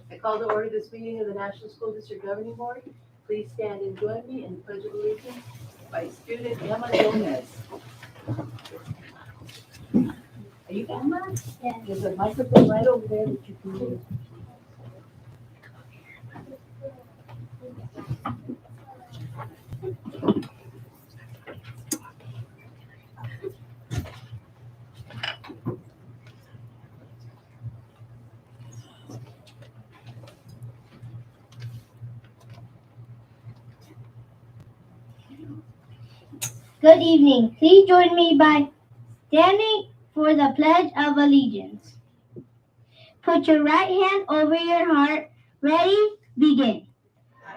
I call to order this meeting of the National School District Governing Board. Please stand and join me in the Pledge of Allegiance by student Emma Gomez. Are you Emma? Yeah. There's a microphone right over there that you can use. Good evening. Please join me by standing for the Pledge of Allegiance. Put your right hand over your heart. Ready? Begin.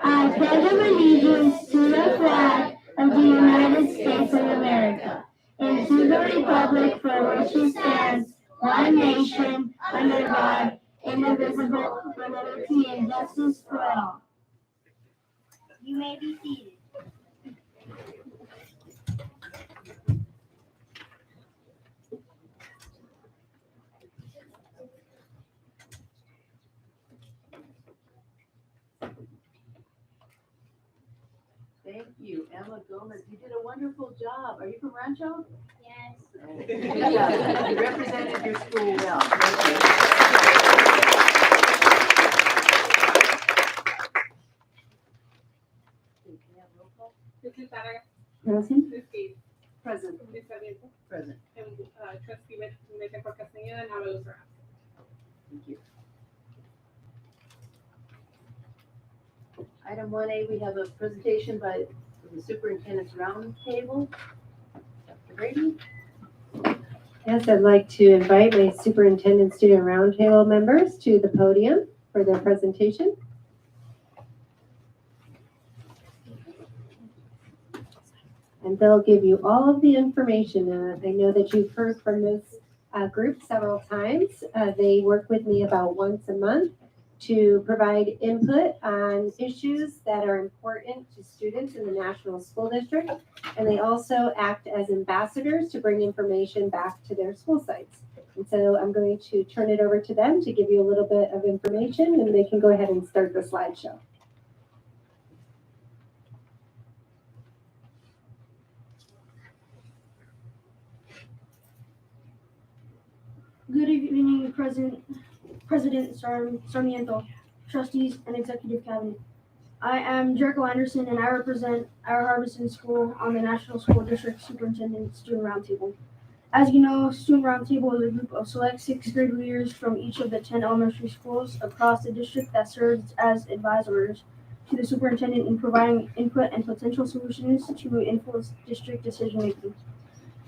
I pledge allegiance to the flag of the United States of America and to the republic for which it stands, one nation, under God, indivisible, with liberty and justice for all. You may be seated. Thank you, Emma Gomez. You did a wonderful job. Are you from Rancho? Yes. Good job. You represented your school well. Mrs. Zaraga. Present. Ms. Gates. Present. Ms. Sarmiento. Present. And trustee Mete por Castañeda and Avalos are absent. Thank you. Item 1A, we have a presentation by the Superintendent's Roundtable. Dr. Brady? Yes, I'd like to invite my Superintendent Student Roundtable members to the podium for their presentation. And they'll give you all of the information. I know that you've heard from this group several times. They work with me about once a month to provide input on issues that are important to students in the National School District. And they also act as ambassadors to bring information back to their school sites. And so I'm going to turn it over to them to give you a little bit of information, and they can go ahead and start the slideshow. Good evening, President Sarmiento, trustees, and executive cabinet. I am Jericho Anderson, and I represent our Harbison School on the National School District Superintendent Student Roundtable. As you know, Student Roundtable is a group of select sixth grade leaders from each of the 10 elementary schools across the district that serves as advisors to the superintendent in providing input and potential solutions to influence district decision making.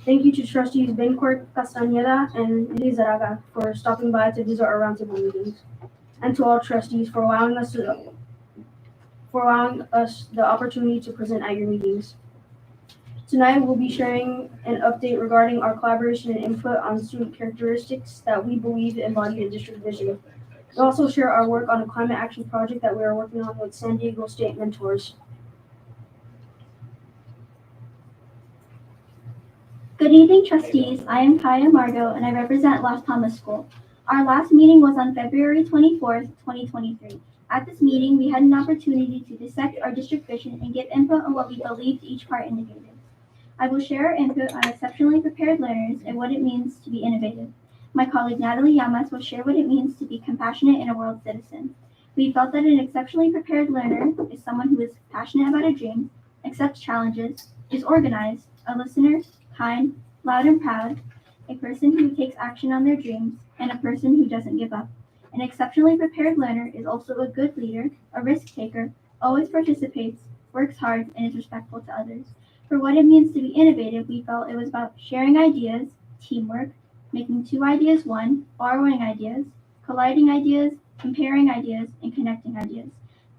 Thank you to trustees Bencourt Castañeda and Liz Zaraga for stopping by to visit our roundtable meetings, and to all trustees for allowing us the opportunity to present at your meetings. Tonight we'll be sharing an update regarding our collaboration and input on student characteristics that we believe embody a district vision. We'll also share our work on a climate action project that we are working on with San Diego State mentors. Good evening, trustees. I am Kaya Margo, and I represent Las Palmas School. Our last meeting was on February 24th, 2023. At this meeting, we had an opportunity to dissect our district vision and give input on what we believed each part indicated. I will share our input on exceptionally prepared learners and what it means to be innovative. My colleague Natalie Llamas will share what it means to be compassionate and a world citizen. We felt that an exceptionally prepared learner is someone who is passionate about a dream, accepts challenges, is organized, a listener, kind, loud and proud, a person who takes action on their dreams, and a person who doesn't give up. An exceptionally prepared learner is also a good leader, a risk taker, always participates, works hard, and is respectful to others. For what it means to be innovative, we felt it was about sharing ideas, teamwork, making two ideas one, borrowing ideas, colliding ideas, comparing ideas, and connecting ideas.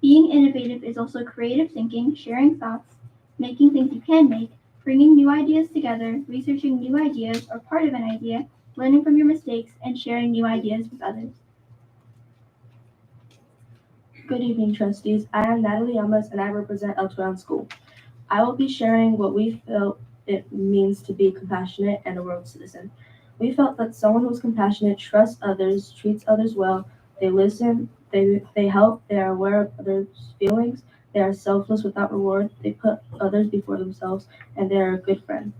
Being innovative is also creative thinking, sharing thoughts, making things you can make, bringing new ideas together, researching new ideas or part of an idea, learning from your mistakes, and sharing new ideas with others. Good evening, trustees. I am Natalie Llamas, and I represent El Toron School. I will be sharing what we felt it means to be compassionate and a world citizen. We felt that someone who's compassionate trusts others, treats others well, they listen, they help, they are aware of others' feelings, they are selfless without reward, they put others before themselves, and they are a good friend.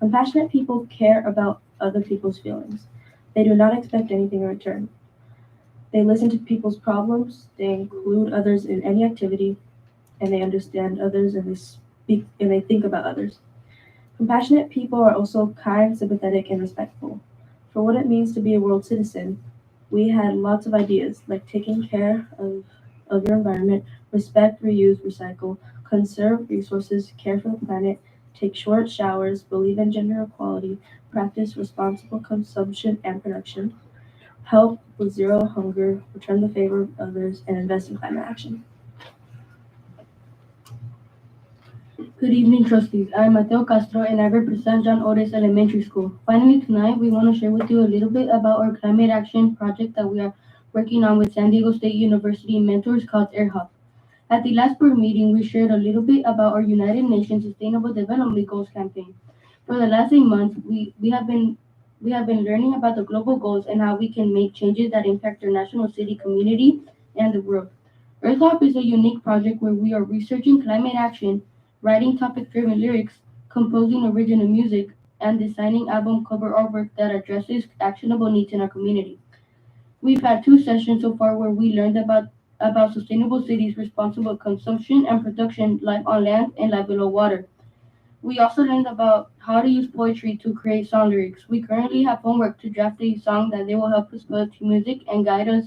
Compassionate people care about other people's feelings. They do not expect anything in return. They listen to people's problems, they include others in any activity, and they understand others and they speak and they think about others. Compassionate people are also kind, sympathetic, and respectful. For what it means to be a world citizen, we had lots of ideas, like taking care of your environment, respect, reuse, recycle, conserve resources, care for the planet, take short showers, believe in gender equality, practice responsible consumption and production, help with zero hunger, return the favor of others, and invest in climate action. Good evening, trustees. I'm Mateo Castro, and I represent John Otis Elementary School. Finally, tonight, we want to share with you a little bit about our climate action project that we are working on with San Diego State University mentors called AirHub. At the last board meeting, we shared a little bit about our United Nations Sustainable Development Goals campaign. For the last 8 months, we have been learning about the global goals and how we can make changes that impact our national city community and the world. EarthHop is a unique project where we are researching climate action, writing topic-driven lyrics, composing original music, and designing album cover artwork that addresses actionable needs in our community. We've had 2 sessions so far where we learned about sustainable cities, responsible consumption and production, life on land and life below water. We also learned about how to use poetry to create song lyrics. We currently have homework to draft a song that they will help us put to music and guide us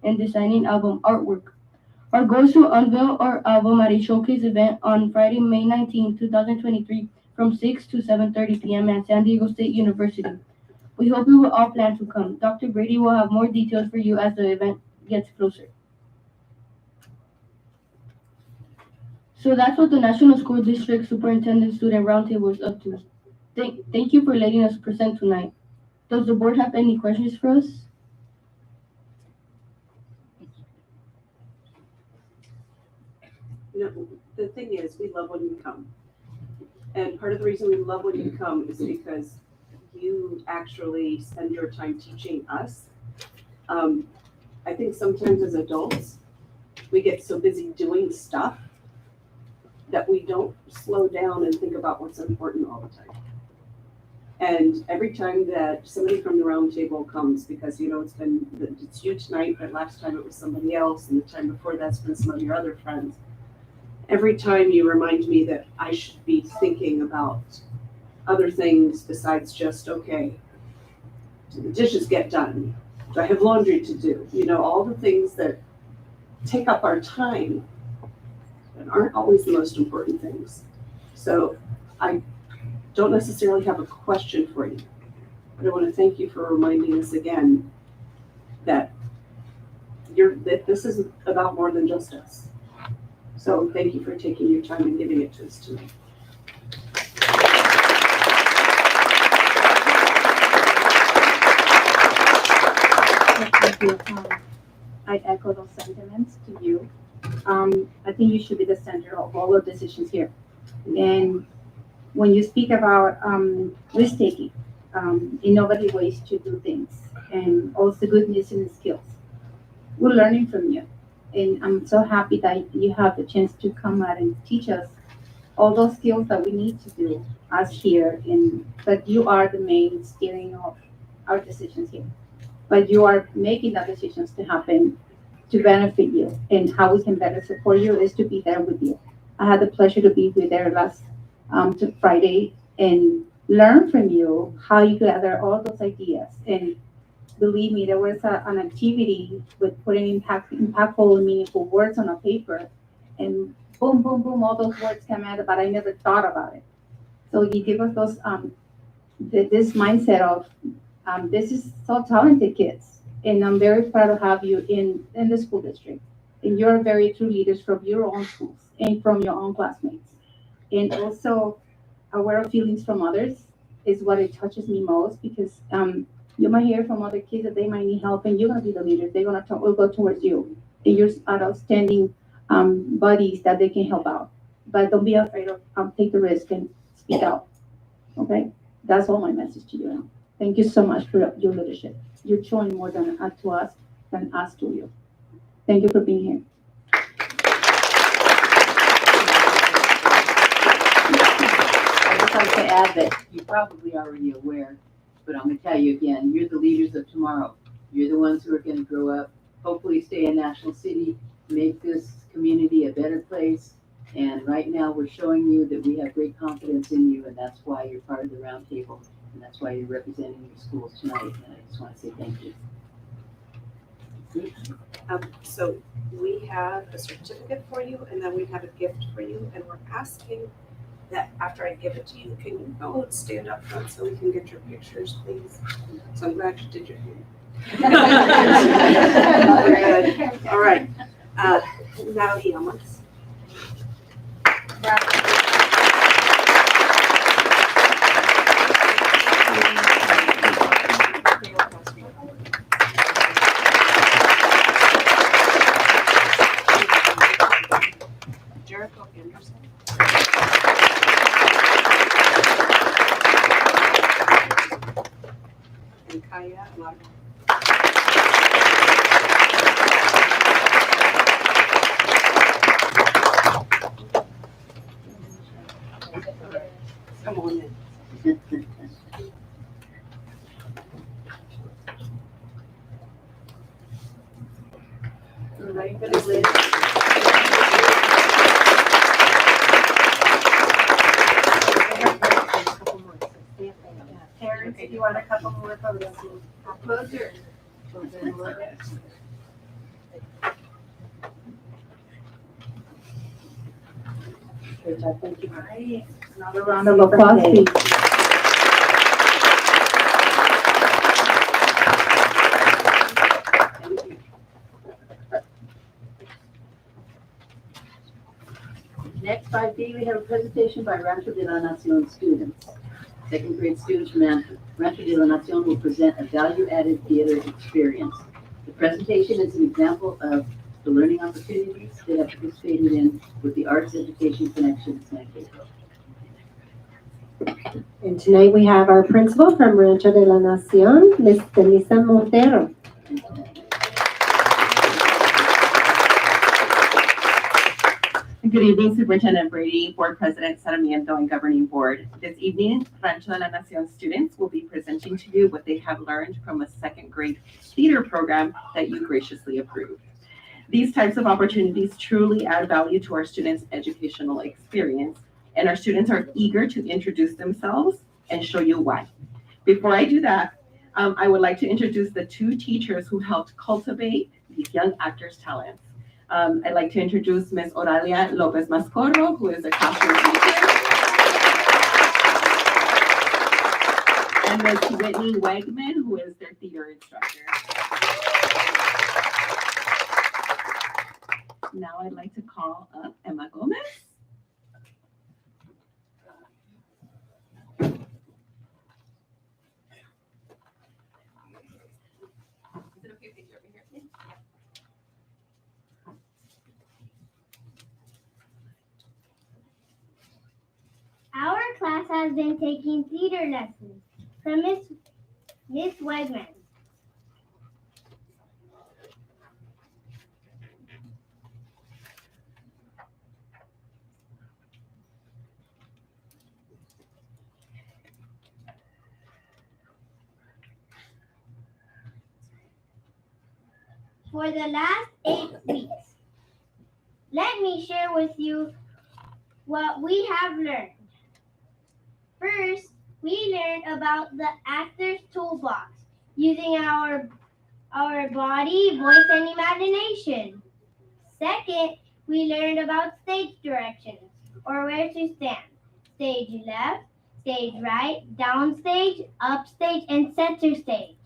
in designing album artwork. Our goal is to unveil our album at a showcase event on Friday, May 19, 2023, from 6 to 7:30 p.m. at San Diego State University. We hope you will all plan to come. Dr. Brady will have more details for you as the event gets closer. So that's what the National School District Superintendent Student Roundtable is up to. Thank you for letting us present tonight. Does the board have any questions for us? No, the thing is, we love when you come. And part of the reason we love when you come is because you actually spend your time teaching us. I think sometimes as adults, we get so busy doing stuff that we don't slow down and think about what's important all the time. And every time that somebody from the round table comes, because it's you tonight, but last time it was somebody else, and the time before that's been some of your other friends. Every time you remind me that I should be thinking about other things besides just, okay, do the dishes get done? Do I have laundry to do? All the things that take up our time and aren't always the most important things. So I don't necessarily have a question for you, but I want to thank you for reminding us again that this is about more than just us. So thank you for taking your time and giving it to us tonight. Thank you. I echo those sentiments to you. I think you should be the center of all our decisions here. And when you speak about risk-taking, innovative ways to do things, and also good listening skills, we're learning from you. And I'm so happy that you have the chance to come out and teach us all those skills that we need to do us here but you are the main steering of our decisions here. But you are making the decisions to happen to benefit you, and how we can better support you is to be there with you. I had the pleasure to be with there last Friday and learn from you how you gather all those ideas. And believe me, there was an activity with putting impactful and meaningful words on a paper, and boom, boom, boom, all those words came out, but I never thought about it. So you give us those this mindset of this is so talented kids, and I'm very proud to have you in the school district. And you're very true leaders from your own schools and from your own classmates, and also aware of feelings from others is what it touches me most, because you might hear from other kids that they might need help, and you're gonna be the leader. They're gonna will go towards you, and you're outstanding buddies that they can help out. But don't be afraid of take the risk and speak out. Okay, that's all my message to you now. Thank you so much for your leadership. You're showing more to us than us to you. Thank you for being here. I'd just like to add that you probably already aware, but I'm going to tell you again, you're the leaders of tomorrow. You're the ones who are going to grow up, hopefully stay in National City, make this community a better place. And right now we're showing you that we have great confidence in you, and that's why you're part of the roundtable, and that's why you're representing your schools tonight. And I just want to say thank you. So we have a certificate for you, and then we have a gift for you, and we're asking that after I give it to you, can you go and stand up front so we can get your pictures, please? So I'm glad you did your hair. Good. All right. Now, Yamas. Jericho Anderson. And Kaya Lago. Come on in. Ready for the list? Terrence, if you want a couple more photos. Closer. Great job, thank you. Another round of applause, please. Next, 5D, we have a presentation by Rancho de la Nacion students. Second grade students from Rancho de la Nacion will present a value-added theater experience. The presentation is an example of the learning opportunities they have participated in with the Arts Education Connection San Pedro. And tonight we have our principal from Rancho de la Nacion, Ms. Denisa Montero. Good evening, Superintendent Brady, Board President Sarmiento, and Governing Board. This evening, Rancho de la Nacion students will be presenting to you what they have learned from a second grade theater program that you graciously approved. These types of opportunities truly add value to our students' educational experience, and our students are eager to introduce themselves and show you why. Before I do that, I would like to introduce the two teachers who helped cultivate these young actors' talents. I'd like to introduce Ms. Oralia Lopez Mascorro, who is a classroom teacher, and Ms. Whitney Wegman, who is their theater instructor. Now I'd like to call up Emma Gomez. Is it okay if I get over here, please? Our class has been taking theater lessons from Miss Wegman. for the last 8 weeks. Let me share with you what we have learned. First, we learned about the actor's toolbox using our body, voice, and imagination. Second, we learned about stage directions, or where to stand. Stage left, stage right, downstage, upstage, and center stage.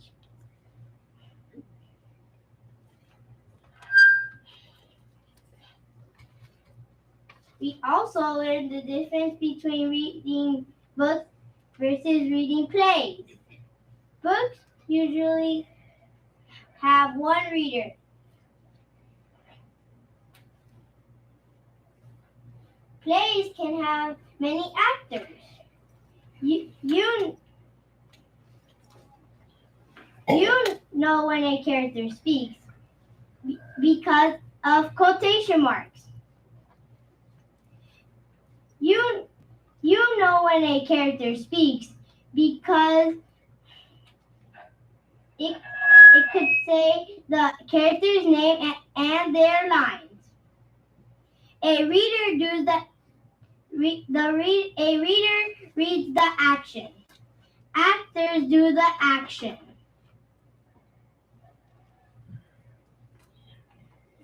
We also learned the difference between reading books versus reading plays. Books usually have one reader. Plays can have many actors. You know when a character speaks because of quotation marks. You know when a character speaks because it could say the character's name and their lines. A reader reads the action. Actors do the action.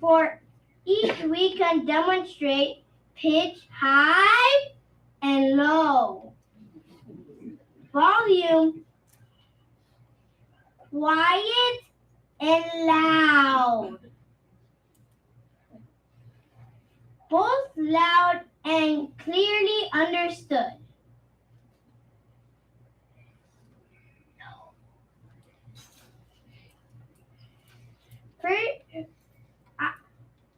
For each, we can demonstrate pitch high and low, volume quiet and loud, both loud and clearly understood. First,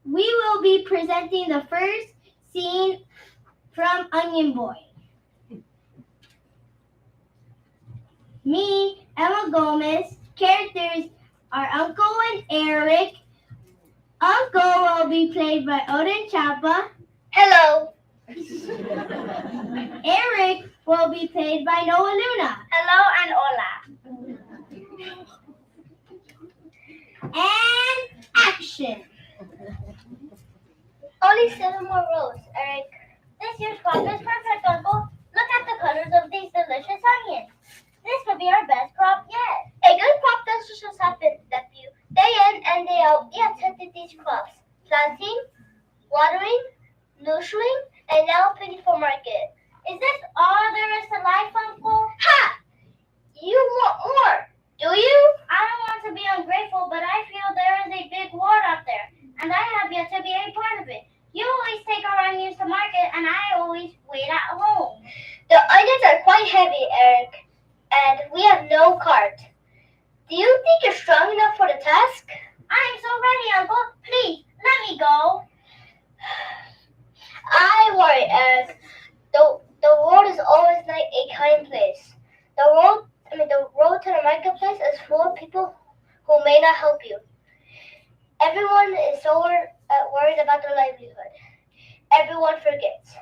we will be presenting the first scene from Onion Boy. Me, Emma Gomez, characters are Uncle and Eric. Uncle will be played by Odin Chapa. Hello. Eric will be played by Noah Luna. Hello and hola. And action. Only 7 more rows, Eric. This year's crop is perfect, Uncle. Look at the colors of these delicious onions. This will be our best crop yet. A good crop doesn't just happen, nephew. Day in and day out, we have tended these crops. Planting, watering, nurturing, and now picking for market. Is this all there is to life, Uncle? Ha! You want more, do you? I don't want to be ungrateful, but I feel there is a big war out there, and I have yet to be a part of it. You always take our onions to market, and I always wait at home. The onions are quite heavy, Eric, and we have no cart. Do you think you're strong enough for the task? I'm so ready, Uncle. Please, let me go. I worry, Eric. The world is always like a kind place. The road to the marketplace is full of people who may not help you. Everyone is so worried about their livelihood. Everyone forgets.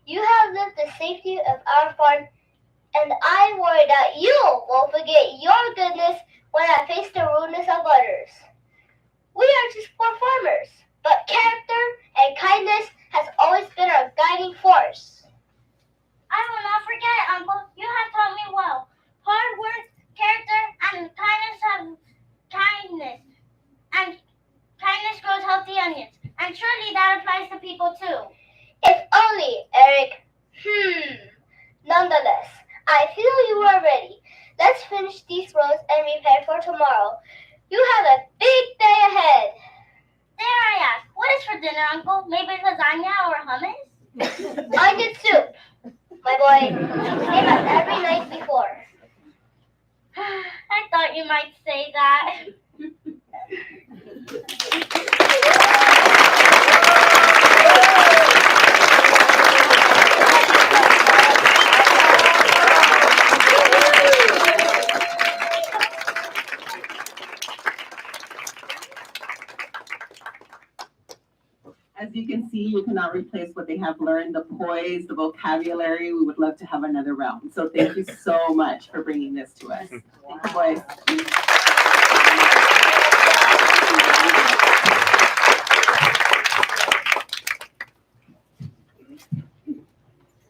You have lived the safety of our farm, and I worry that you will forget your goodness when I face the rudeness of others. We are just poor farmers, but character and kindness has always been our guiding force. I will not forget it, Uncle. You have taught me well. Hard work, character, and kindness. And kindness grows healthy onions. And surely that applies to people too. If only, Eric. Nonetheless, I feel you are ready. Let's finish these rows and prepare for tomorrow. You have a big day ahead. Dare I ask, what is for dinner, Uncle? Maybe lasagna or hummus? Onion soup, my boy. Same as every night before. I thought you might say that. As you can see, you cannot replace what they have learned, the poise, the vocabulary. We would love to have another round. So thank you so much for bringing this to us. Thank you, boys.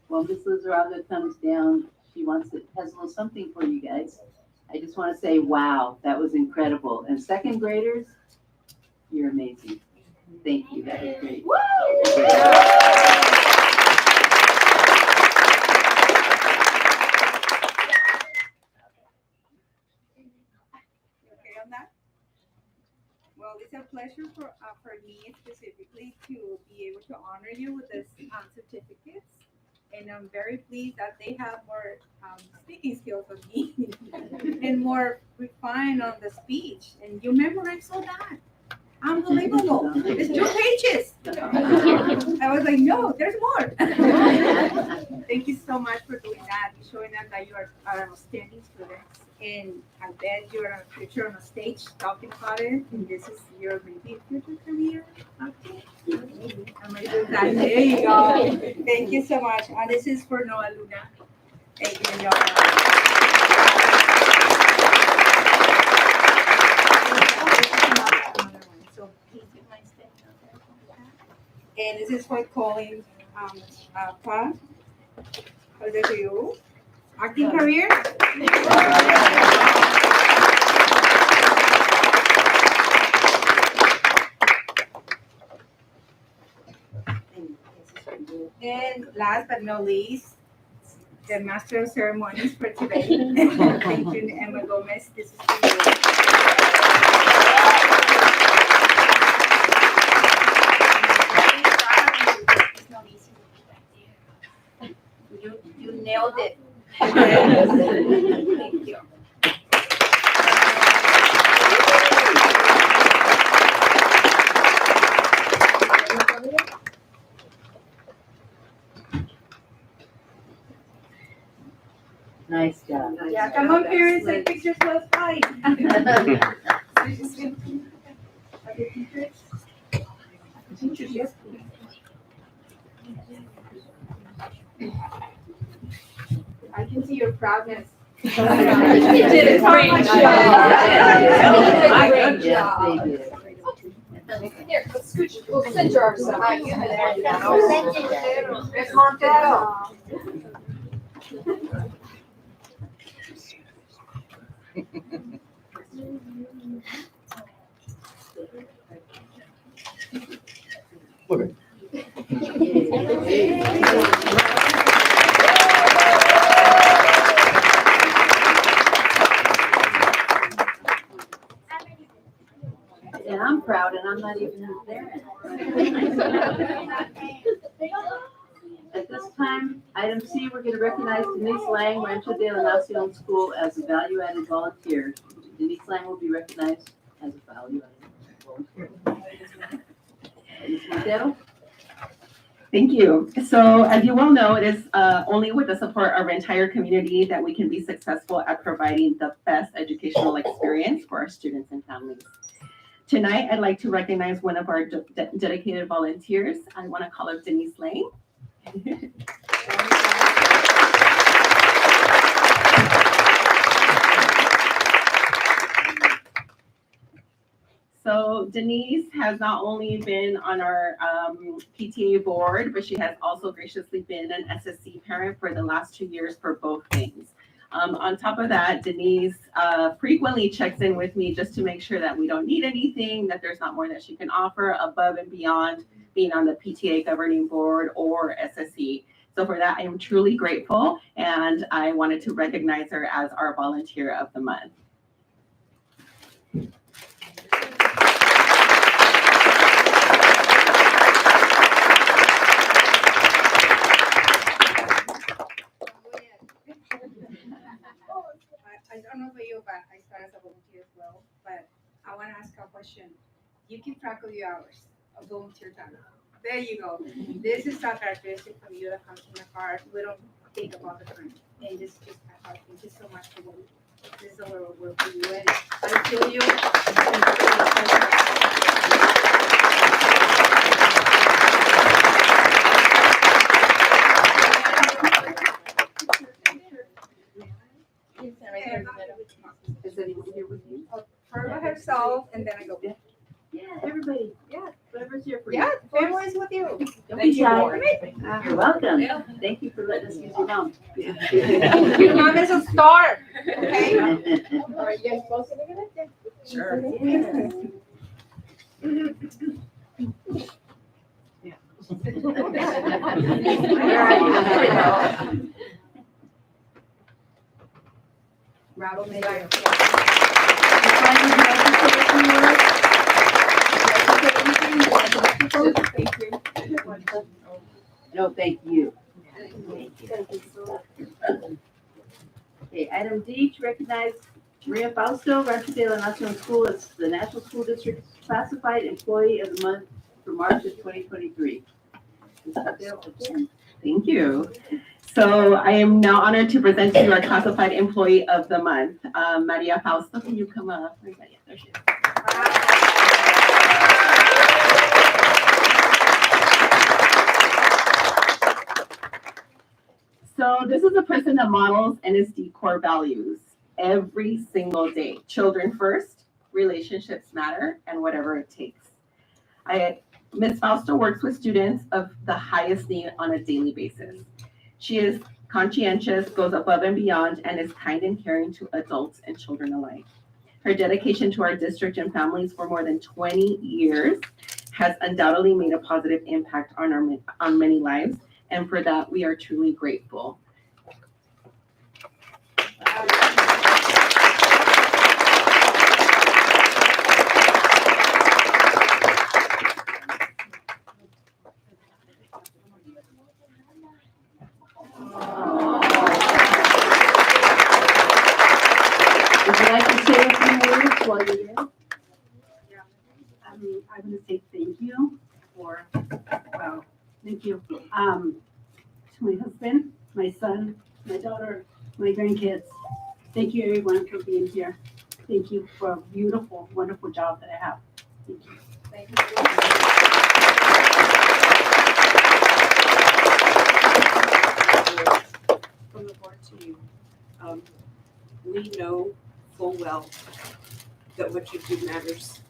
While Miss Lizaraga comes down, she has a little something for you guys. I just want to say, wow, that was incredible. And second graders, you're amazing. Thank you, that was great. Okay on that? Well, it's a pleasure for me specifically to be able to honor you with this certificates. And I'm very pleased that they have more speaking skills than me and more refined on the speech. And you memorize all that. Unbelievable. It's 2 pages. I was like, no, there's more. Thank you so much for doing that, showing us that you are outstanding students. And I bet you're a future on a stage talking about it. And this is your maybe future career. Okay. There you go. Thank you so much. And this is for Noah Luna. Thank you, Noah. So please do my step. And this is for calling Pa. How is it for you? Acting career? And last but not least, the Master of Ceremonies for today. Thank you, Emma Gomez. This is for you. You nailed it. Thank you. Nice job. Yeah, come on, parents, take pictures with us. Bye. Teachers, yes. I can see your proudness. You did a great job. Yes, they did. Here, let's scooch, we'll send your arms behind you. And I'm proud, and I'm not even there. At this time, item C, we're going to recognize Denise Lang, Rancho de la Nacion School as a value-added volunteer. Denise Lang will be recognized as a value-added volunteer. Ms. Montero? Thank you. So as you well know, it is only with the support of our entire community that we can be successful at providing the best educational experience for our students and families. Tonight, I'd like to recognize one of our dedicated volunteers. I want to call her Denise Lang. So Denise has not only been on our PTA board, but she has also graciously been an SSC parent for the last 2 years for both things. On top of that, Denise frequently checks in with me just to make sure that we don't need anything, that there's not more that she can offer above and beyond being on the PTA governing board or SSC. So for that, I am truly grateful, and I wanted to recognize her as our volunteer of the month. I don't know about you, but I started as a volunteer as well. But I want to ask a question. You keep track of your hours of volunteer time. There you go. This is a characteristic from you that comes from the heart. We don't think about the time. And this is just my heart. Thank you so much for what this is our work for you. And I feel you. Is anyone here with you? Her by herself, and then I go. Yeah. Don't be shy. You're welcome. Thank you for letting us use your mom. Your mom is a star. Okay. Are you guys both sitting in it? Sure. Bravo, Mayor. No, thank you. Okay, item D, to recognize Maria Fausto, Rancho de la Nacion School as the National School District's Classified Employee of the Month for March of 2023. Thank you. So I am now honored to present to you our classified employee of the month, Maria Fausto. Can you come up? There she is. So this is a person that models NSD core values every single day. Children first, relationships matter, and whatever it takes. Ms. Fausto works with students of the highest need on a daily basis. She is conscientious, goes above and beyond, and is kind and caring to adults and children alike. Her dedication to our district and families for more than 20 years has undoubtedly made a positive impact on many lives, and for that, we are truly grateful. Would you like to say a few words while you're here? I want to say thank you thank you, to my husband, my son, my daughter, my grandkids. Thank you everyone for being here. Thank you for a beautiful, wonderful job that I have. Thank you. From the board to you, we know full well that what you do matters.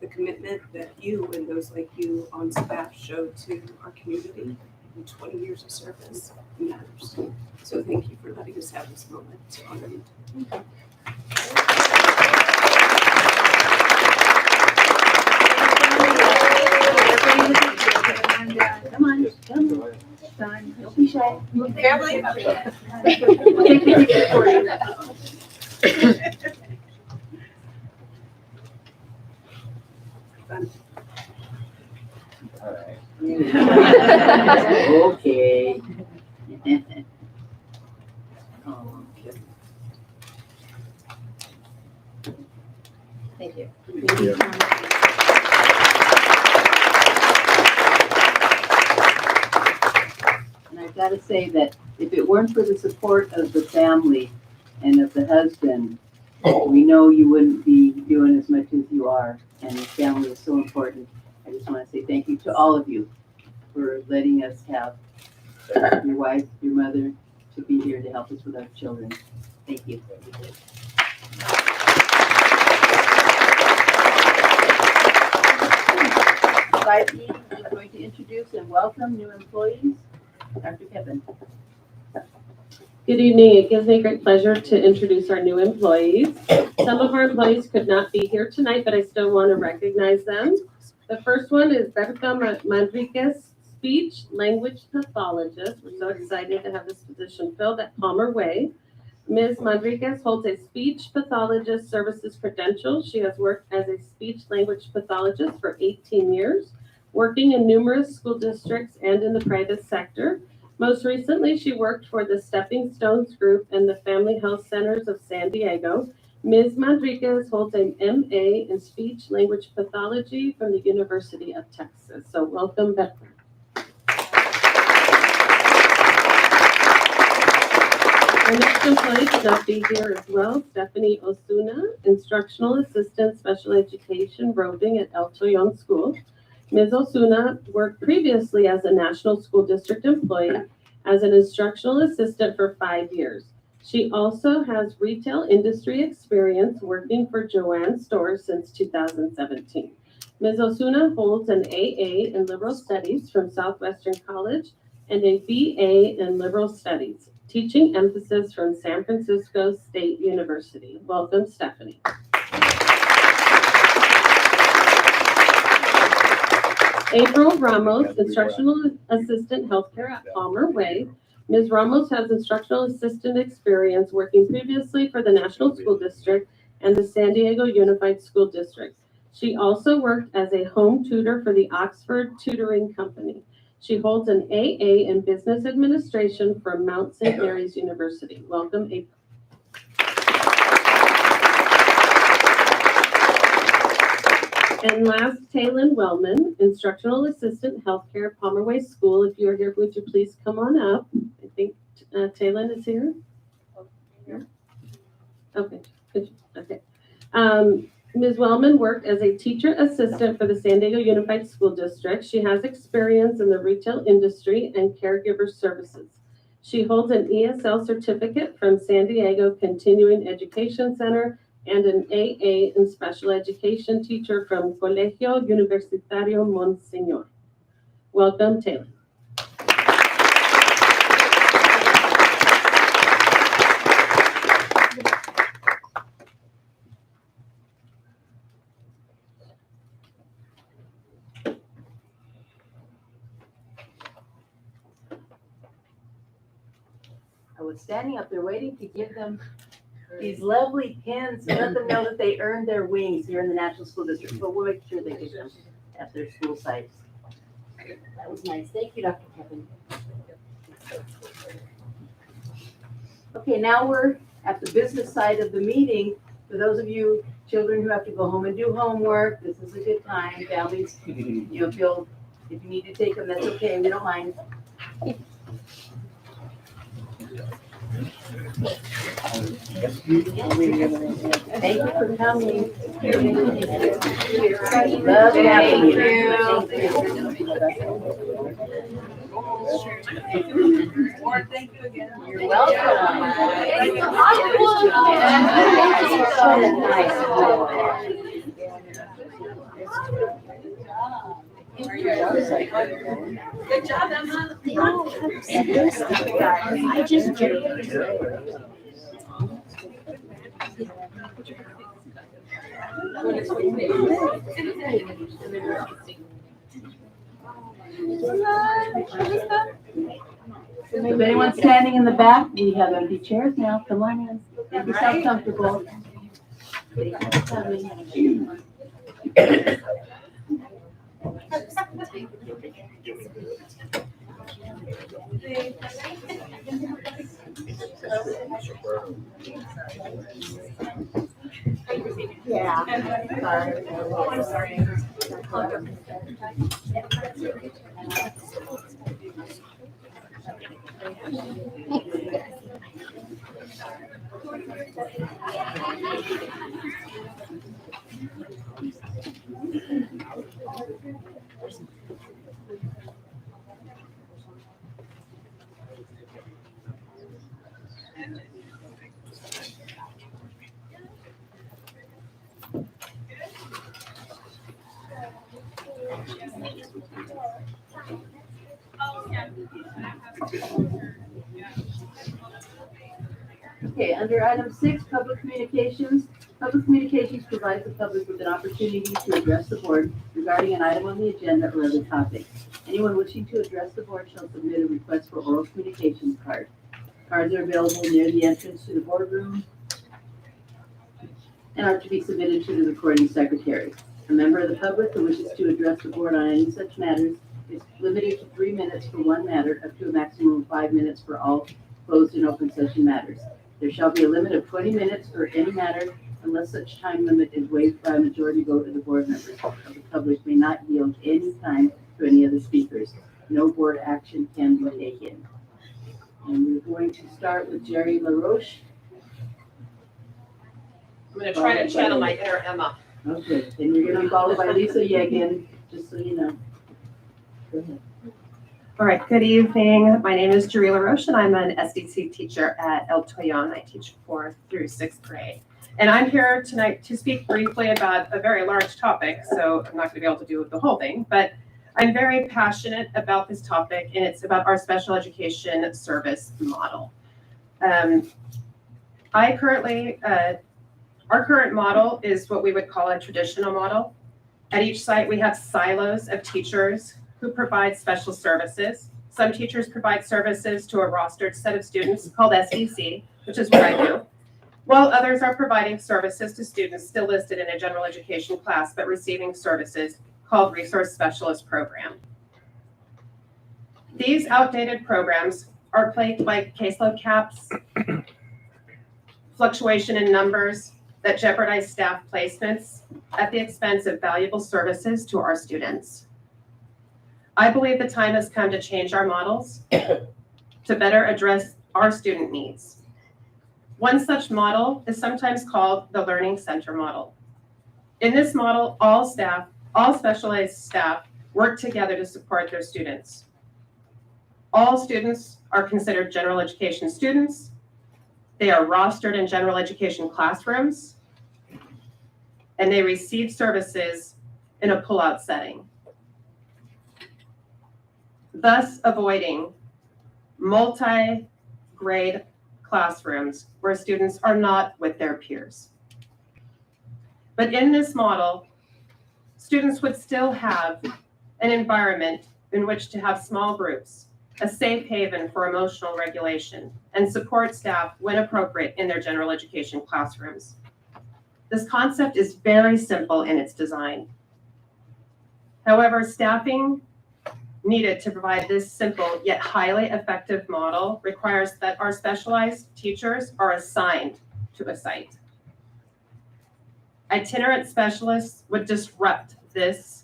The commitment that you and those like you on staff show to our community in 20 years of service matters. So thank you for letting us have this moment to honor you. Come on, son, don't be shy. Family. We'll take the picture for you. Okay. Thank you. And I've got to say that if it weren't for the support of the family and of the husband, we know you wouldn't be doing as much as you are, and the family is so important. I just want to say thank you to all of you for letting us have your wife, your mother, to be here to help us with our children. Thank you. Slide E is going to introduce and welcome new employees. Dr. Kevin. Good evening. It gives me great pleasure to introduce our new employees. Some of our employees could not be here tonight, but I still want to recognize them. The first one is Berta Manriquez, speech language pathologist. We're so excited to have this position filled at Palmer Way. Ms. Manriquez holds a speech pathologist services credential. She has worked as a speech language pathologist for 18 years, working in numerous school districts and in the private sector. Most recently, she worked for the Stepping Stones Group and the Family Health Centers of San Diego. Ms. Manriquez holds an MA in speech language pathology from the University of Texas. So welcome, Beth. Our next employee could not be here as well. Stephanie Osuna, instructional assistant, special education, roving at El Toyon School. Ms. Osuna worked previously as a National School District employee as an instructional assistant for 5 years. She also has retail industry experience working for Joanne Stores since 2017. Ms. Osuna holds an AA in Liberal Studies from Southwestern College and a BA in Liberal Studies, teaching emphasis from San Francisco State University. Welcome, Stephanie. April Ramos, Instructional Assistant Healthcare at Palmer Way. Ms. Ramos has instructional assistant experience working previously for the National School District and the San Diego Unified School District. She also worked as a home tutor for the Oxford Tutoring Company. She holds an AA in Business Administration from Mount St. Mary's University. Welcome, April. And last, Taylin Wellman, Instructional Assistant Healthcare, Palmer Way School. If you're here, would you please come on up? I think Taylin is here. Okay, good. Okay. Ms. Wellman worked as a teacher assistant for the San Diego Unified School District. She has experience in the retail industry and caregiver services. She holds an ESL certificate from San Diego Continuing Education Center and an AA in special education teacher from Colegio Universitario Monseñor. Welcome, Taylor. I was standing up there waiting to give them these lovely pins and let them know that they earned their wings here in the National School District, but we'll make sure they get them at their school sites. That was nice. Thank you, Dr. Kevin. Okay, now we're at the business side of the meeting. For those of you children who have to go home and do homework, this is a good time. Families, if you need to take them, that's okay. We don't mind. Thank you for coming. Love having Thank you again. You're welcome. Good job, Emma. I just If anyone's standing in the back, we have empty chairs now. Come on in. Make yourself comfortable. Yeah. Sorry. Oh, I'm sorry. Okay, under item 6, public communications. Public communications provides the public with an opportunity to address the board regarding an item on the agenda or other topic. Anyone wishing to address the board shall submit a request for oral communications card. Cards are available near the entrance to the boardroom and are to be submitted to the recording secretary. A member of the public who wishes to address the board on any such matters is limited to 3 minutes for one matter, up to a maximum of 5 minutes for all closed and open session matters. There shall be a limit of 20 minutes for any matter unless such time limit is waived by a majority vote of the board members. The public may not yield any time to any other speakers. No board action can be taken. And we're going to start with Jerry LaRoche. I'm going to try to channel my inner Emma. Okay, then you're going to be followed by Lisa Yegan, just so you know. Go ahead. All right, good evening. My name is Jerry LaRoche, and I'm an SDC teacher at El Toyon. I teach 4th through 6th grade. And I'm here tonight to speak briefly about a very large topic, so I'm not going to be able to do the whole thing, but I'm very passionate about this topic, and it's about our special education service model. Our current model is what we would call a traditional model. At each site, we have silos of teachers who provide special services. Some teachers provide services to a rostered set of students called SDC, which is what I do, while others are providing services to students still listed in a general education class, but receiving services called Resource Specialist Program. These outdated programs are plagued by caseload caps, fluctuation in numbers that jeopardize staff placements at the expense of valuable services to our students. I believe the time has come to change our models to better address our student needs. One such model is sometimes called the Learning Center model. In this model, all specialized staff work together to support their students. All students are considered general education students. They are rostered in general education classrooms, and they receive services in a pull-out setting, thus avoiding multi-grade classrooms where students are not with their peers. But in this model, students would still have an environment in which to have small groups, a safe haven for emotional regulation, and support staff when appropriate in their general education classrooms. This concept is very simple in its design. However, staffing needed to provide this simple yet highly effective model requires that our specialized teachers are assigned to a site. Itinerant specialists would disrupt this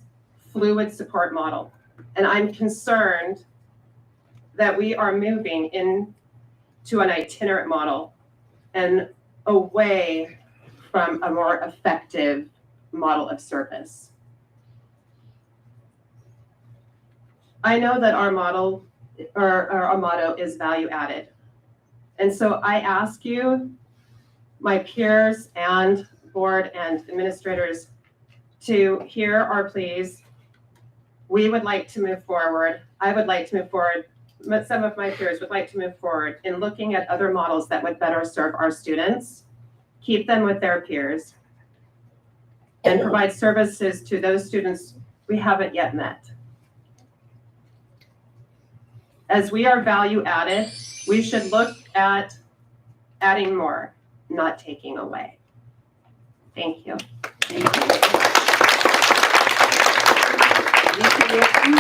fluid support model, and I'm concerned that we are moving into an itinerant model and away from a more effective model of service. I know that our model or our motto is value added. And so I ask you, my peers and board and administrators, to hear our pleas. We would like to move forward. I would like to move forward. But some of my peers would like to move forward in looking at other models that would better serve our students, keep them with their peers, and provide services to those students we haven't yet met. As we are value added, we should look at adding more, not taking away. Thank you. Thank you. Lisa Wilson,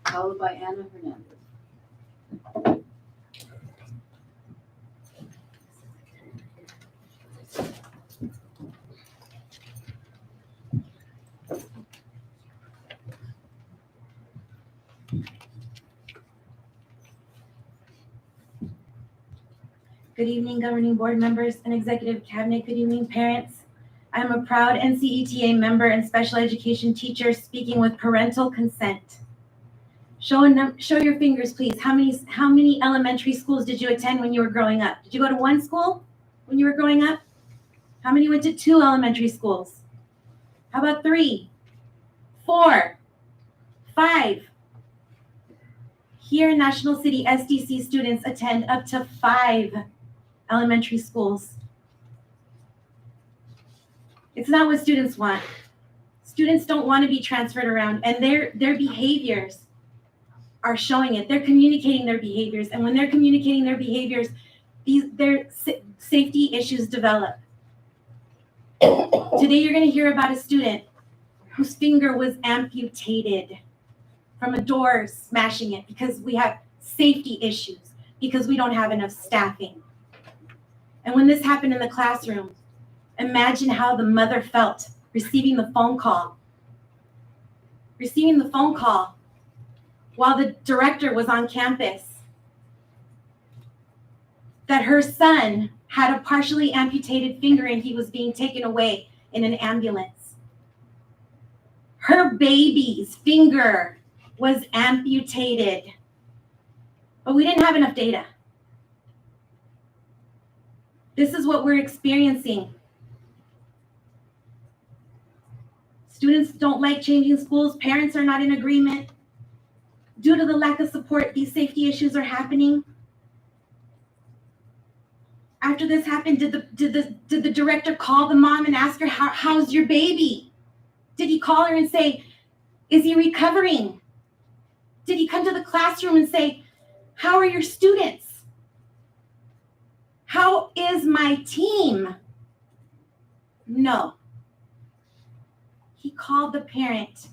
followed by Anna Hernandez. Good evening, governing board members and executive cabinet. Good evening, parents. I'm a proud NCETA member and special education teacher speaking with parental consent. Show your fingers, please. How many elementary schools did you attend when you were growing up? Did you go to one school when you were growing up? How many went to 2 elementary schools? How about 3, 4, 5? Here in National City, SDC students attend up to 5 elementary schools. It's not what students want. Students don't want to be transferred around, and their behaviors are showing it. They're communicating their behaviors, and when they're communicating their behaviors, their safety issues develop. Today you're going to hear about a student whose finger was amputated from a door smashing it because we have safety issues, because we don't have enough staffing. And when this happened in the classroom, imagine how the mother felt receiving the phone call while the director was on campus that her son had a partially amputated finger and he was being taken away in an ambulance. Her baby's finger was amputated, but we didn't have enough data. This is what we're experiencing. Students don't like changing schools. Parents are not in agreement. Due to the lack of support, these safety issues are happening. After this happened, did the director call the mom and ask her, how's your baby? Did he call her and say, is he recovering? Did he come to the classroom and say, how are your students? How is my team? No. He called the parent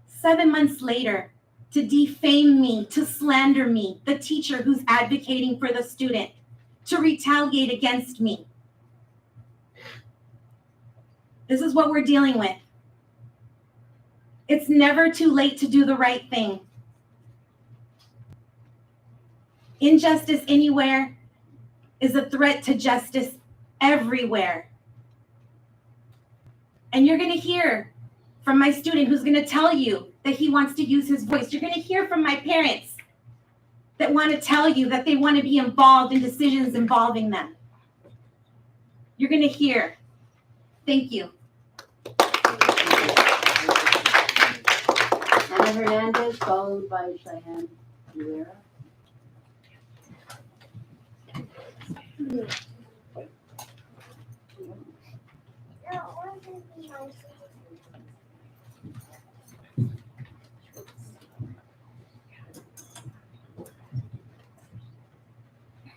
7 months later to defame me, to slander me, the teacher who's advocating for the student, to retaliate against me. This is what we're dealing with. It's never too late to do the right thing. Injustice anywhere is a threat to justice everywhere. And you're going to hear from my student who's going to tell you that he wants to use his voice. You're going to hear from my parents that want to tell you that they want to be involved in decisions involving them. You're going to hear. Thank you. Ana Hernandez, followed by Cheyenne Rivera.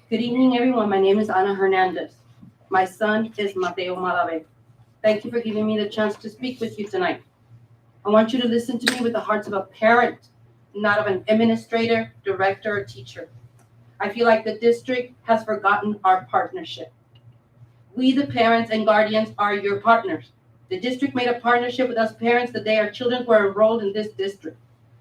Good evening, everyone. My name is Ana Hernandez. My son is Mateo Malave. Thank you for giving me the chance to speak with you tonight. I want you to listen to me with the hearts of a parent, not of an administrator, director, or teacher. I feel like the district has forgotten our partnership. We, the parents and guardians, are your partners. The district made a partnership with us parents the day our children were enrolled in this district.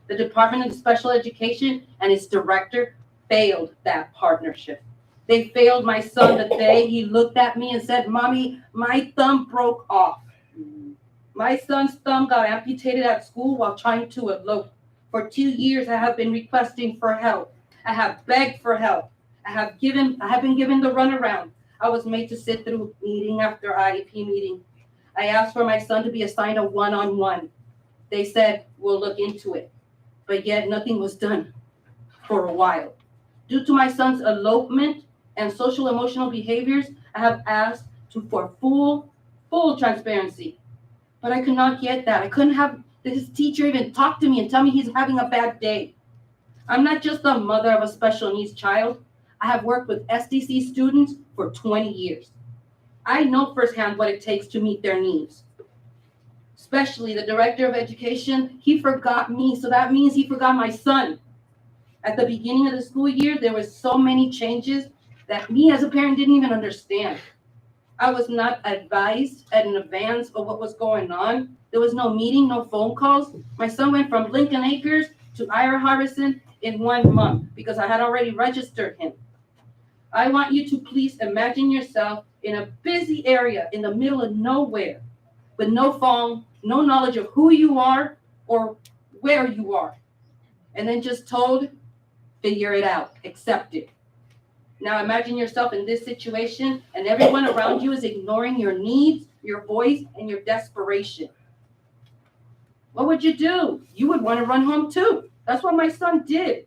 The Department of Special Education and its director failed that partnership. They failed my son the day he looked at me and said, "Mommy, my thumb broke off." My son's thumb got amputated at school while trying to elope. For 2 years, I have been requesting for help. I have begged for help. I have been given the runaround. I was made to sit through meeting after IEP meeting. I asked for my son to be assigned a one-on-one. They said, "We'll look into it." But yet nothing was done for a while. Due to my son's elopement and social emotional behaviors, I have asked for full transparency. But I could not get that. I couldn't have his teacher even talk to me and tell me he's having a bad day. I'm not just the mother of a special needs child. I have worked with SDC students for 20 years. I know firsthand what it takes to meet their needs. Especially the director of education, he forgot me, so that means he forgot my son. At the beginning of the school year, there were so many changes that me as a parent didn't even understand. I was not advised in advance of what was going on. There was no meeting, no phone calls. My son went from Lincoln Acres to Ira Harbison in 1 month because I had already registered him. I want you to please imagine yourself in a busy area in the middle of nowhere with no phone, no knowledge of who you are or where you are. And then just told, figure it out, accept it. Now imagine yourself in this situation and everyone around you is ignoring your needs, your voice, and your desperation. What would you do? You would want to run home too. That's what my son did.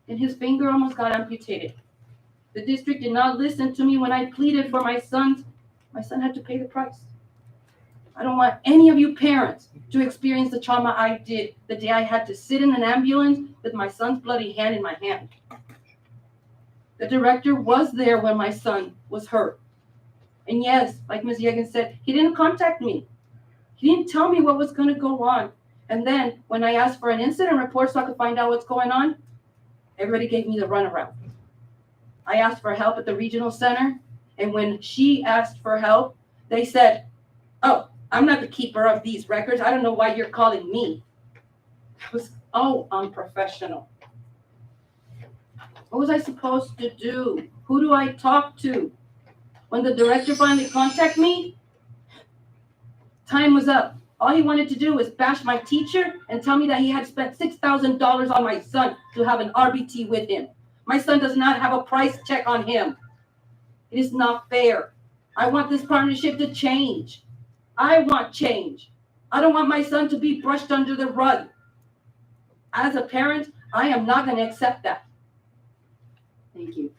And his finger almost got amputated. The district did not listen to me when I pleaded for my son. My son had to pay the price. I don't want any of you parents to experience the trauma I did the day I had to sit in an ambulance with my son's bloody hand in my hand. The director was there when my son was hurt. And yes, like Ms. Yegan said, he didn't contact me. He didn't tell me what was going to go on. And then when I asked for an incident report so I could find out what's going on, everybody gave me the runaround. I asked for help at the regional center. And when she asked for help, they said, "Oh, I'm not the keeper of these records. I don't know why you're calling me." It was unprofessional. What was I supposed to do? Who do I talk to? When the director finally contacted me, time was up. All he wanted to do was bash my teacher and tell me that he had spent $6,000 on my son to have an RBT with him. My son does not have a price check on him. It is not fair. I want this partnership to change. I want change. I don't want my son to be brushed under the rug. As a parent, I am not going to accept that. Thank you.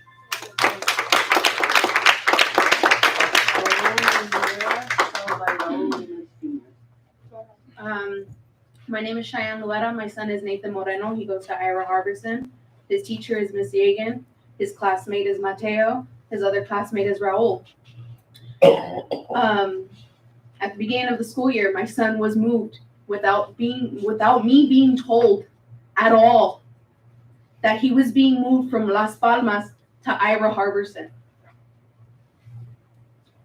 My name is Cheyenne Luetta. My son is Nathan Moreno. He goes to Ira Harbison. His teacher is Miss Yegan. His classmate is Mateo. His other classmate is Raul. At the beginning of the school year, my son was moved without me being told at all that he was being moved from Las Palmas to Ira Harbison.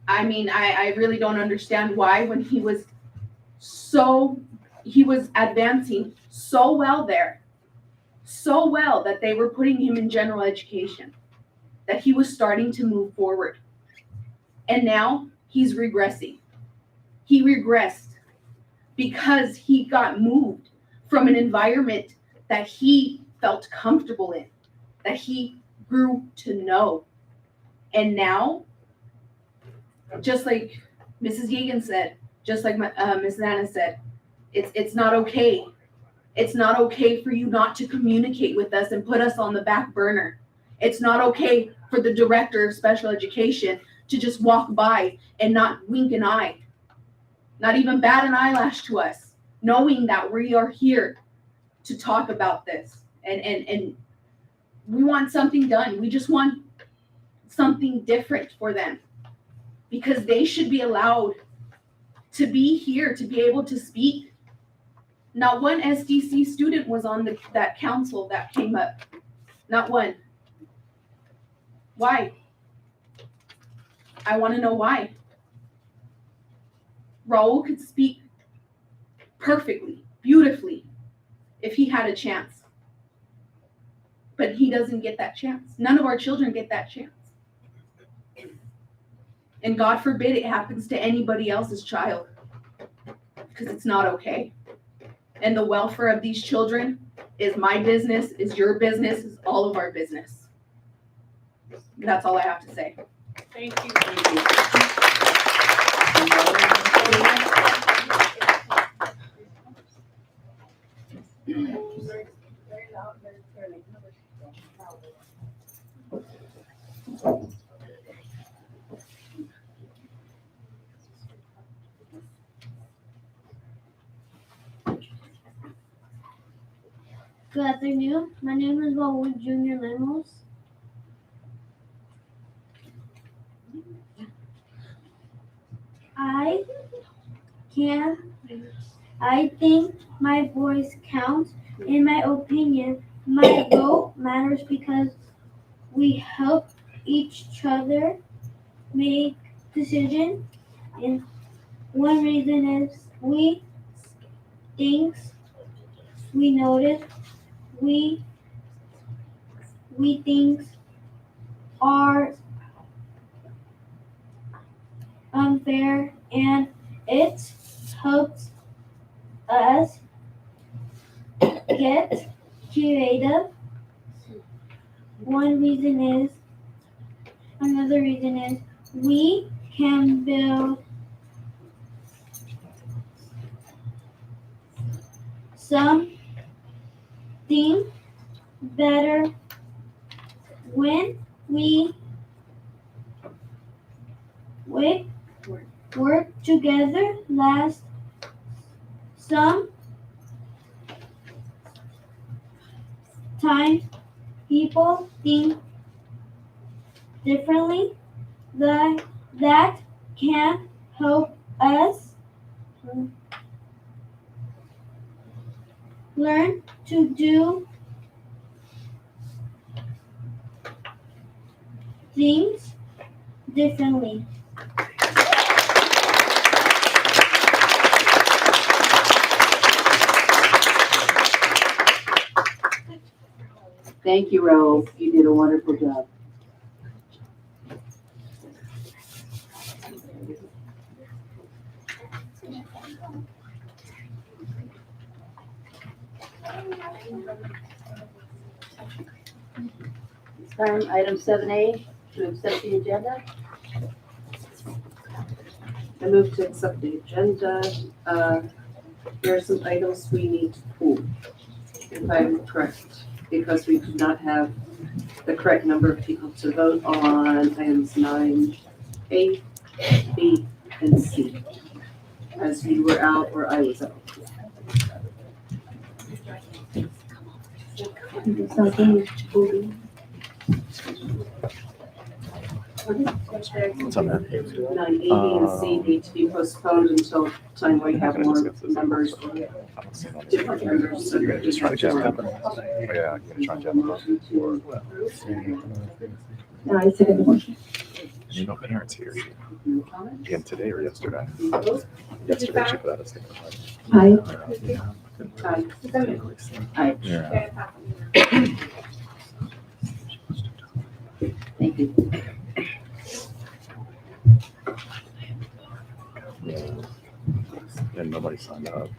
I mean, I really don't understand why, when he was advancing so well there, so well that they were putting him in general education, that he was starting to move forward. And now he's regressing. He regressed because he got moved from an environment that he felt comfortable in, that he grew to know. And now, just like Mrs. Yegan said, just like Mrs. Anna said, it's not okay. It's not okay for you not to communicate with us and put us on the back burner. It's not okay for the director of special education to just walk by and not wink an eye, not even bat an eyelash to us, knowing that we are here to talk about this. And we want something done. We just want something different for them, because they should be allowed to be here, to be able to speak. Not one SDC student was on that council that came up. Not one. Why? I want to know why. Raul could speak perfectly, beautifully, if he had a chance. But he doesn't get that chance. None of our children get that chance. And God forbid it happens to anybody else's child, because it's not okay. And the welfare of these children is my business, is your business, is all of our business. That's all I have to say. Thank you. Good afternoon. My name is Raul Jr. Lemos. I think my voice counts. In my opinion, my vote matters because we help each other make decisions. And one reason is we things we notice, we things are unfair, and it helps us get creative. Another reason is we can build something better when we work together. Last some time people think differently. That can help us learn to do things differently. Thank you, Raul. You did a wonderful job. This time, item 7A, to accept the agenda. I move to accept the agenda. There are some items we need to pull, if I'm correct, because we do not have the correct number of people to vote on items 9A, B, and C, as you were out or I was out. What's on that? 9A, B, and C need to be postponed until time we have more members or different members. You're gonna just try to jam them? Oh, yeah, you're gonna try to jam them up? Or- No, I second the motion. You know, parents here. Again, today or yesterday? Yesterday, she put out a statement. Aye. Aye. Yeah. Thank you. And nobody signed up.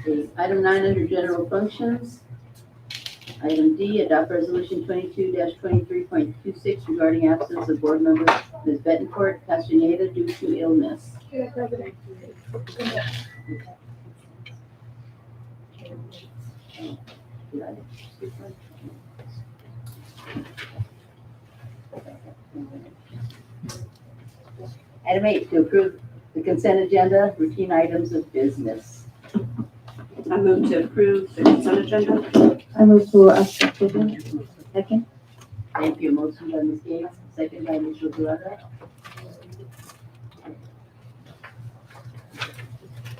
Okay, Item 9 under general functions. Item D, adopt resolution 22-23.26 regarding absence of board member Ms. Betancourt Castaneda due to illness. Item 8, to approve the consent agenda, routine items of business. I move to approve the consent agenda. I move to accept the agenda. Second. Thank you. Motion by Ms. Gates, second by Ms. Zurada.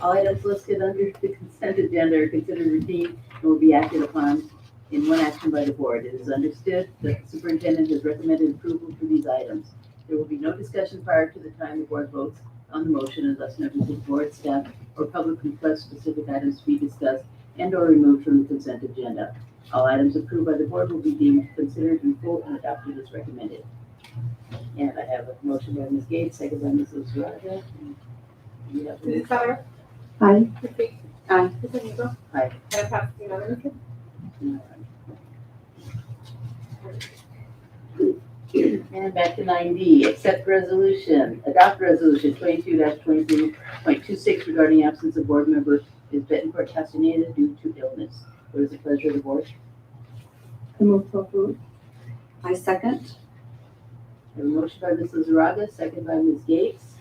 All items listed under the consent agenda are considered routine and will be acted upon in one action by the board. It is understood that the superintendent has recommended approval for these items. There will be no discussion prior to the time the board votes on the motion unless members of the board, staff, or public request specific items to be discussed and or removed from the consent agenda. All items approved by the board will be deemed considered in full and adopted as recommended. And I have a motion by Ms. Gates, second by Ms. Zurada. Mrs. Sauer? Aye. Ms. Gates? Aye. Ms. Amico? Aye. Item passes unanimously. And back to 9D, accept resolution, adopt resolution 22-23.26 regarding absence of board member Ms. Betancourt Castaneda due to illness. What is the pleasure of the board? I move to approve. I second. I have a motion by Mrs. Zaraga, second by Ms. Gates.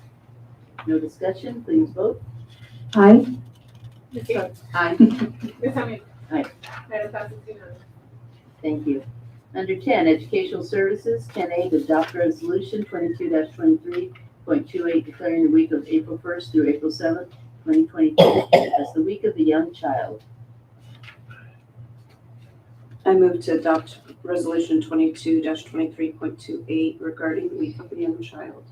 No discussion, please vote. Aye. Ms. Gates? Aye. Ms. Amico? Aye. Item passes unanimously. Thank you. Under 10, educational services, 10A, to adopt resolution 22-23.28 declaring the week of April 1st through April 7th, 2022 as the week of the young child. I move to adopt resolution 22-23.28 regarding the week of the young child.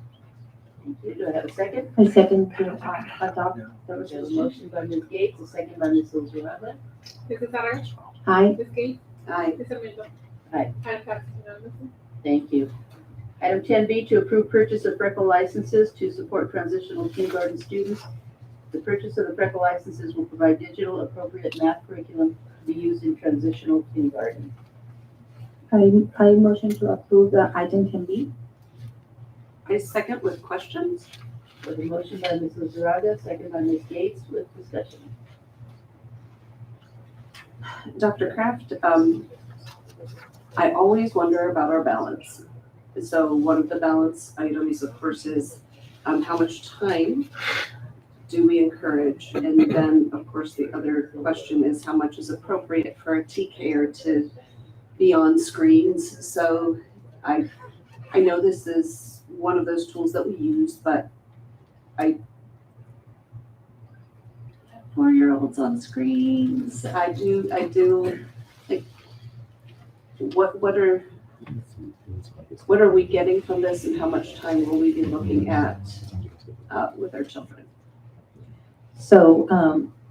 Thank you. Do I have a second? I second to adopt the There was a resolution. motion by Ms. Gates, a second by Ms. Zurada. Mrs. Sauer? Aye. Ms. Gates? Aye. Ms. Amico? Aye. Item passes unanimously. Thank you. Item 10B, to approve purchase of Freckle licenses to support transitional kindergarten students. The purchase of the Freckle licenses will provide digital appropriate math curriculum to be used in transitional kindergarten. I motion to approve the item 10B. I second with questions. With a motion by Mrs. Zaraga, second by Ms. Gates with discussion. Dr. Kraft, I always wonder about our balance. So one of the balance items, of course, is how much time do we encourage? And then, of course, the other question is how much is appropriate for a TKer to be on screens. So I know this is one of those tools that we use, but 4-year-olds on screens. I do like what are we getting from this and how much time will we be looking at with our children? So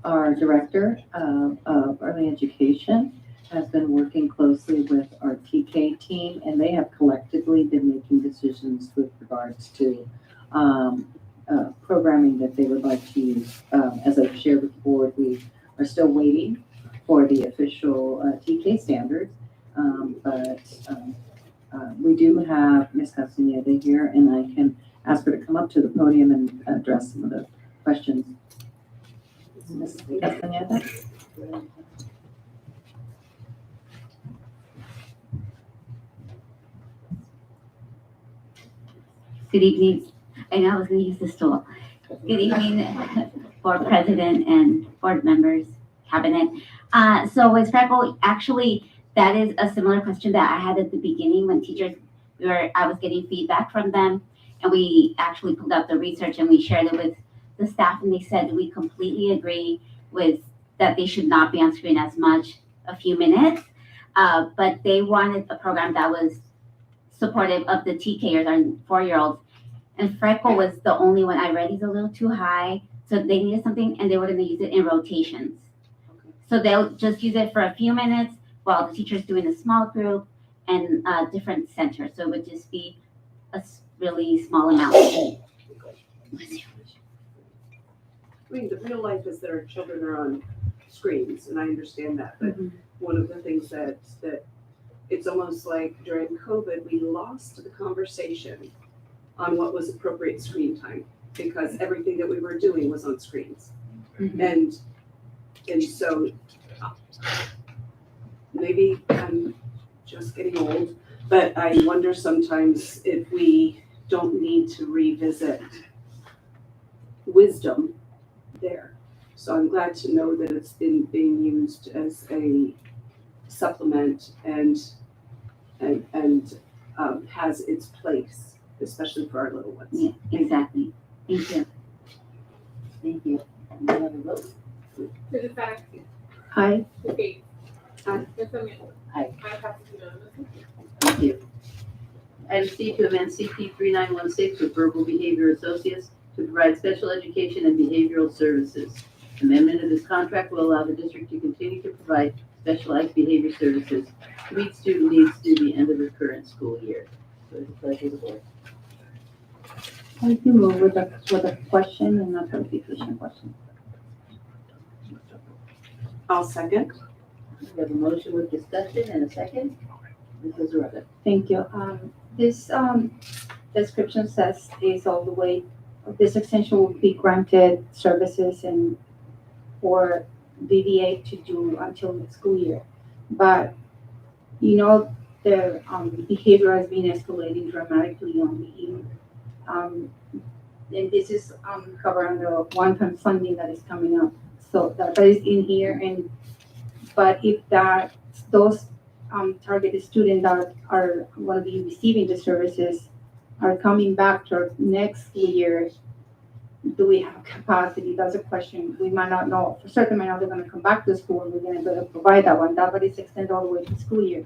our director of early education has been working closely with our TK team, and they have collectively been making decisions with regards to programming that they would like to use. As I've shared with the board, we are still waiting for the official TK standards, We do have Ms. Castaneda here, and I can ask her to come up to the podium and address some of the questions. Ms. Castaneda? Good evening. I know I was going to use the stool. Good evening, board president and board members, cabinet. So with Freckle, actually, that is a similar question that I had at the beginning when teachers I was getting feedback from them, and we actually pulled up the research and we shared it with the staff, and they said we completely agree with that they should not be on screen as much, a few minutes, but they wanted a program that was supportive of the TKers, our 4-year-olds. And Freckle was the only one. I read he's a little too high, so they needed something, and they were going to use it in rotations. So they'll just use it for a few minutes while the teacher's doing a small group and different centers. So it would just be a really small amount. I mean, the real life is that our children are on screens, and I understand that, but one of the things that it's almost like during COVID, we lost the conversation on what was appropriate screen time because everything that we were doing was on screens. And so maybe I'm just getting old, but I wonder sometimes if we don't need to revisit wisdom there. So I'm glad to know that it's been being used as a supplement and has its place, especially for our little ones. Yeah, exactly. Thank you. Thank you. Another vote? Mrs. Sarah? Aye. Ms. Gates? Aye. Ms. Sarmiento? Aye. Item passes unanimously. Thank you. Item C, to amend CP 3916 with Verbal Behavior Associates to provide special education and behavioral services. Amendment of this contract will allow the district to continue to provide specialized behavior services to meet student needs through the end of the current school year. So it's a pleasure of the board. I can move with a question and a clarification question. I'll second. We have a motion with discussion and a second. Mrs. Zaretta. Thank you. This description says is all the way, this extension will be granted services and for BBA to do until next school year. But, you know, the behavior has been escalating dramatically on the year. And this is covered under one-time funding that is coming up. So that is in here. But if those targeted students that are going to be receiving the services are coming back to next year, do we have capacity? That's a question. We might not know for certain. Might not they're going to come back to school and we're going to be able to provide that one. That is extended all the way to school year.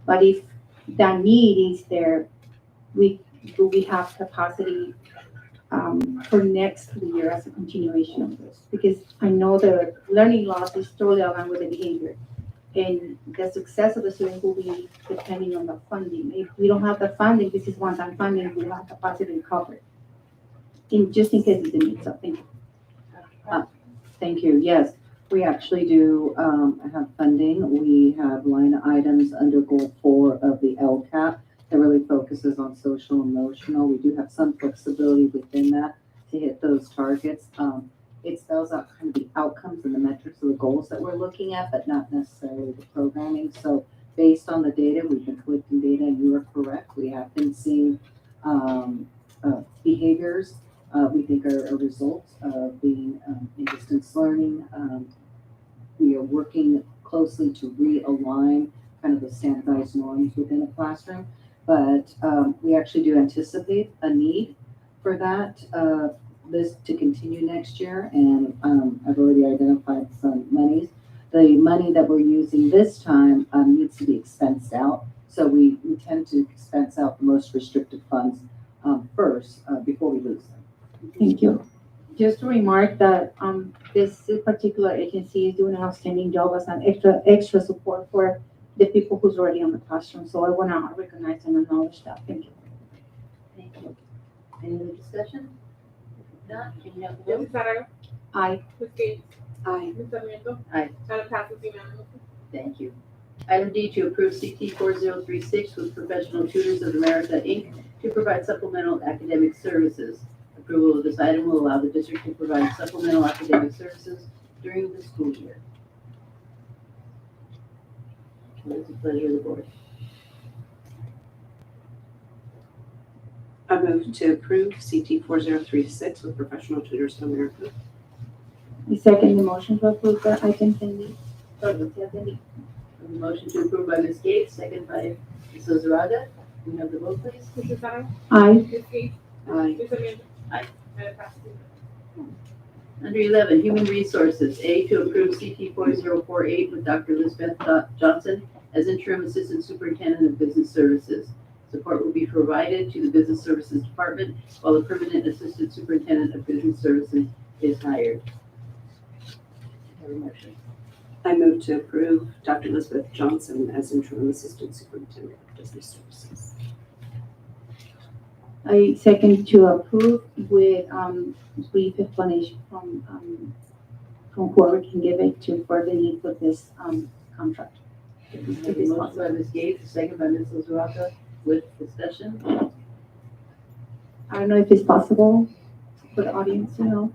But if that need is there, do we have capacity for next year as a continuation of this? Because I know the learning loss is totally aligned with the behavior. And the success of the student will be depending on the funding. If we don't have the funding, this is one-time funding, we don't have capacity to cover it. Just in case it's a need, so thank you. Thank you. Yes, we actually do have funding. We have line items under goal 4 of the LCAP that really focuses on social emotional. We do have some flexibility within that to hit those targets. It spells out kind of the outcomes and the metrics of the goals that we're looking at, but not necessarily the programming. So based on the data, we've been collecting data, and you are correct. We have been seeing behaviors we think are a result of being in distance learning. We are working closely to realign kind of the standardized norms within a classroom, but we actually do anticipate a need for that, this to continue next year, and I've already identified some monies. The money that we're using this time needs to be expensed out, so we tend to expense out the most restricted funds first before we lose them. Thank you. Just to remark that this particular agency is doing an outstanding job as an extra support for the people who's already on the classroom. So I want to recognize and acknowledge that. Thank you. Thank you. Any other discussion? If not, can you have the vote? Mrs. Sarah? Aye. Ms. Gates? Aye. Ms. Sarmiento? Aye. Item passes unanimously. Thank you. Item D, to approve CT 4036 with Professional Tutors of America, Inc. to provide supplemental academic services. Approval of this item will allow the district to provide supplemental academic services during the school year. What is the pleasure of the board? I move to approve CT 4036 with Professional Tutors of America. I second the motion to approve the item pending. Motion to approve by Ms. Gates, second by Ms. Lizarraga. Can we have the vote, please? Mrs. Sarah? Aye. Ms. Gates? Aye. Ms. Amanda? Aye. And it passes. Under 11, Human Resources, A, to approve CT 4048 with Dr. Elizabeth Johnson as interim assistant superintendent of business services. Support will be provided to the business services department while the permanent assistant superintendent of business services is hired. Have a motion. I move to approve Dr. Elizabeth Johnson as interim assistant superintendent of business services. I second to approve with brief explanation from whoever can give it to for the need for this contract. Have a motion by Ms. Gates, second by Ms. Lizarraga with discussion. I don't know if it's possible for the audience to know.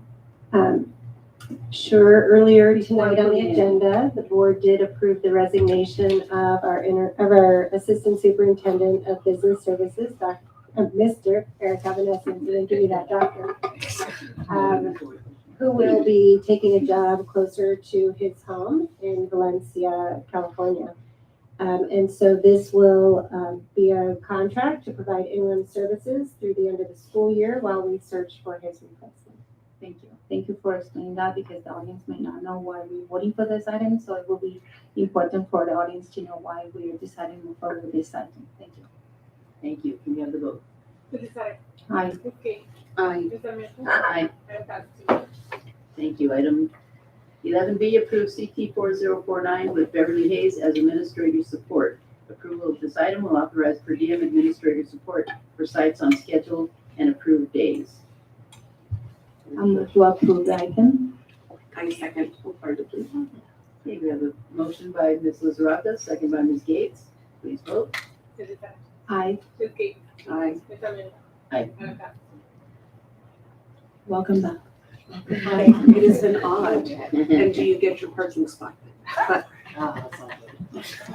Sure, earlier tonight on the agenda, the board did approve the resignation of our assistant superintendent of business services, Mr. Eric Avanesyan, didn't give you that doctor, who will be taking a job closer to his home in Valencia, California. And so this will be a contract to provide interim services through the end of the school year while we search for his replacement. Thank you. Thank you for explaining that because the audience may not know why we're voting for this item. So it will be important for the audience to know why we are deciding to move forward with this item. Thank you. Thank you. Can we have the vote? Mrs. Sarah? Aye. Ms. Gates? Aye. Ms. Amanda? Aye. And it passes. Thank you. Item 11B, approve CT 4049 with Beverly Hayes as administrator support. Approval of this item will authorize per diem administrator support for sites on scheduled and approved days. I'm going to approve the item. I second wholeheartedly. Okay, we have a motion by Ms. Lizarraga, second by Ms. Gates. Please vote. Mrs. Sarah? Aye. Ms. Gates? Aye. Ms. Amanda? Aye. And it passes. Welcome back. It has been odd. And do you get your parking spot? But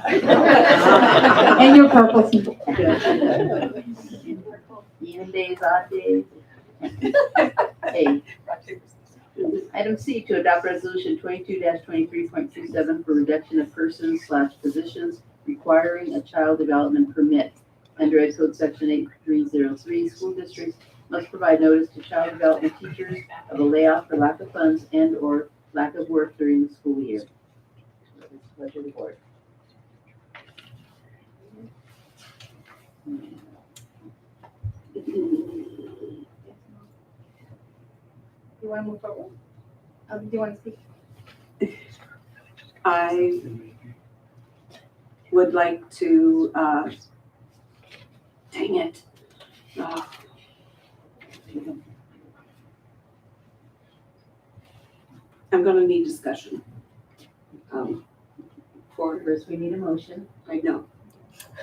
And your purple. Even days, odd days. A. Item C, to adopt resolution 22-23.27 for reduction of persons/positions requiring a child development permit. Under Ed Code Section 8303, school districts must provide notice to child development teachers of a layoff for lack of funds and/or lack of work during the school year. What is the pleasure of the board? You want to move forward? Do you want to speak? I would like to, dang it. I'm gonna need discussion. First, we need a motion. I know.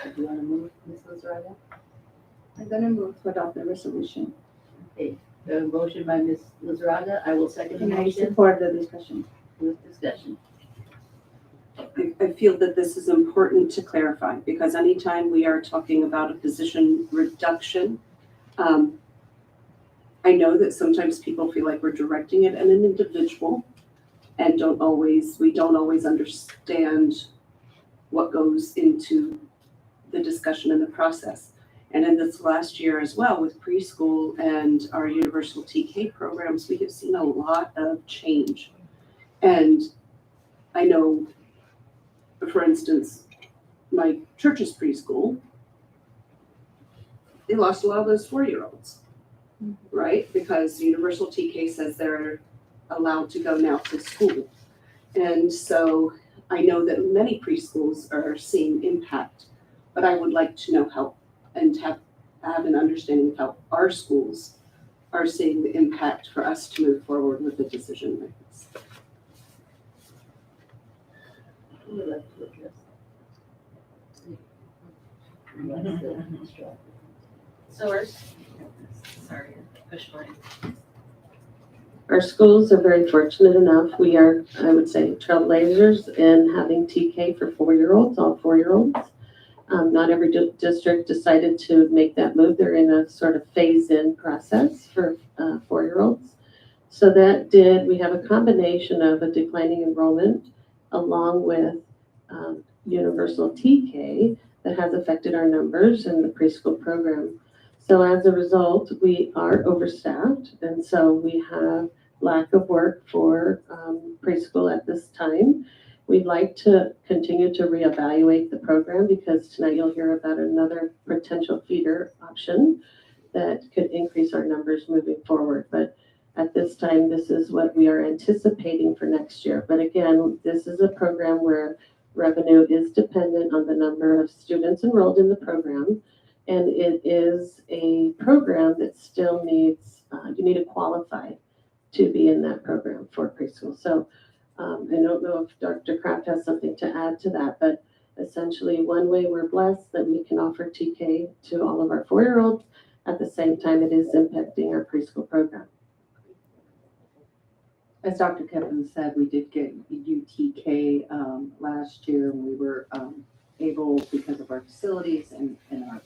Do you want to move, Ms. Lizarraga? I'm going to move to adopt the resolution. Okay, the motion by Ms. Lizarraga, I will second the And I motion support the discussion. with discussion. I feel that this is important to clarify because anytime we are talking about a position reduction, I know that sometimes people feel like we're directing it at an individual and we don't always understand what goes into the discussion and the process. And in this last year as well with preschool and our universal TK programs, we have seen a lot of change. And I know, for instance, my church's preschool, they lost a lot of those 4-year-olds, right? Because universal TK says they're allowed to go now to school. And so I know that many preschools are seeing impact, but I would like to know how and have an understanding of how our schools are seeing the impact for us to move forward with the decision like this. Who would like to address? Source. Sorry, push button. Our schools are very fortunate enough. We are, I would say, trailblazers in having TK for 4-year-olds, all 4-year-olds. Not every district decided to make that move. They're in a sort of phase-in process for 4-year-olds. So we have a combination of a declining enrollment along with universal TK that has affected our numbers in the preschool program. So as a result, we are overstaffed, and so we have lack of work for preschool at this time. We'd like to continue to reevaluate the program because tonight you'll hear about another potential feeder option that could increase our numbers moving forward. But at this time, this is what we are anticipating for next year. But again, this is a program where revenue is dependent on the number of students enrolled in the program. And it is a program that still needs, you need to qualify to be in that program for preschool. So I don't know if Dr. Kraft has something to add to that, but essentially one way we're blessed that we can offer TK to all of our 4-year-olds. At the same time, it is impacting our preschool program. As Dr. Kevin said, we did get UTK last year, and we were able, because of our facilities and our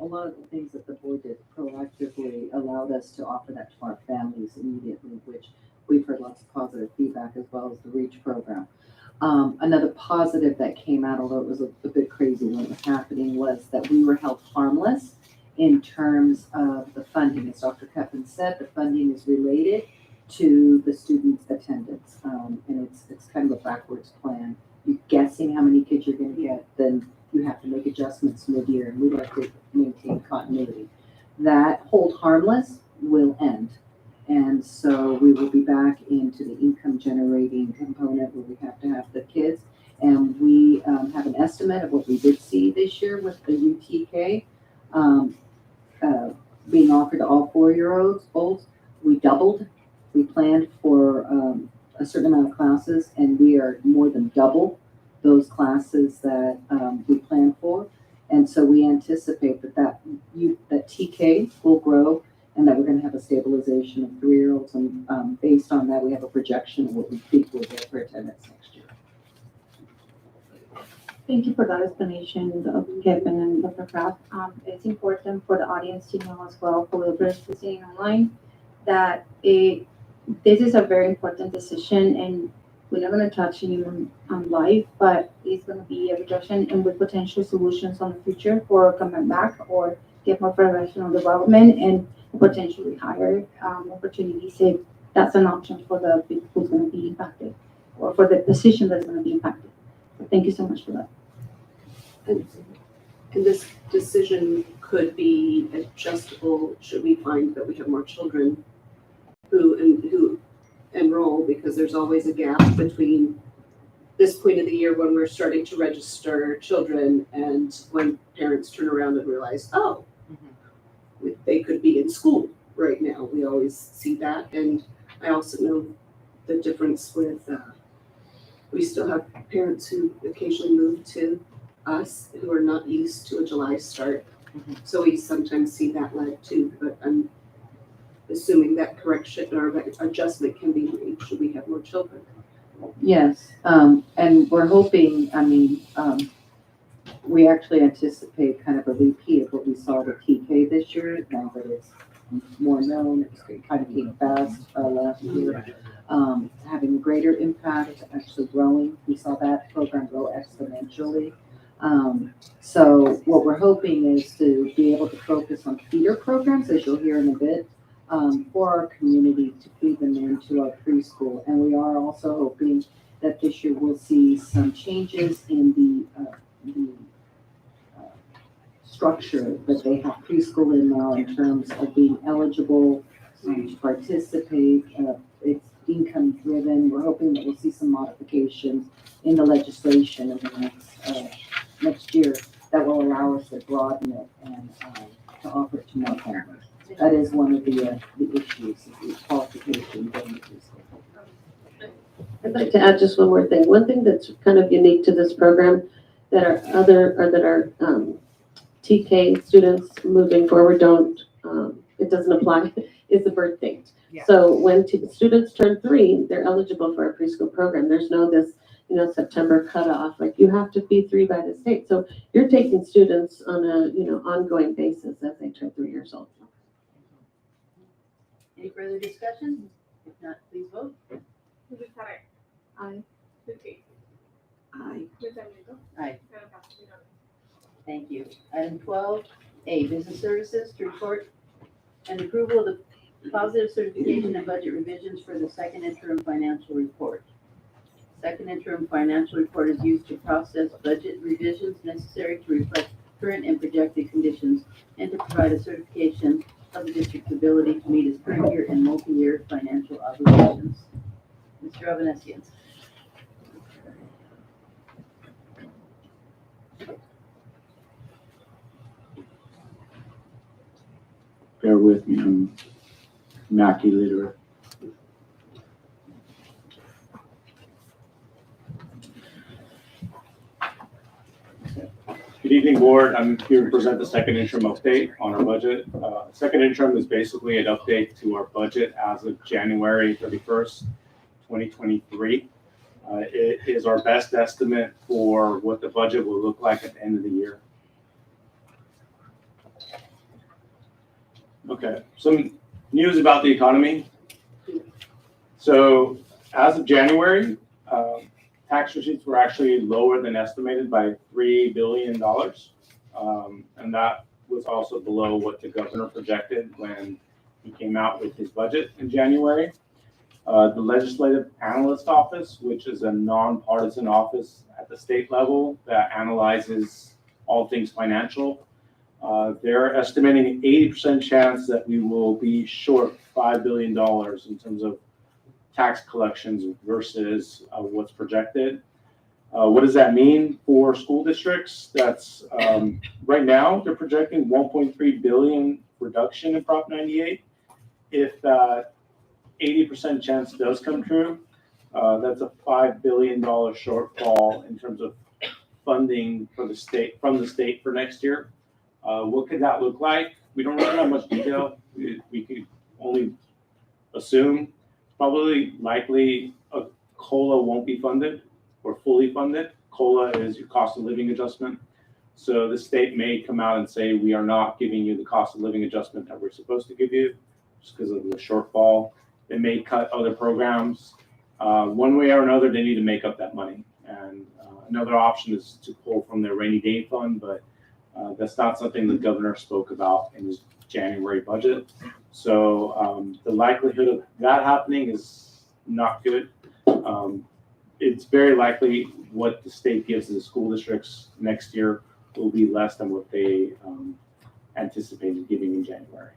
a lot of the things that the board did proactively allowed us to offer that to our families immediately, which we've heard lots of positive feedback, as well as the REACH program. Another positive that came out, although it was a bit crazy when it was happening, was that we were held harmless in terms of the funding. As Dr. Kevin said, the funding is related to the students' attendance, and it's kind of a backwards plan. You're guessing how many kids you're going to get, then you have to make adjustments mid-year, and we like to maintain continuity. That hold harmless will end, and so we will be back into the income generating component where we have to have the kids, and we have an estimate of what we did see this year with the UTK being offered to all 4-year-olds. We doubled. We planned for a certain amount of classes, and we are more than double those classes that we plan for. And so we anticipate that TK will grow and that we're going to have a stabilization of 3-year-olds. And based on that, we have a projection of what we think we'll get for attendance next year. Thank you for that explanation, Kevin and Dr. Kraft. It's important for the audience to know as well, for those listening online, that this is a very important decision, and we're not going to touch him on life, but it's going to be a reduction and with potential solutions on the future for coming back or get more professional development and potentially higher opportunities if that's an option for the people who's going to be impacted or for the position that's going to be impacted. So thank you so much for that. And this decision could be adjustable should we find that we have more children who enroll, because there's always a gap between this point of the year when we're starting to register children and when parents turn around and realize, they could be in school right now. We always see that. And I also know the difference with, we still have parents who occasionally move to us who are not used to a July start. So we sometimes see that lag too, but I'm assuming that correction or adjustment can be made should we have more children. Yes, and we're hoping, we actually anticipate kind of a repeat of what we saw with TK this year, now that it's more known, it kind of came fast last year, having greater impact, actually growing. We saw that program grow exponentially. So what we're hoping is to be able to focus on feeder programs, as you'll hear in a bit, for our community to feed them into our preschool. And we are also hoping that this year we'll see some changes in the structure that they have preschool in now in terms of being eligible to participate. It's income driven. We're hoping that we'll see some modifications in the legislation in the next year that will allow us to broaden it and to offer it to more families. That is one of the issues, the qualifications. I'd like to add just one more thing. One thing that's kind of unique to this program that our TK students moving forward don't, it doesn't apply, is the birth date. Yeah. So when students turn 3, they're eligible for a preschool program. There's no this, September cutoff, like you have to be 3 by the state. So you're taking students on a, ongoing basis as they turn 3 years old. Any further discussion? If not, please vote. Mrs. Sarai. Aye. Ms. Gates. Aye. Ms. Domingo. Aye. Madam Pastor, unanimous. Thank you. Item 12A, business services to report and approval of the positive certification and budget revisions for the second interim financial report. Second interim financial report is used to process budget revisions necessary to reflect current and projected conditions and to provide a certification of the district's ability to meet its current year and multi-year financial obligations. Mr. Albanesian. Bear with me, I'm Mackie literate. Good evening, board. I'm here to present the second interim update on our budget. Second interim is basically an update to our budget as of January 31st, 2023. It is our best estimate for what the budget will look like at the end of the year. Okay, some news about the economy. So as of January, tax receipts were actually lower than estimated by $3 billion. And that was also below what the governor projected when he came out with his budget in January. The Legislative Analyst Office, which is a nonpartisan office at the state level that analyzes all things financial, they're estimating an 80% chance that we will be short $5 billion in terms of tax collections versus what's projected. What does that mean for school districts? That's right now they're projecting 1.3 billion reduction in Prop 98. If that 80% chance does come true, that's a $5 billion shortfall in terms of funding for the state from the state for next year. What could that look like? We don't really have much detail. We could only assume. Probably likely a COLA won't be funded or fully funded. COLA is your cost of living adjustment. So the state may come out and say, we are not giving you the cost of living adjustment that we're supposed to give you just because of the shortfall. They may cut other programs. One way or another, they need to make up that money. And another option is to pull from their rainy day fund, but that's not something the governor spoke about in his January budget. So the likelihood of that happening is not good. It's very likely what the state gives to the school districts next year will be less than what they anticipated giving in January.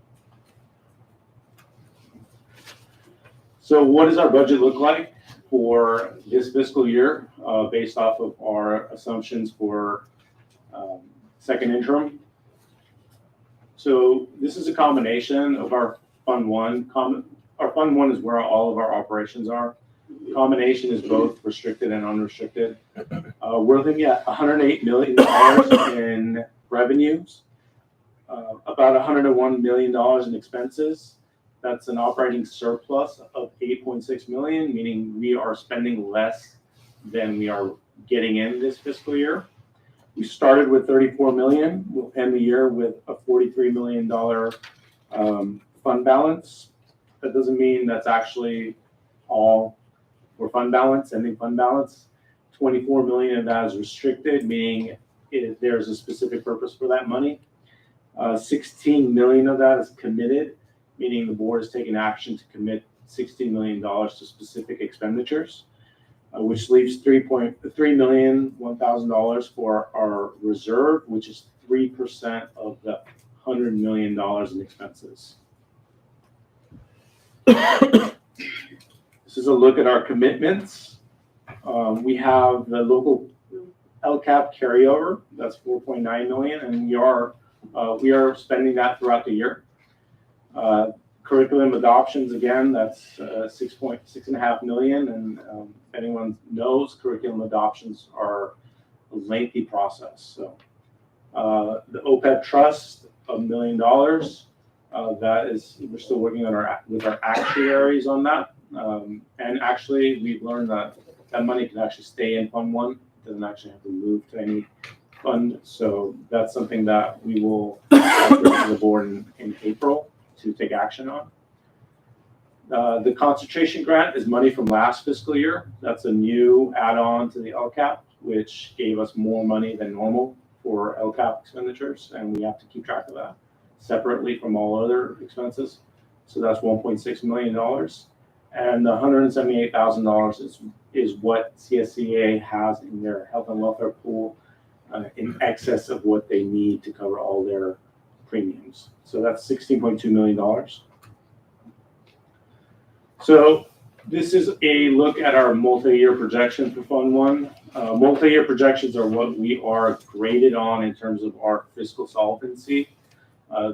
So what does our budget look like for this fiscal year based off of our assumptions for second interim? So this is a combination of our Fund 1. Our Fund 1 is where all of our operations are. Combination is both restricted and unrestricted. We're looking at $108 million in revenues, about $101 million in expenses. That's an operating surplus of $8.6 million, meaning we are spending less than we are getting in this fiscal year. We started with $34 million. We'll end the year with a $43 million fund balance. That doesn't mean that's actually all for fund balance, ending fund balance. 24 million of that is restricted, meaning there's a specific purpose for that money. 16 million of that is committed, meaning the board has taken action to commit $16 million to specific expenditures, which leaves $3,001,000 for our reserve, which is 3% of the $100 million in expenses. This is a look at our commitments. We have the local LCAP carryover, that's 4.9 million, and we are spending that throughout the year. Curriculum adoptions, again, that's 6.5 million, and if anyone knows, curriculum adoptions are a lengthy process. So The OPEB trust, $1 million. We're still working on with our actuaries on that. And actually, we've learned that that money can actually stay in Fund 1. It doesn't actually have to move to any fund. So that's something that we will bring to the board in April to take action on. The concentration grant is money from last fiscal year. That's a new add-on to the LCAP, which gave us more money than normal for LCAP expenditures, and we have to keep track of that separately from all other expenses. So that's $1.6 million. And the $178,000 is what CSCA has in their health and welfare pool in excess of what they need to cover all their premiums. So that's $16.2 million. So this is a look at our multi-year projection for Fund 1. Multi-year projections are what we are graded on in terms of our fiscal solvency.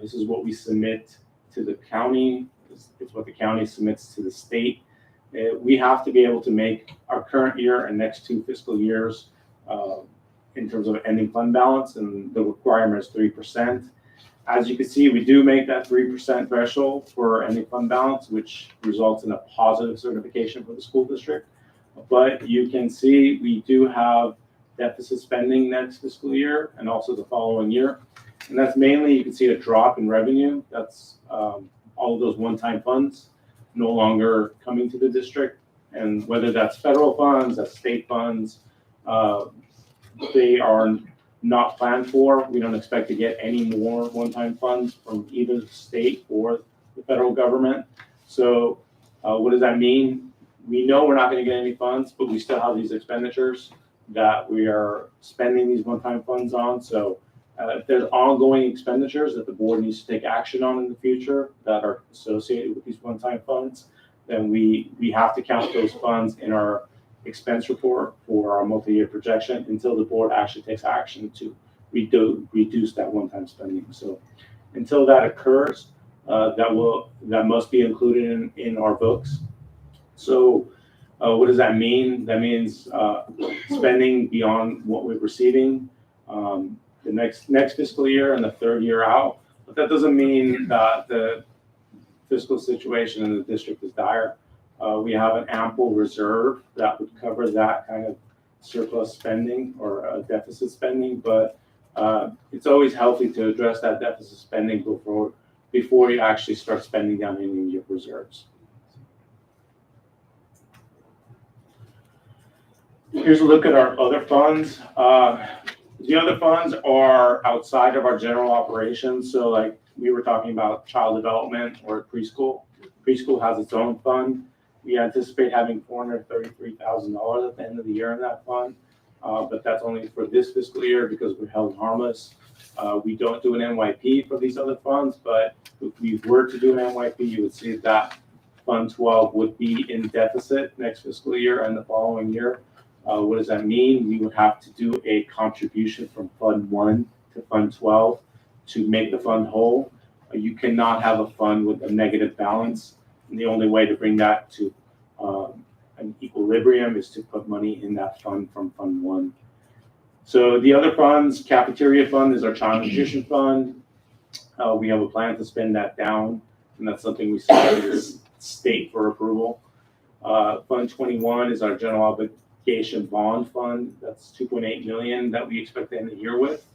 This is what we submit to the county. It's what the county submits to the state. We have to be able to make our current year and next 2 fiscal years in terms of ending fund balance, and the requirement is 3%. As you can see, we do make that 3% threshold for ending fund balance, which results in a positive certification for the school district. But you can see we do have deficit spending next fiscal year and also the following year. And that's mainly, you can see a drop in revenue. That's all of those one-time funds no longer coming to the district. And whether that's federal funds, that's state funds, they are not planned for. We don't expect to get any more one-time funds from either the state or the federal government. So what does that mean? We know we're not going to get any funds, but we still have these expenditures that we are spending these one-time funds on. So if there's ongoing expenditures that the board needs to take action on in the future that are associated with these one-time funds, then we have to count those funds in our expense report for our multi-year projection until the board actually takes action to reduce that one-time spending. So until that occurs, that must be included in our books. So what does that mean? That means spending beyond what we're receiving the next fiscal year and the 3rd year out. But that doesn't mean that the fiscal situation in the district is dire. We have an ample reserve that would cover that kind of surplus spending or deficit spending, but it's always healthy to address that deficit spending before you actually start spending down any of your reserves. Here's a look at our other funds. The other funds are outside of our general operations. So like we were talking about child development or preschool. Preschool has its own fund. We anticipate having $433,000 at the end of the year in that fund, but that's only for this fiscal year because we're held harmless. We don't do an NYP for these other funds, but if we were to do an NYP, you would see that Fund 12 would be in deficit next fiscal year and the following year. What does that mean? We would have to do a contribution from Fund 1 to Fund 12 to make the fund whole. You cannot have a fund with a negative balance. And the only way to bring that to an equilibrium is to put money in that fund from Fund 1. So the other funds, cafeteria fund is our child nutrition fund. We have a plan to spend that down, and that's something we submit to the state for approval. Fund 21 is our general obligation bond fund. That's $2.8 million that we expect to end the year with.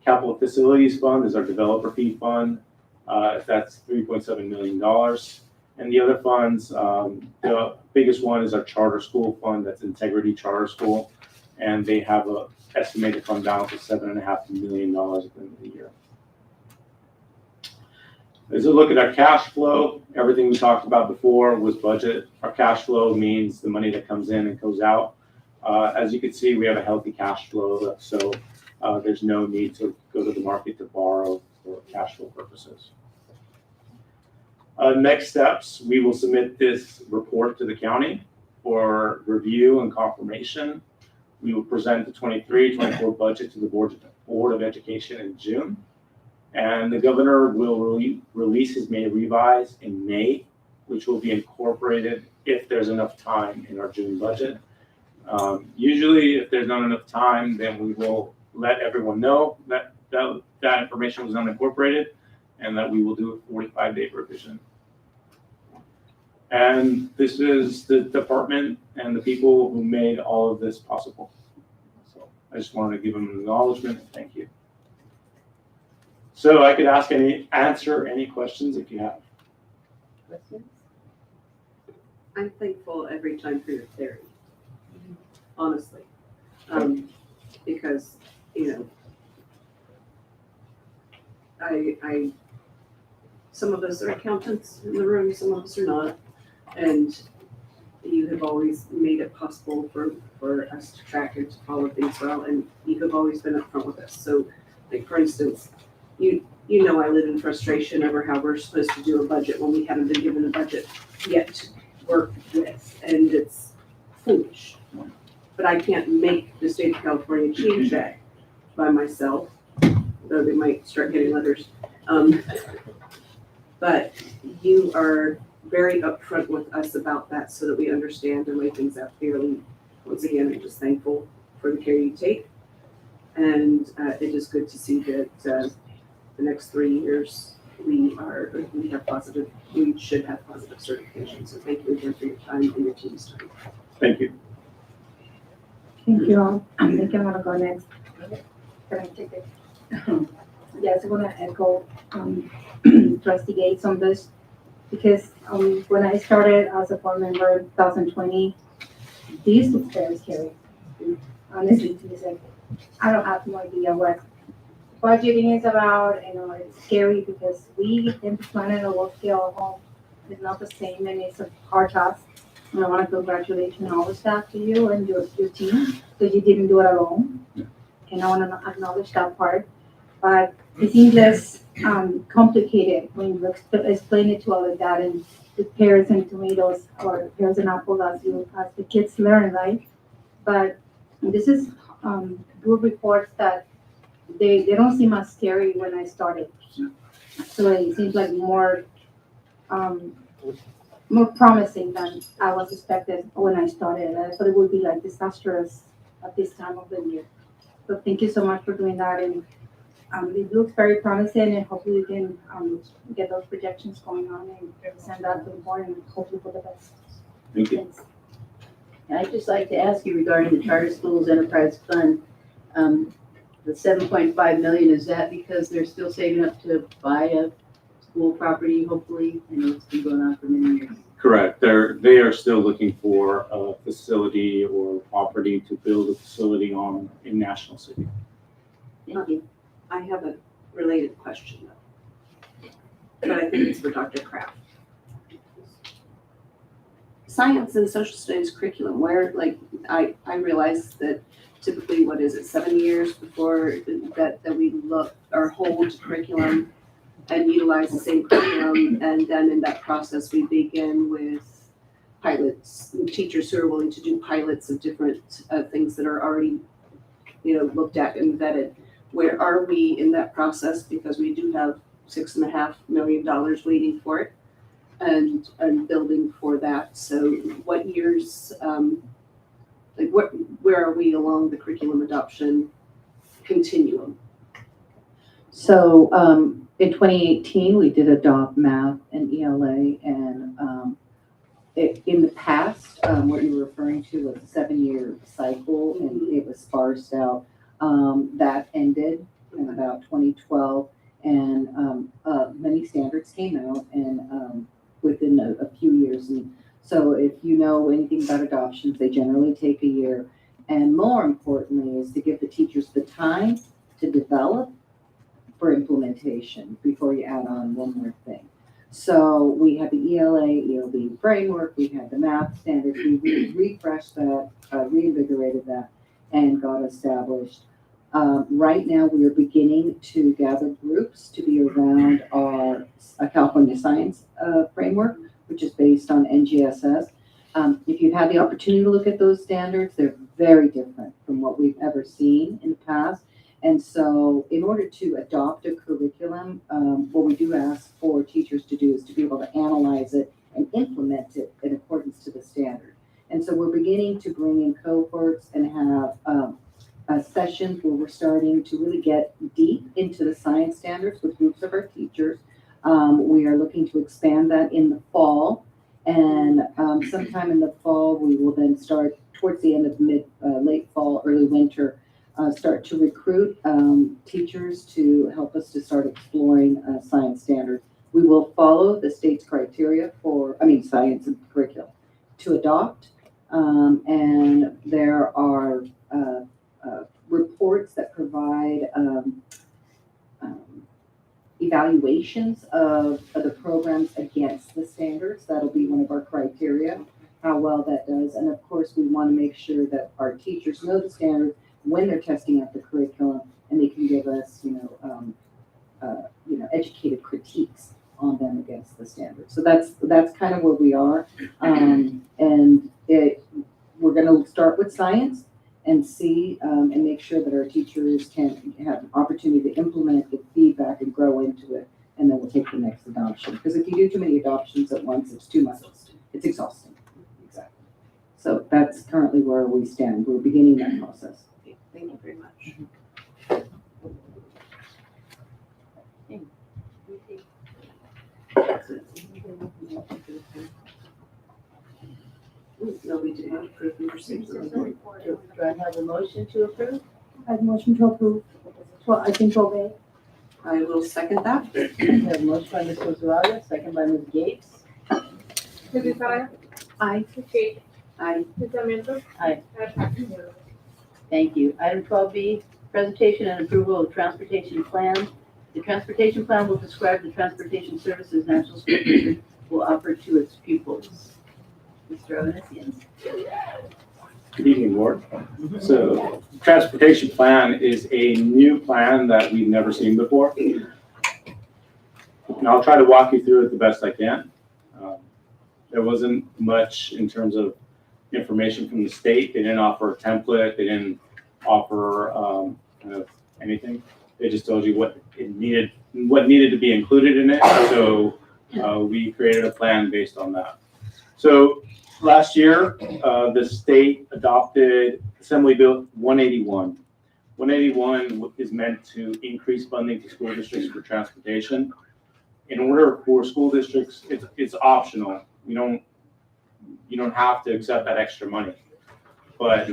Capital facilities fund is our developer fee fund. That's $3.7 million. And the other funds, the biggest one is our charter school fund. That's Integrity Charter School. And they have an estimated fund balance of $7.5 million at the end of the year. As a look at our cash flow, everything we talked about before was budget. Our cash flow means the money that comes in and goes out. As you can see, we have a healthy cash flow, so there's no need to go to the market to borrow for cash flow purposes. Next steps, we will submit this report to the county for review and confirmation. We will present the 23-24 budget to the Board of Education in June. And the governor will release his May revise in May, which will be incorporated if there's enough time in our June budget. Usually, if there's not enough time, then we will let everyone know that that information was unincorporated, and that we will do a 45-day revision. And this is the department and the people who made all of this possible. So I just wanted to give them an acknowledgement and thank you. So I could answer any questions if you have. Questions? I'm thankful every time for your clarity, honestly. Because, you know, I, some of us are accountants in the room, some of us are not. And you have always made it possible for us to track and to follow things well, and you have always been upfront with us. So, like, for instance, you know I live in frustration over how we're supposed to do a budget when we haven't been given a budget yet to work with, and it's foolish. But I can't make the state of California change that by myself, though they might start getting letters. But you are very upfront with us about that so that we understand and lay things out clearly. Once again, I'm just thankful for the care you take. And it is good to see that the next 3 years we should have positive certification. So thank you again for your time and your team's time. Thank you. Thank you all. I think I'm gonna go next. Can I take it? Yes, I'm gonna echo Trustee Gates on this, because when I started as a board member in 2020, this was very scary. Honestly, to be said, I don't have no idea what budgeting is about. You know, it's scary because we tend to plan at a low scale home. It's not the same, and it's a hard task. And I want to congratulate all the staff to you and your team, because you didn't do it alone. And I want to acknowledge that part. But it seems less complicated when you explain it to all of that, and the pears and tomatoes or pears and apples as the kids learn, right? But this is good reports that they don't seem as scary when I started. So it seems like more promising than I was expected when I started. I thought it would be like disastrous at this time of the year. So thank you so much for doing that, and it looks very promising, and hopefully we can get those projections going on and send that to the board, and hopefully for the best. Thank you. I'd just like to ask you regarding the Charter Schools Enterprise Fund, the 7.5 million, is that because they're still saving up to buy a school property, hopefully? I know it's been going on for many years. Correct. They are still looking for a facility or property to build a facility on in National City. Thank you. I have a related question though, but I think it's for Dr. Kraft. Science and social studies curriculum, where, like, I realize that typically, 7 years before that we look or hold curriculum and utilize the same curriculum, and then in that process we begin with pilots, teachers who are willing to do pilots of different things that are already, looked at and vetted. Where are we in that process? Because we do have $6.5 million waiting for it and building for that. So what years, where are we along the curriculum adoption continuum? So in 2018, we did adopt math and ELA, and in the past, what you were referring to was a 7-year cycle, and it was sparsed out. That ended in about 2012, and many standards came out, and within a few years. And so if you know anything about adoptions, they generally take a year. And more importantly is to give the teachers the time to develop for implementation before you add on one more thing. So we had the ELA, ELB framework, we had the math standards, we refreshed that, reinvigorated that, and got established. Right now, we are beginning to gather groups to be around our California Science framework, which is based on NGSS. If you've had the opportunity to look at those standards, they're very different from what we've ever seen in the past. And so in order to adopt a curriculum, what we do ask for teachers to do is to be able to analyze it and implement it in accordance to the standard. And so we're beginning to bring in cohorts and have sessions where we're starting to really get deep into the science standards with groups of our teachers. We are looking to expand that in the fall, and sometime in the fall, we will then start towards the end of late fall, early winter, start to recruit teachers to help us to start exploring science standards. We will follow the state's criteria science and curriculum to adopt, and there are reports that provide evaluations of the programs against the standards. That'll be one of our criteria, how well that does. And of course, we want to make sure that our teachers know the standards when they're testing out the curriculum, and they can give us, educated critiques on them against the standards. So that's kind of where we are. We're going to start with science and see and make sure that our teachers can have an opportunity to implement, get feedback, and grow into it, and then we'll take the next adoption. Because if you do too many adoptions at once, it's too much. It's exhausting. Exactly. So that's currently where we stand. We're beginning that process. Thank you very much. No, we did not approve the receipts. Do I have a motion to approve? I have a motion to approve. Well, I think to obey. I will second that. We have a motion by Ms. Gonzalez, second by Ms. Gates. Ms. Isara? Aye. Ms. Shade? Aye. Ms. Sarmiento? Aye. That passes unanimously. Thank you. Item 12B, presentation and approval of transportation plan. The transportation plan will describe the transportation services National School District will offer to its pupils. Mr. Ovenesian. Good evening, Board. So, transportation plan is a new plan that we've never seen before. And I'll try to walk you through it the best I can. There wasn't much in terms of information from the state. They didn't offer a template. They didn't offer kind of anything. They just told you what needed to be included in it. So we created a plan based on that. So last year, the state adopted Assembly Bill 181. 181 is meant to increase funding to school districts for transportation. In order for school districts, it's optional. You don't have to accept that extra money, but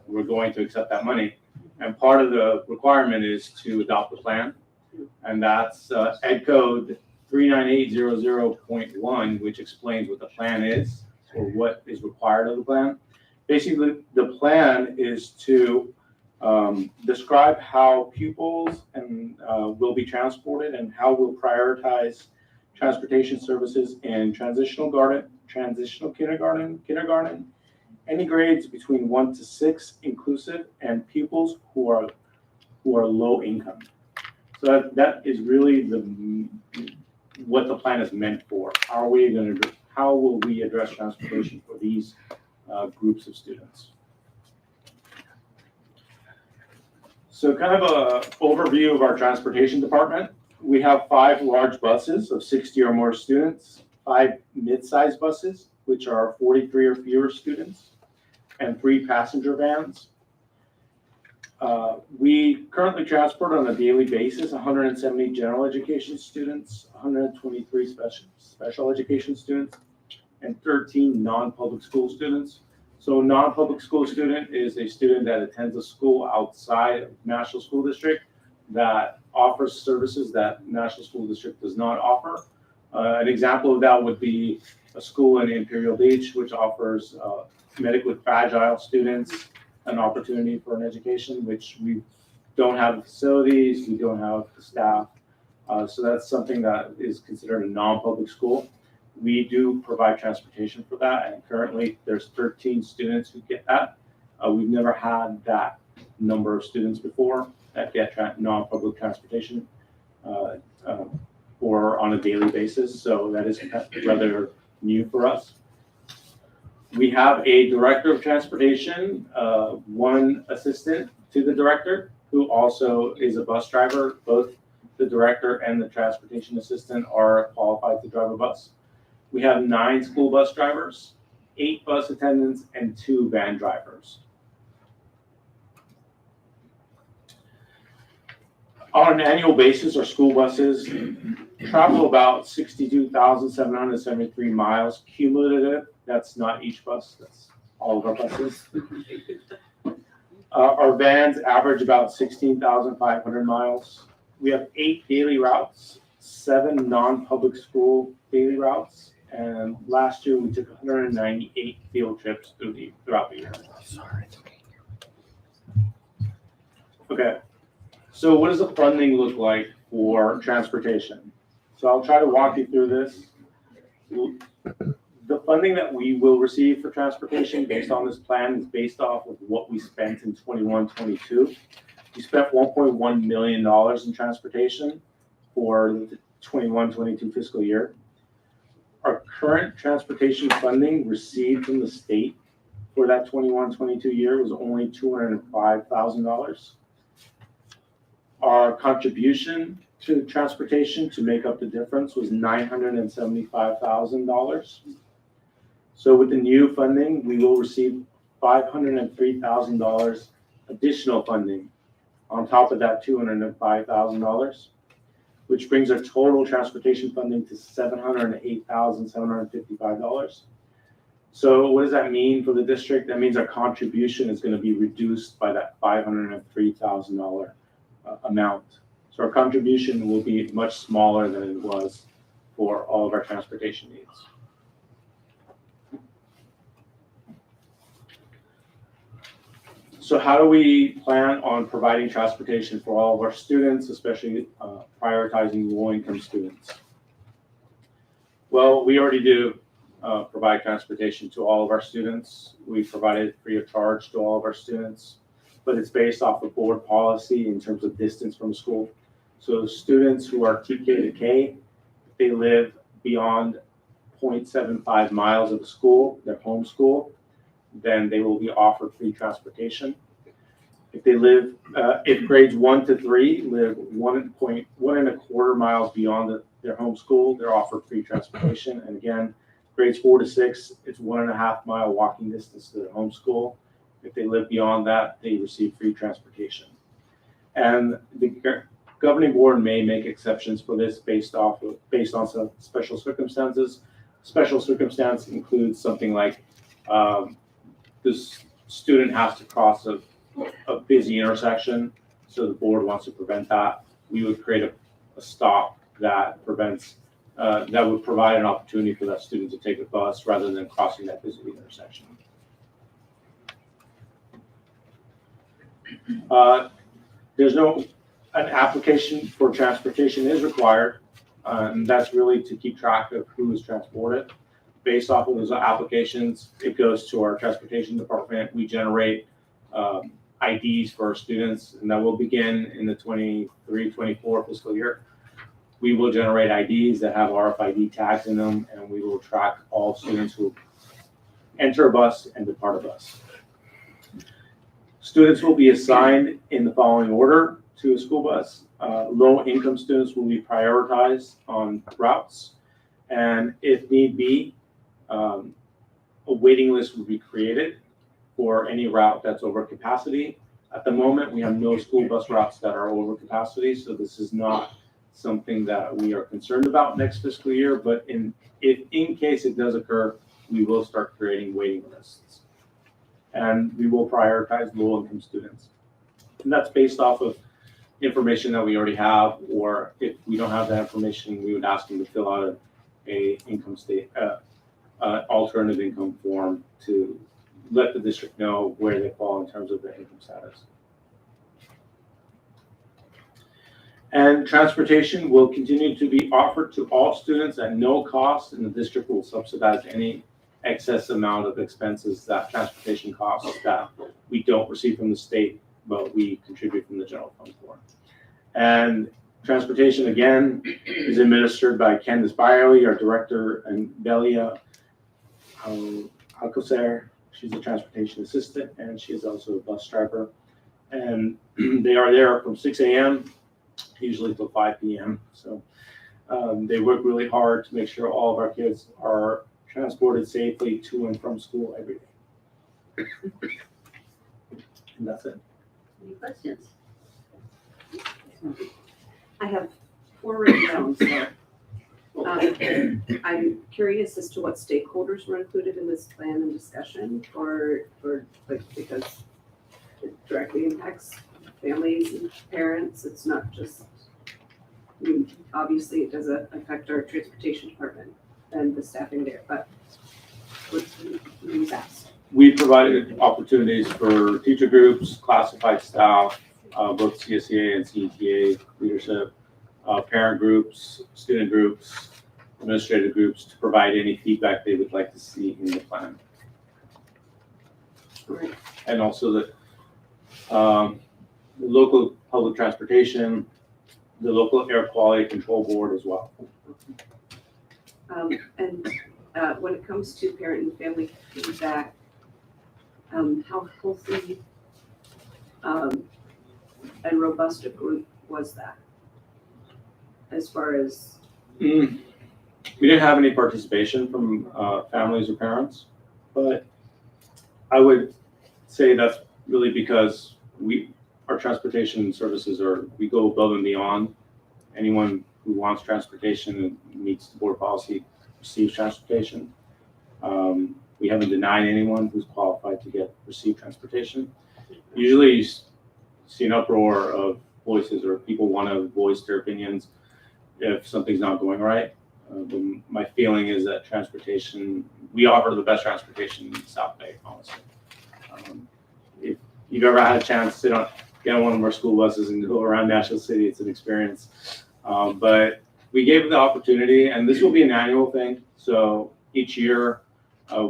we're going to accept that money. And part of the requirement is to adopt the plan, and that's Ed Code 39800.1, which explains what the plan is or what is required of the plan. Basically, the plan is to describe how pupils will be transported and how we'll prioritize transportation services in transitional kindergarten, any grades between 1 to 6 inclusive, and pupils who are low income. So that is really what the plan is meant for. How will we address transportation for these groups of students? So kind of a overview of our transportation department. We have 5 large buses of 60 or more students, 5 mid-sized buses, which are 43 or fewer students, and 3 passenger vans. We currently transport on a daily basis 170 general education students, 123 special education students, and 13 non-public school students. So a non-public school student is a student that attends a school outside of National School District that offers services that National School District does not offer. An example of that would be a school in Imperial Beach, which offers medically fragile students an opportunity for an education, which we don't have the facilities, we don't have the staff. So that's something that is considered a non-public school. We do provide transportation for that, and currently there's 13 students who get that. We've never had that number of students before that get non-public transportation or on a daily basis, so that is rather new for us. We have a director of transportation, 1 assistant to the director, who also is a bus driver. Both the director and the transportation assistant are qualified to drive a bus. We have 9 school bus drivers, 8 bus attendants, and 2 van drivers. On an annual basis, our school buses travel about 62,773 miles cumulative. That's not each bus, that's all of our buses. Our vans average about 16,500 miles. We have 8 daily routes, 7 non-public school daily routes, and last year we took 198 field trips throughout the year. Okay, so what does the funding look like for transportation? So I'll try to walk you through this. The funding that we will receive for transportation based on this plan is based off of what we spent in 21-22. We spent $1.1 million in transportation for the 21-22 fiscal year. Our current transportation funding received from the state for that 21-22 year was only $205,000. Our contribution to transportation to make up the difference was $975,000. So with the new funding, we will receive $503,000 additional funding on top of that $205,000, which brings our total transportation funding to $708,755. So what does that mean for the district? That means our contribution is going to be reduced by that $503,000 amount. So our contribution will be much smaller than it was for all of our transportation needs. So how do we plan on providing transportation for all of our students, especially prioritizing low-income students? Well, we already do provide transportation to all of our students. We provide it free of charge to all of our students, but it's based off of board policy in terms of distance from school. So students who are TK to K, if they live beyond 0.75 miles of the school, their home school, then they will be offered free transportation. If they live, if grades 1 to 3 live 1.25 miles beyond their home school, they're offered free transportation. And again, grades 4 to 6, it's 1.5 mile walking distance to their home school. If they live beyond that, they receive free transportation. And the governing board may make exceptions for this based on some special circumstances. Special circumstance includes something like this student has to cross a busy intersection, so the board wants to prevent that. We would create a stop that prevents, that would provide an opportunity for that student to take a bus rather than crossing that busy intersection. An application for transportation is required, and that's really to keep track of who is transported. Based off of those applications, it goes to our transportation department. We generate IDs for our students, and that will begin in the 23-24 fiscal year. We will generate IDs that have RFID tags in them, and we will track all students who enter a bus and depart a bus. Students will be assigned in the following order to a school bus. Low-income students will be prioritized on routes, and if need be, a waiting list will be created for any route that's over capacity. At the moment, we have no school bus routes that are over capacity, so this is not something that we are concerned about next fiscal year, but if in case it does occur, we will start creating waiting lists. And we will prioritize low-income students. And that's based off of information that we already have, or if we don't have that information, we would ask them to fill out a income alternative income form to let the district know where they fall in terms of their income status. And transportation will continue to be offered to all students at no cost, and the district will subsidize any excess amount of expenses, that transportation costs that we don't receive from the state, but we contribute from the general fund for. And transportation, again, is administered by Candace Byerly, our director, and Belia Alcocer. She's a transportation assistant, and she is also a bus driver. And they are there from 6 a.m. usually till 5 p.m. So they work really hard to make sure all of our kids are transported safely to and from school every day. And that's it. Any questions? I have 4 written down, so. I'm curious as to what stakeholders were included in this plan and discussion because it directly impacts families and parents. It's not just, I mean, obviously it does affect our transportation department and the staffing there, but who's asked? We provided opportunities for teacher groups, classified staff, both CSEA and CETA leadership, parent groups, student groups, administrative groups to provide any feedback they would like to see in the plan. Right. And also the local public transportation, the local air quality control board as well. When it comes to parent and family feedback, how healthy and robust a group was that? As far as we didn't have any participation from families or parents, but I would say that's really because our transportation services we go above and beyond. Anyone who wants transportation and meets the board policy receives transportation. We haven't denied anyone who's qualified to receive transportation. Usually you see an uproar of voices or people want to voice their opinions if something's not going right. But my feeling is that we offer the best transportation in South Bay, honestly. If you've ever had a chance to get on one of our school buses and go around National City, it's an experience. But we gave the opportunity, and this will be an annual thing. So each year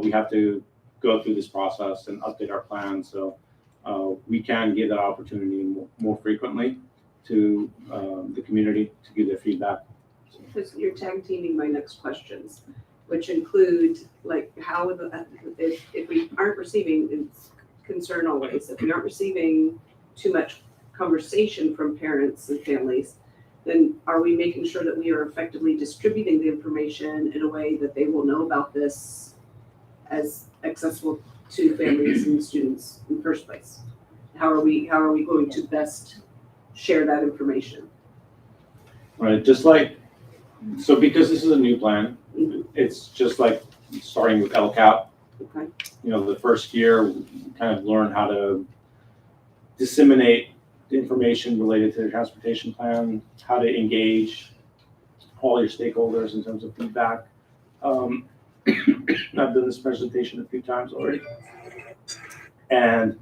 we have to go through this process and update our plan. So we can give that opportunity more frequently to the community to give their feedback. Because you're tag teaming my next questions, which include like how if we aren't receiving, it's concern always, if we aren't receiving too much conversation from parents and families, then are we making sure that we are effectively distributing the information in a way that they will know about this as accessible to families and students in the first place? How are we going to best share that information? Right, so because this is a new plan, it's just like starting with LCAP. Okay. The first year, we kind of learn how to disseminate the information related to the transportation plan, how to engage all your stakeholders in terms of feedback. I've done this presentation a few times already. And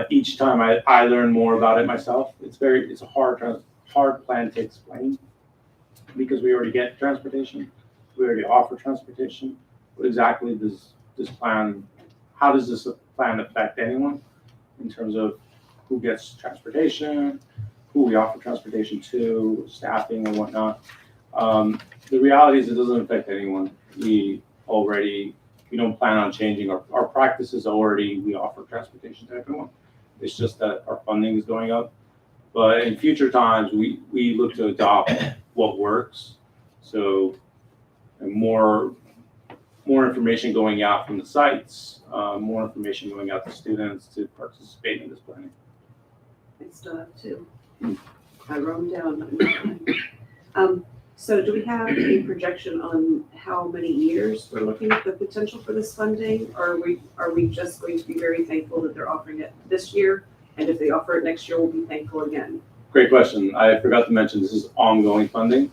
each time I learn more about it myself. It's a hard plan to explain because we already get transportation. We already offer transportation. What exactly does this plan, how does this plan affect anyone in terms of who gets transportation, who we offer transportation to, staffing and whatnot? The reality is it doesn't affect anyone. We don't plan on changing our practices already. We offer transportation to everyone. It's just that our funding is going up. But in future times, we look to adopt what works. So more information going out from the sites, more information going out to students to participate in this planning. I still have 2. I wrote them down. So do we have a projection on how many years we're looking at the potential for this funding? Or are we just going to be very thankful that they're offering it this year? And if they offer it next year, we'll be thankful again? Great question. I forgot to mention this is ongoing funding.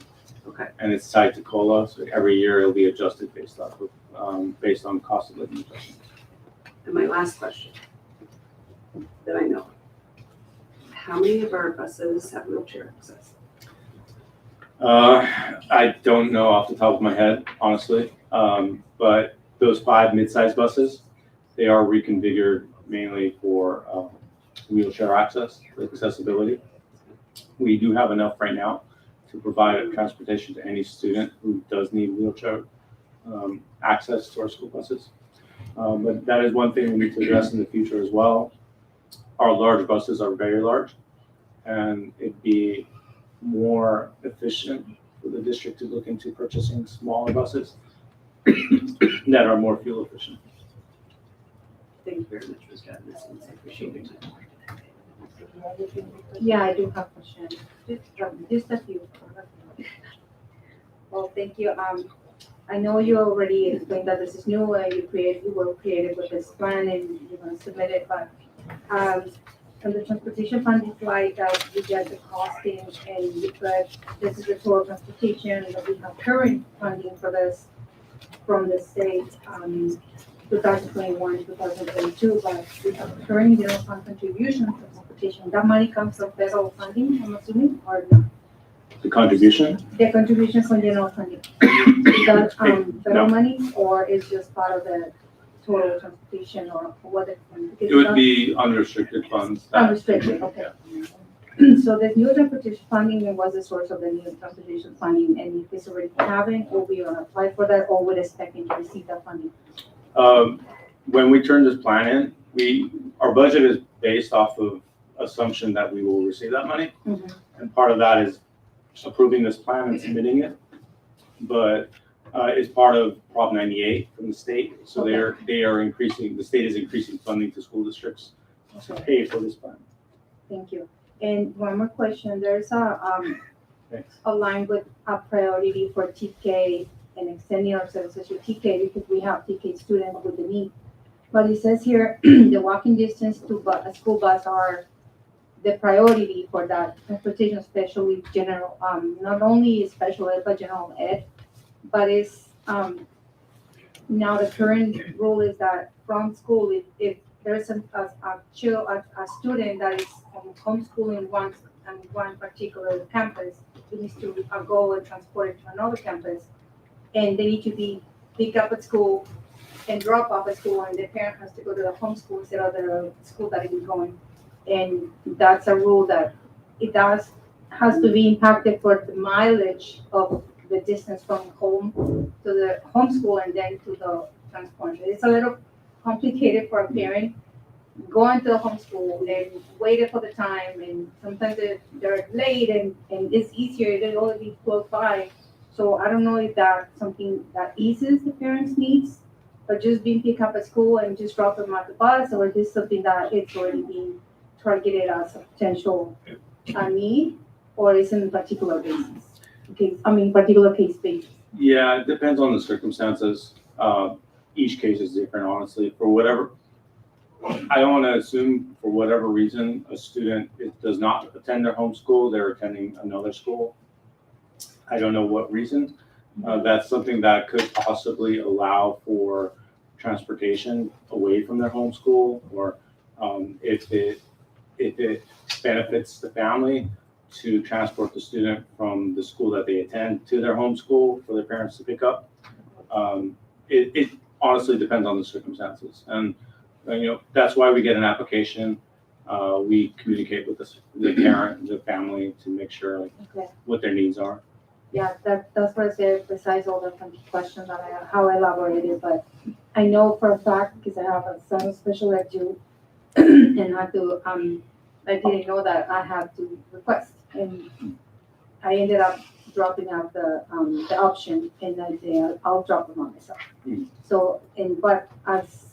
Okay. And it's tied to COLA, so every year it'll be adjusted based on cost of living adjustments. And my last question that I know, how many of our buses have wheelchair access? I don't know off the top of my head, honestly. But those 5 mid-sized buses, they are reconfigured mainly for wheelchair accessibility. We do have enough right now to provide transportation to any student who does need wheelchair access to our school buses. But that is one thing we need to address in the future as well. Our large buses are very large, and it'd be more efficient for the district to look into purchasing smaller buses that are more fuel efficient. Thank you very much, Ms. Jones. I appreciate your time. Yeah, I do have a question. Just a few. Well, thank you. I know you already explained that this is new, you were created with this plan and you're gonna submit it, but, and the transportation fund is like, you get the costing and you put, this is the total transportation, and we have current funding for this from the state, 2021, 2022, but we have current general fund contribution for transportation. That money comes from federal funding, I'm assuming, or not? The contribution? The contribution from general funding. Is that, federal No. money, or is just part of the total transportation, or what? It would be unrestricted funds. Unrestricted, okay. So the new transportation funding was the source of the new transportation funding, and if it's already having, or we gonna apply for that, or we're expecting to receive that funding? When we turn this plan in, our budget is based off of assumption that we will receive that money. Mhm. And part of that is approving this plan and submitting it. But it's part of Prop 98 from the state. So they are increasing, the state is increasing funding to school districts to pay for this plan. Thank you. And one more question, there's Thanks. a line with a priority for TK and extending our services to TK, because we have TK students with the need. But it says here, the walking distance to a school bus are the priority for that transportation, especially general, not only special ed, but general ed. But it's, now the current rule is that from school, if there's a student that is homeschooling on one particular campus, it needs to go and transport it to another campus. And they need to be picked up at school and drop off at school, and the parent has to go to the homeschool instead of the school that it is going. And that's a rule that has to be impacted for the mileage of the distance from home to the homeschool and then to the transport. It's a little complicated for a parent going to the homeschool and waiting for the time, and sometimes they're late and it's easier, they already close by. So I don't know if that's something that eases the parents' needs, or just being picked up at school and just drop them at the bus, or is this something that it's already being targeted as a potential need, or is it in particular basis? Okay, particular case basis. Yeah, it depends on the circumstances. Each case is different, honestly. For whatever, I don't want to assume for whatever reason a student does not attend their home school, they're attending another school. I don't know what reason. That's something that could possibly allow for transportation away from their home school, or if it benefits the family to transport the student from the school that they attend to their home school for their parents to pick up. It honestly depends on the circumstances. And that's why we get an application. We communicate with the parent, the family, to make sure what their needs are. Yeah, that's what I said, besides all the questions that I have, how elaborated, but I know for a fact, because I have a son with special ed too, and I didn't know that I had to request, and I ended up dropping out the option, and I said, I'll drop them on myself. So, but as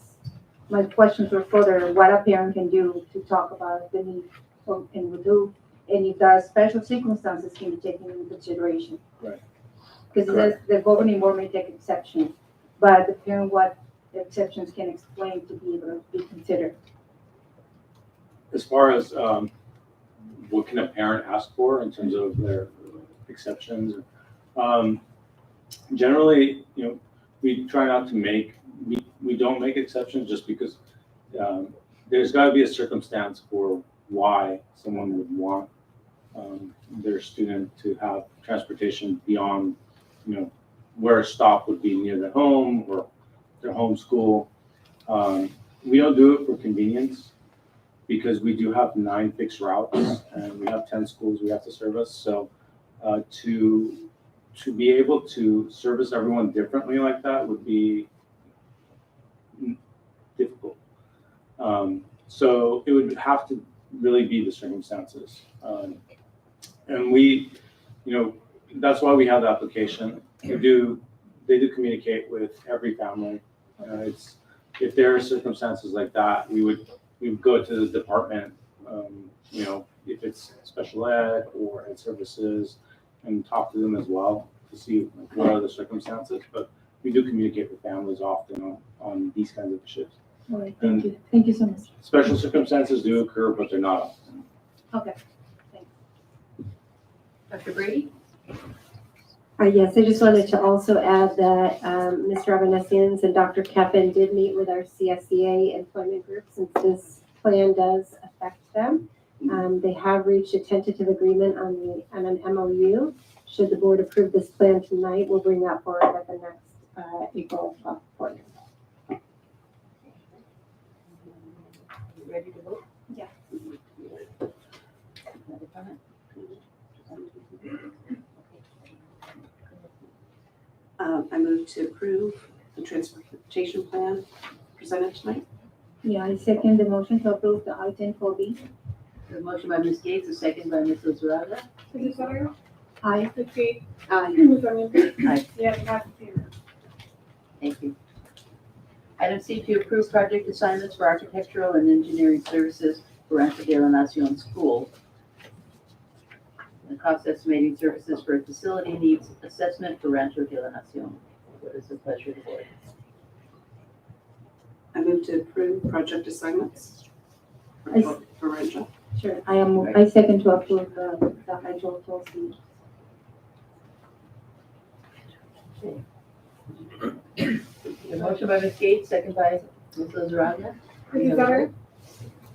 my questions were further, what a parent can do to talk about the need and will do, and if there are special circumstances can be taken into consideration. Right. Because the governing board may take exceptions, but the parent, what the exceptions can explain to be able to be considered. As far as what can a parent ask for in terms of their exceptions, generally, we try not to we don't make exceptions just because there's got to be a circumstance for why someone would want their student to have transportation beyond, where a stop would be near their home or their home school. We don't do it for convenience because we do have 9 fixed routes and we have 10 schools we have to service. So to be able to service everyone differently like that would be difficult. So it would have to really be the circumstances. And we, that's why we have the application. They do communicate with every family. If there are circumstances like that, we would go to the department, if it's special ed or ed services, and talk to them as well to see what are the circumstances. But we do communicate with families often on these kinds of issues. All right, thank you. Thank you so much. Special circumstances do occur, but they're not often. Okay. Dr. Brady? Yes, I just wanted to also add that Mr. Avanesians and Dr. Keppen did meet with our CSEA employment group since this plan does affect them. They have reached a tentative agreement on an MOU. Should the board approve this plan tonight, we'll bring that forward at the next April 12th board. Ready to vote? Yeah. Another comment? I move to approve the transportation plan presented tonight. Yeah, I second the motion to approve the item 4B. The motion by Ms. Gates, a second by Ms. Lizarraga. Mrs. Saraiva? Aye. Ms. Gates? Aye. Ms. Sarmiento? Aye. Yeah, we have to favor. Thank you. Item C, to approve project assignments for architectural and engineering services for Rancho de la Nacion School. The cost estimating services for facility needs assessment for Rancho de la Nacion. What is the pleasure of the board? I move to approve project assignments for Rancho. Sure, I second to approve the hydro policy. The motion by Ms. Gates, second by Ms. Lizarraga. Mrs. Saraiva?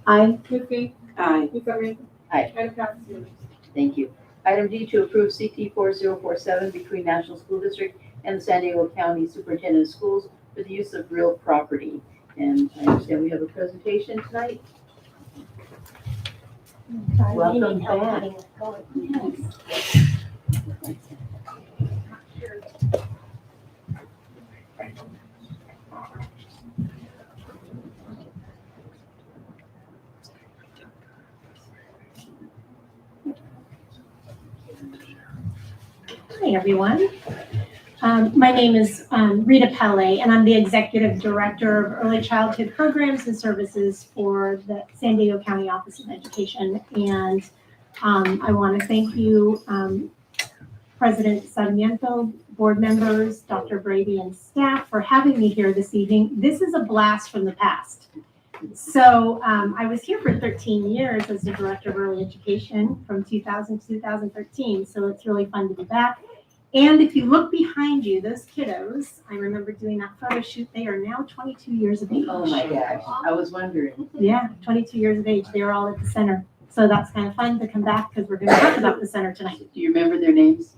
Aye. Ms. Gates? Aye. Ms. Sarmiento? Aye. Item passes unanimously. Thank you. Item D, to approve CT 4047 between National School District and the San Diego County Superintendent of Schools for the use of real property. And I understand we have a presentation tonight. Welcome back. Hi, everyone. My name is Rita Pele, and I'm the Executive Director of Early Childhood Programs and Services for the San Diego County Office of Education. And I want to thank you, President Sarmiento, board members, Dr. Brady, and staff for having me here this evening. This is a blast from the past. So I was here for 13 years as the Director of Early Education from 2000 to 2013. So it's really fun to be back. And if you look behind you, those kiddos, I remember doing that photo shoot, they are now 22 years of age. Oh my gosh, I was wondering. Yeah, 22 years of age. They were all at the center. So that's kind of fun to come back because we're going to talk about the center tonight. Do you remember their names?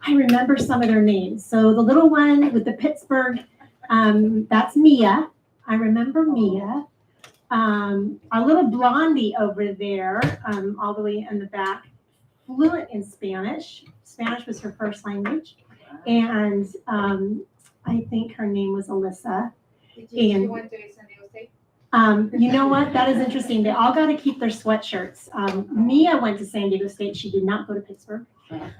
I remember some of their names. So the little one with the Pittsburgh, that's Mia. I remember Mia. Our little blondie over there, all the way in the back, fluent in Spanish. Spanish was her first language. And I think her name was Alyssa. She went to San Diego State? You know what? That is interesting. They all got to keep their sweatshirts. Mia went to San Diego State. She did not go to Pittsburgh.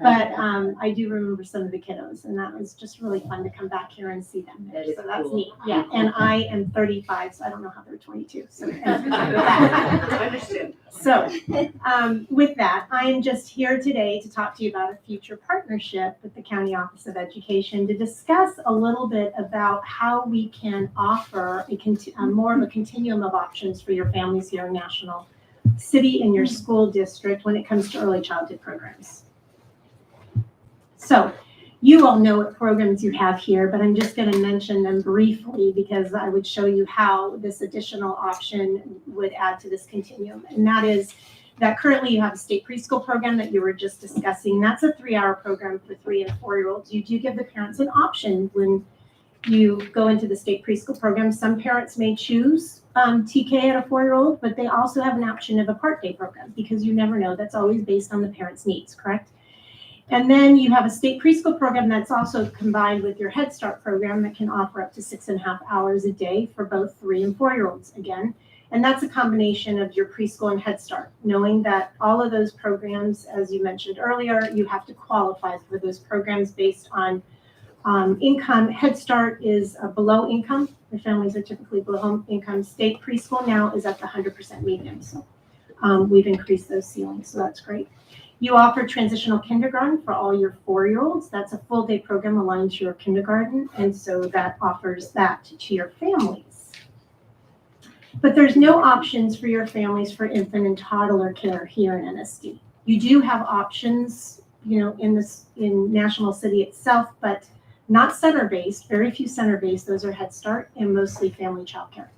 But I do remember some of the kiddos, and that was just really fun to come back here and see them there. So that's cool. neat. Yeah, and I am 35, so I don't know how they're 22. So, I understand. so with that, I am just here today to talk to you about a future partnership with the County Office of Education to discuss a little bit about how we can offer more of a continuum of options for your families here in National City and your school district when it comes to early childhood programs. So you all know what programs you have here, but I'm just going to mention them briefly because I would show you how this additional option would add to this continuum. And that is that currently you have a state preschool program that you were just discussing. That's a 3-hour program for 3 and 4-year-olds. You do give the parents an option when you go into the state preschool program. Some parents may choose TK at a 4-year-old, but they also have an option of a part-day program because you never know. That's always based on the parents' needs, correct? And then you have a state preschool program that's also combined with your Head Start program that can offer up to 6.5 hours a day for both 3 and 4-year-olds again. And that's a combination of your preschool and Head Start, knowing that all of those programs, as you mentioned earlier, you have to qualify for those programs based on income. Head Start is below income. The families are typically below income. State preschool now is at the 100% median. So we've increased those ceilings, so that's great. You offer transitional kindergarten for all your 4-year-olds. That's a full day program aligned to your kindergarten, and so that offers that to your families. But there's no options for your families for infant and toddler care here in NSD. You do have options, in National City itself, but not center-based, very few center-based. Those are Head Start and mostly family child care.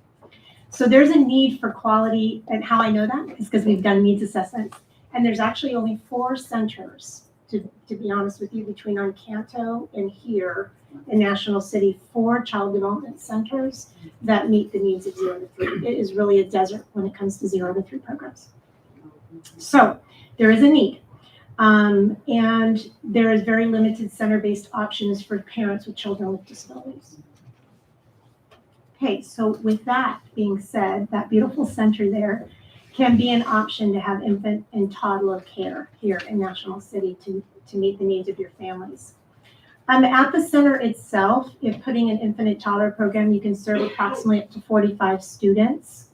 So there's a need for quality, and how I know that is because we've done needs assessments. And there's actually only 4 centers, to be honest with you, between Encanto and here in National City, 4 child development centers that meet the needs of 0 to 3. It is really a desert when it comes to 0 to 3 programs. So there is a need. And there is very limited center-based options for parents with children with disabilities. Okay, so with that being said, that beautiful center there can be an option to have infant and toddler care here in National City to meet the needs of your families. At the center itself, if putting an infant and toddler program, you can serve approximately up to 45 students.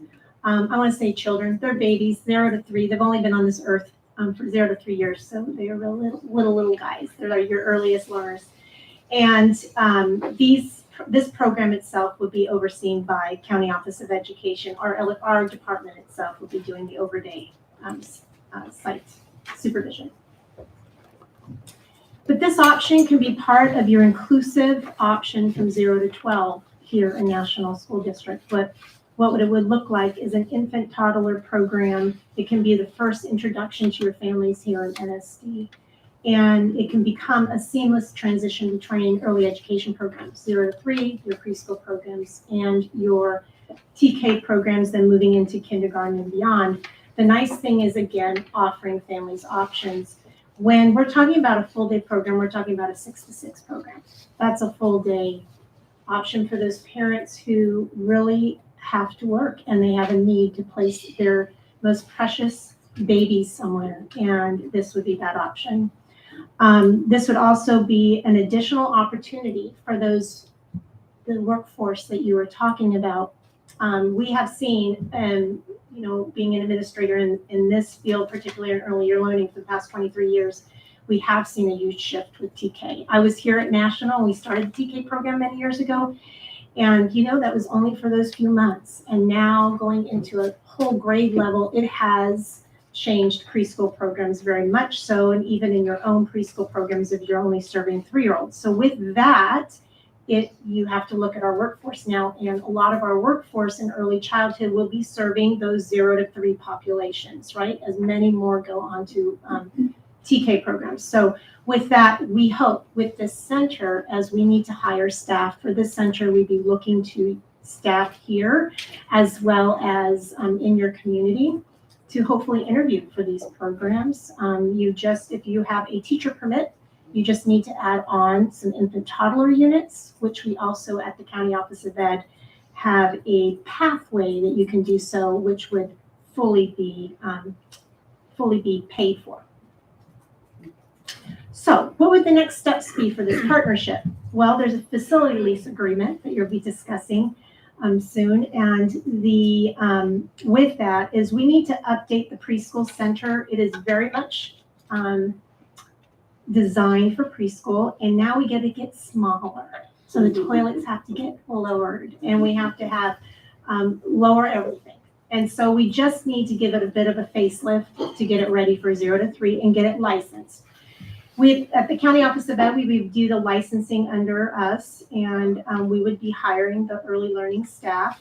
I want to say children, they're babies, 0 to 3. They've only been on this earth for 0 to 3 years, so they are little guys. They're like your earliest learners. And this program itself would be overseen by County Office of Education. Our department itself will be doing the overday site supervision. But this option can be part of your inclusive option from 0 to 12 here in National School District. But what it would look like is an infant toddler program. It can be the first introduction to your families here in NSD. And it can become a seamless transition between early education programs, 0 to 3, your preschool programs, and your TK programs, then moving into kindergarten and beyond. The nice thing is, again, offering families options. When we're talking about a full day program, we're talking about a 6 to 6 program. That's a full day option for those parents who really have to work and they have a need to place their most precious babies somewhere, and this would be that option. This would also be an additional opportunity for the workforce that you were talking about. We have seen, being an administrator in this field, particularly in early year learning for the past 23 years, we have seen a huge shift with TK. I was here at National, and we started the TK program many years ago, and that was only for those few months. And now going into a whole grade level, it has changed preschool programs very much so, and even in your own preschool programs if you're only serving 3-year-olds. So with that, you have to look at our workforce now, and a lot of our workforce in early childhood will be serving those 0 to 3 populations, right? As many more go on to TK programs. So with that, we hope with this center, as we need to hire staff for this center, we'd be looking to staff here as well as in your community to hopefully interview for these programs. If you have a teacher permit, you just need to add on some infant toddler units, which we also at the County Office of Ed have a pathway that you can do so, which would fully be paid for. So what would the next steps be for this partnership? Well, there's a facility lease agreement that you'll be discussing soon. And with that is we need to update the preschool center. It is very much designed for preschool, and now we get to get smaller. So the toilets have to get lowered, and we have to have lower everything. And so we just need to give it a bit of a facelift to get it ready for 0 to 3 and get it licensed. At the County Office of Ed, we review the licensing under us, and we would be hiring the early learning staff.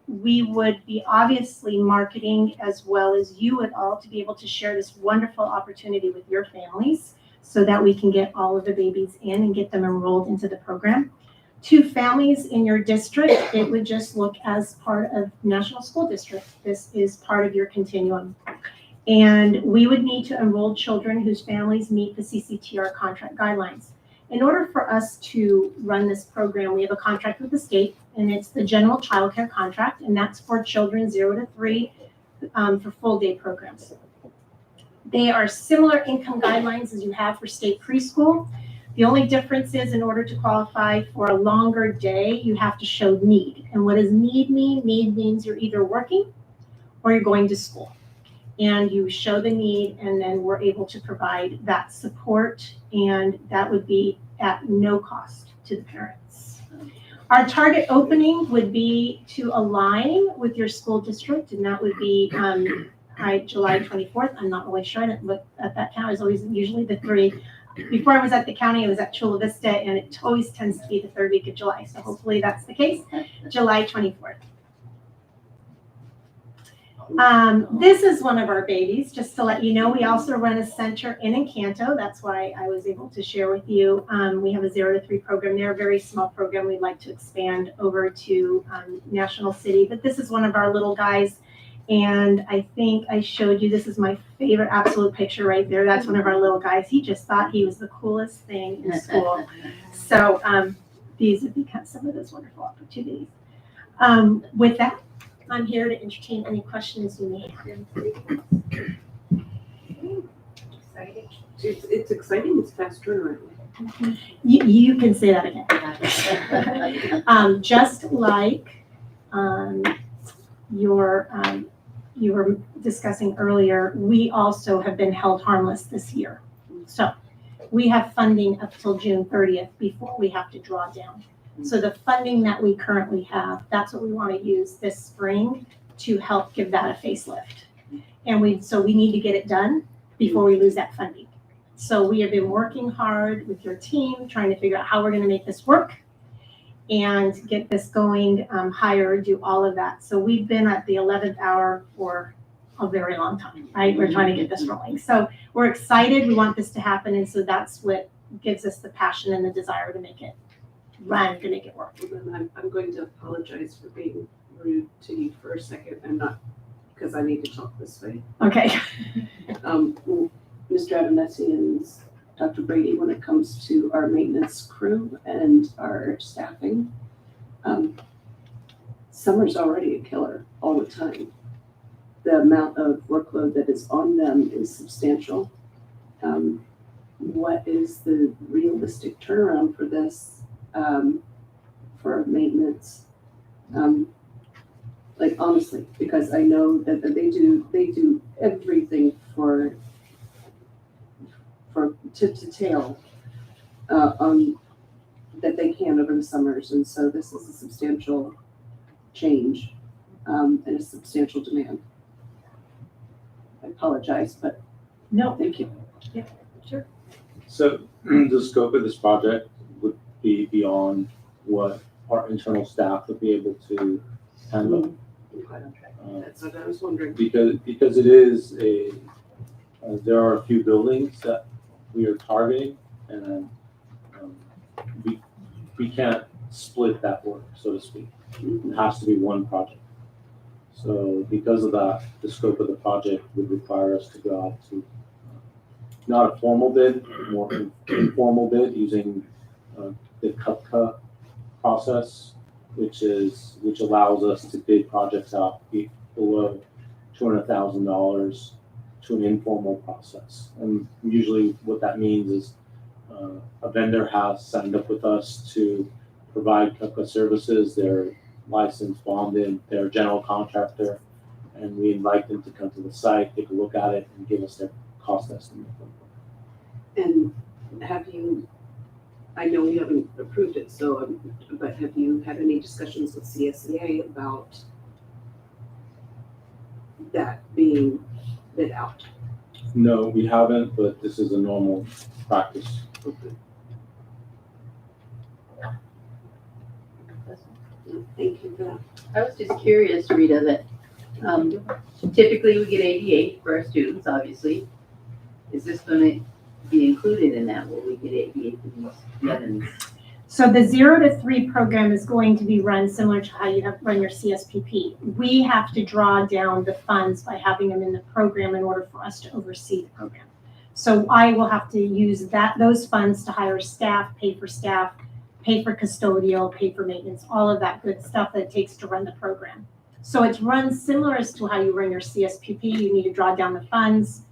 We would be obviously marketing as well as you would all to be able to share this wonderful opportunity with your families so that we can get all of the babies in and get them enrolled into the program. To families in your district, it would just look as part of National School District. This is part of your continuum. And we would need to enroll children whose families meet the CCTR contract guidelines. In order for us to run this program, we have a contract with the state, and it's the general child care contract, and that's for children 0 to 3 for full day programs. They are similar income guidelines as you have for state preschool. The only difference is in order to qualify for a longer day, you have to show need. And what does need mean? Need means you're either working or you're going to school. and you show the need, and then we're able to provide that support, and that would be at no cost to the parents. Our target opening would be to align with your school district, and that would be July 24th. I'm not really sure. I didn't look at that count. It's always usually the 3. Before I was at the county, I was at Chula Vista, and it always tends to be the 3rd week of July. So hopefully that's the case, July 24th. This is one of our babies, just to let you know. We also run a center in Encanto. That's why I was able to share with you. We have a 0 to 3 program there, a very small program. We'd like to expand over to National City, but this is one of our little guys. And I think I showed you, this is my favorite absolute picture right there. That's one of our little guys. He just thought he was the coolest thing in school. So these have become some of those wonderful opportunities. With that, I'm here to entertain any questions you may have. Exciting. It's exciting, it's fast turnaround. You can say that again. Just like you were discussing earlier, we also have been held harmless this year. So we have funding up till June 30th before we have to draw down. So the funding that we currently have, that's what we want to use this spring to help give that a facelift. And we need to get it done before we lose that funding. So we have been working hard with your team, trying to figure out how we're going to make this work and get this going higher, do all of that. So we've been at the 11th hour for a very long time, right? We're trying to get this rolling. So we're excited. We want this to happen. And so that's what gives us the passion and the desire to make it run, to make it work. Well, then I'm going to apologize for being rude to you for a second. I'm not, because I need to talk this way. Okay. Mr. Adamesi and Dr. Brady, when it comes to our maintenance crew and our staffing, summer's already a killer all the time. The amount of workload that is on them is substantial. What is the realistic turnaround for this, for maintenance? Like honestly, because I know that they do everything to tail that they can over the summers, and so this is a substantial change and a substantial demand. I apologize, but no, thank you. Yeah, sure. So the scope of this project would be beyond what our internal staff would be able to handle. That's what I was wondering. Because it is there are a few buildings that we are targeting, and we can't split that work, so to speak. It has to be one project. So because of that, the scope of the project would require us to go out to not a formal bid, more informal bid using the CUPCA process, which allows us to bid projects out below $200,000 to an informal process. And usually what that means is a vendor has signed up with us to provide CUPCA services. They're licensed, bonded, they're a general contractor, and we invite them to come to the site, take a look at it, and give us their cost estimate. And have you, I know we haven't approved it, so, but have you had any discussions with CSEA about that being bid out? No, we haven't, but this is a normal practice. Okay. Thank you for that. I was just curious, Rita, that typically we get 88 for our students, obviously. Is this going to be included in that? Will we get 88 for these others? So the 0 to 3 program is going to be run similar to how you have run your CSPP. We have to draw down the funds by having them in the program in order for us to oversee the program. So I will have to use those funds to hire staff, pay for custodial, pay for maintenance, all of that good stuff that it takes to run the program. So it's run similar as to how you run your CSPP. You need to draw down the funds.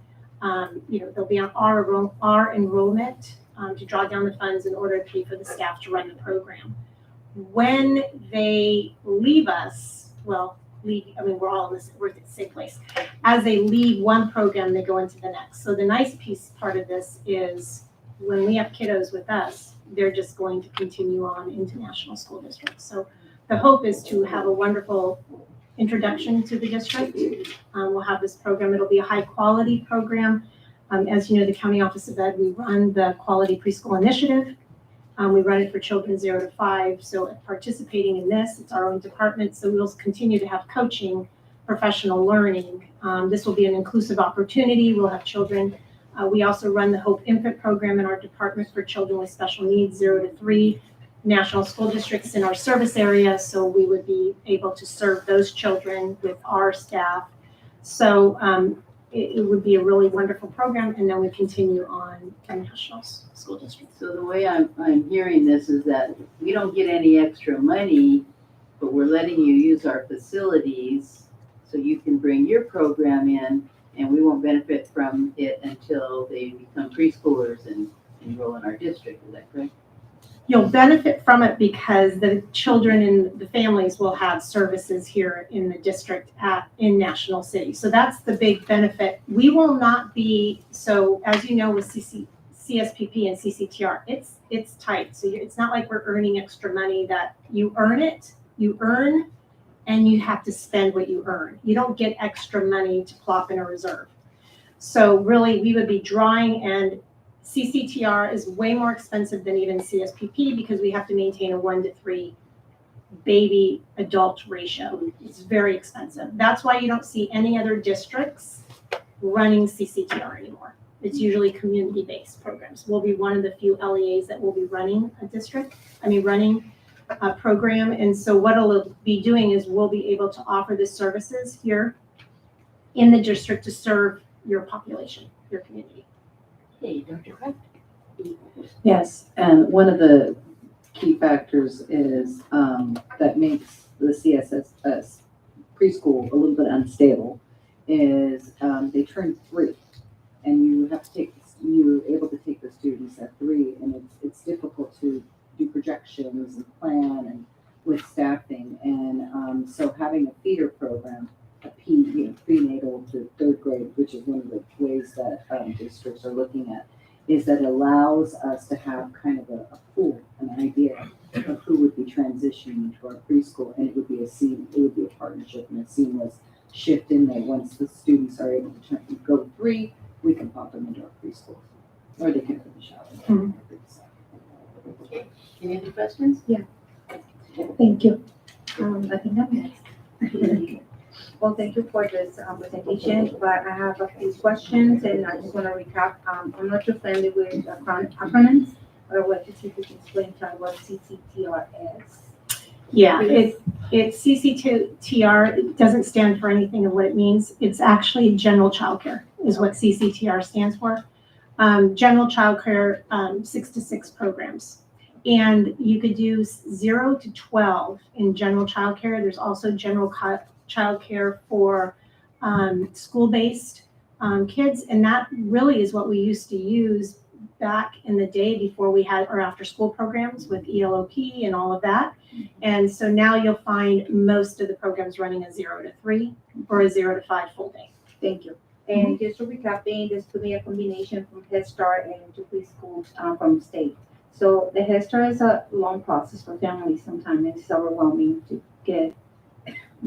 They'll be on our enrollment to draw down the funds in order to pay for the staff to run the program. When they leave us, well, leave, I mean, we're all in this, we're at the same place. As they leave one program, they go into the next. So the nice part of this is when we have kiddos with us, they're just going to continue on into national school districts. So the hope is to have a wonderful introduction to the district. We'll have this program. It'll be a high quality program. As you know, the County Office of Ed, we run the Quality Preschool Initiative. We run it for children 0 to 5. So participating in this, it's our own department. So we'll continue to have coaching, professional learning. This will be an inclusive opportunity. We'll have children. We also run the Hope Infant Program in our department for children with special needs, 0 to 3, national school districts in our service area. So we would be able to serve those children with our staff. So it would be a really wonderful program. And then we continue on to national school districts. So the way I'm hearing this is that we don't get any extra money, but we're letting you use our facilities so you can bring your program in, and we won't benefit from it until they become preschoolers and enroll in our district. Is that correct? You'll benefit from it because the children and the families will have services here in the district in National City. So that's the big benefit. We will not be, so as you know with CSPP and CCTR, it's tight. So it's not like we're earning extra money that you earn and you have to spend what you earn. You don't get extra money to plop in a reserve. So really we would be drawing, and CCTR is way more expensive than even CSPP because we have to maintain a 1 to 3 baby adult ratio. It's very expensive. That's why you don't see any other districts running CCTR anymore. It's usually community-based programs. We'll be one of the few LEAs that will be running a program. And so what it'll be doing is we'll be able to offer the services here in the district to serve your population, your community. Hey, Dr. Craft. Yes, and one of the key factors is that makes the CSS preschool a little bit unstable is they turn 3, and you have to you're able to take the students at 3, and it's difficult to do projections and plan and with staffing, and so having a feeder program, prenatal to 3rd grade, which is one of the ways that districts are looking at, is that allows us to have kind of a pool, an idea of who would be transitioning into our preschool, and it would be a partnership and a seamless shift in there. Once the students are able to go 3, we can pop them into our preschool, or they can finish out. Any other questions? Yeah. Thank you. I think I'm next. Well, thank you for this presentation, but I have a few questions, and I just want to recap. I'm not too friendly with acronyms, but I would like to see if you can explain to me what CCTR is. Yeah, it's CCTR. It doesn't stand for anything of what it means. It's actually general childcare is what CCTR stands for. General childcare 6 to 6 programs. And you could do 0 to 12 in general childcare. There's also general childcare for school-based kids. And that really is what we used to use back in the day before we had our after-school programs with ELOP and all of that. And so now you'll find most of the programs running a 0 to 3 or a 0 to 5 full day. Thank you. And just to recapping, this could be a combination from Head Start and to preschool from state. So the Head Start is a long process for families. Sometimes it's overwhelming to get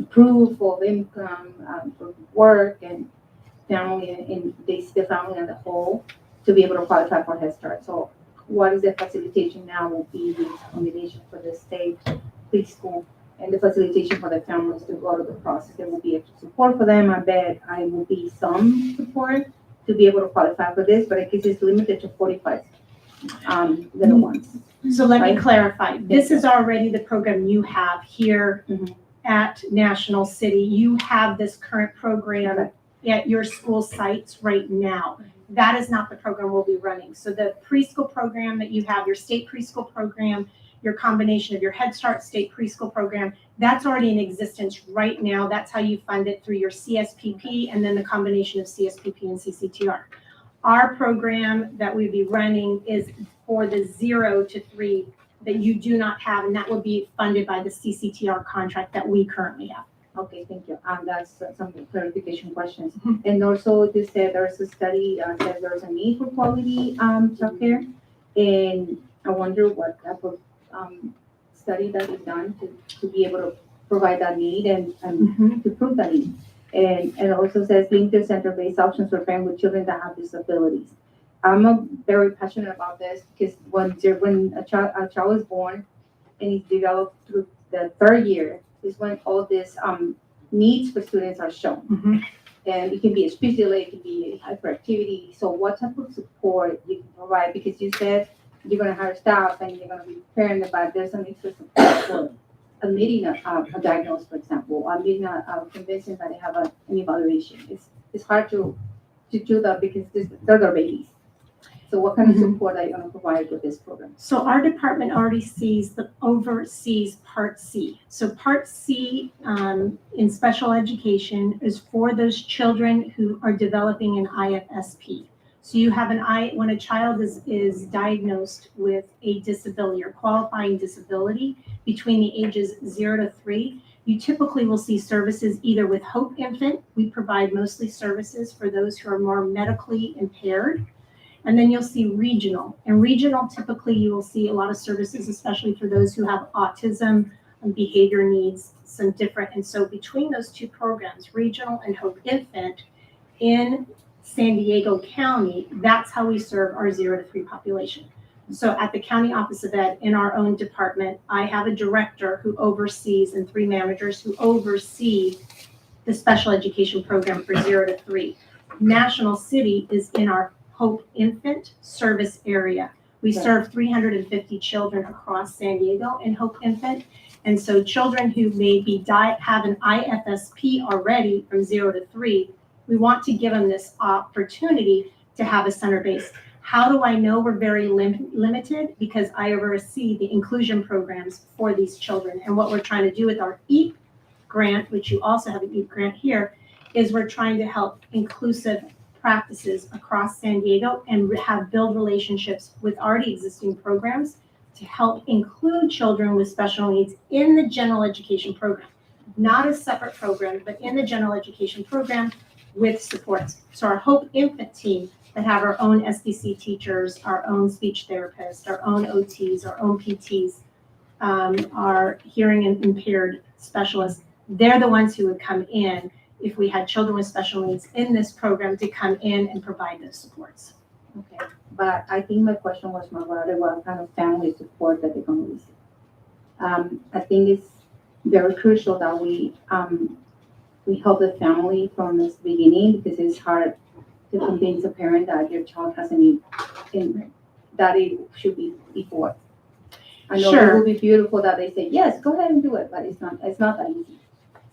proof of income for work and family, and the family as a whole to be able to qualify for Head Start. So what is the facilitation now will be the combination for the state preschool and the facilitation for the families to go to the process. There will be extra support for them. I bet I will be some support to be able to qualify for this, but I guess it's limited to 45 little ones. So let me clarify. This is already the program you have here at National City. You have this current program at your school sites right now. That is not the program we'll be running. So the preschool program that you have, your state preschool program, your combination of your Head Start state preschool program, that's already in existence right now. That's how you fund it through your CSPP and then the combination of CSPP and CCTR. Our program that we'd be running is for the 0 to 3 that you do not have, and that would be funded by the CCTR contract that we currently have. Okay, thank you. That's some clarification questions. And also, you said there's a study that there's a need for quality childcare, and I wonder what type of study that is done to be able to provide that need and to prove that need. And also says link to center-based options for parents with children that have disabilities. Very passionate about this because when a child is born and is developed through the third year is when all these needs for students are shown. And it can be a speech delay, it can be hyperactivity. So what type of support you can provide? Because you said you're going to hire staff and you're going to be preparing about there's some extra support for admitting a diagnosis, for example, or admitting a convincing that they have an evaluation. It's hard to do that because they're their babies. So what kind of support are you going to provide with this program? So our department already oversees Part C. So Part C in special education is for those children who are developing an IFSP. So you have when a child is diagnosed with a disability or qualifying disability between the ages 0 to 3, you typically will see services either with Hope Infant. We provide mostly services for those who are more medically impaired. And then you'll see regional. And regional, typically you will see a lot of services, especially for those who have autism and behavior needs, some different. And so between those two programs, regional and Hope Infant, in San Diego County, that's how we serve our 0 to 3 population. So at the County Office of Ed, in our own department, I have a director who oversees and 3 managers who oversee the special education program for 0 to 3. National City is in our Hope Infant service area. We serve 350 children across San Diego in Hope Infant. And so children who maybe have an IFSP already from 0 to 3, we want to give them this opportunity to have a center base. How do I know we're very limited? Because I oversee the inclusion programs for these children. And what we're trying to do with our EAP grant, which you also have an EAP grant here, is we're trying to help inclusive practices across San Diego and build relationships with already existing programs to help include children with special needs in the general education program. Not a separate program, but in the general education program with supports. So our Hope Infant team that have our own SDC teachers, our own speech therapists, our own OTs, our own PTs, our hearing and impaired specialists, they're the ones who would come in if we had children with special needs in this program to come in and provide those supports. Okay, but I think my question was more about what kind of family support that they're going to receive. I think it's very crucial that we help the family from this beginning because it's hard to convince a parent that your child has a need and that it should be before. I know it would be beautiful that they say, yes, go ahead and do it, but it's not that easy.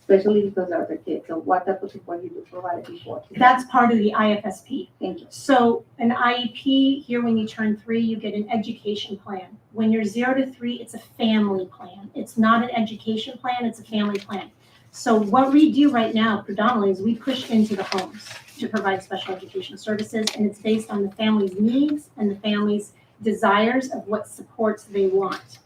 Especially because they're their kids. So what type of support you do provide before? That's part of the IFSP. Thank you. So an IEP, here when you turn 3, you get an education plan. When you're 0 to 3, it's a family plan. It's not an education plan, it's a family plan. So what we do right now predominantly is we push into the homes to provide special education services, and it's based on the family's needs and the family's desires of what supports they want.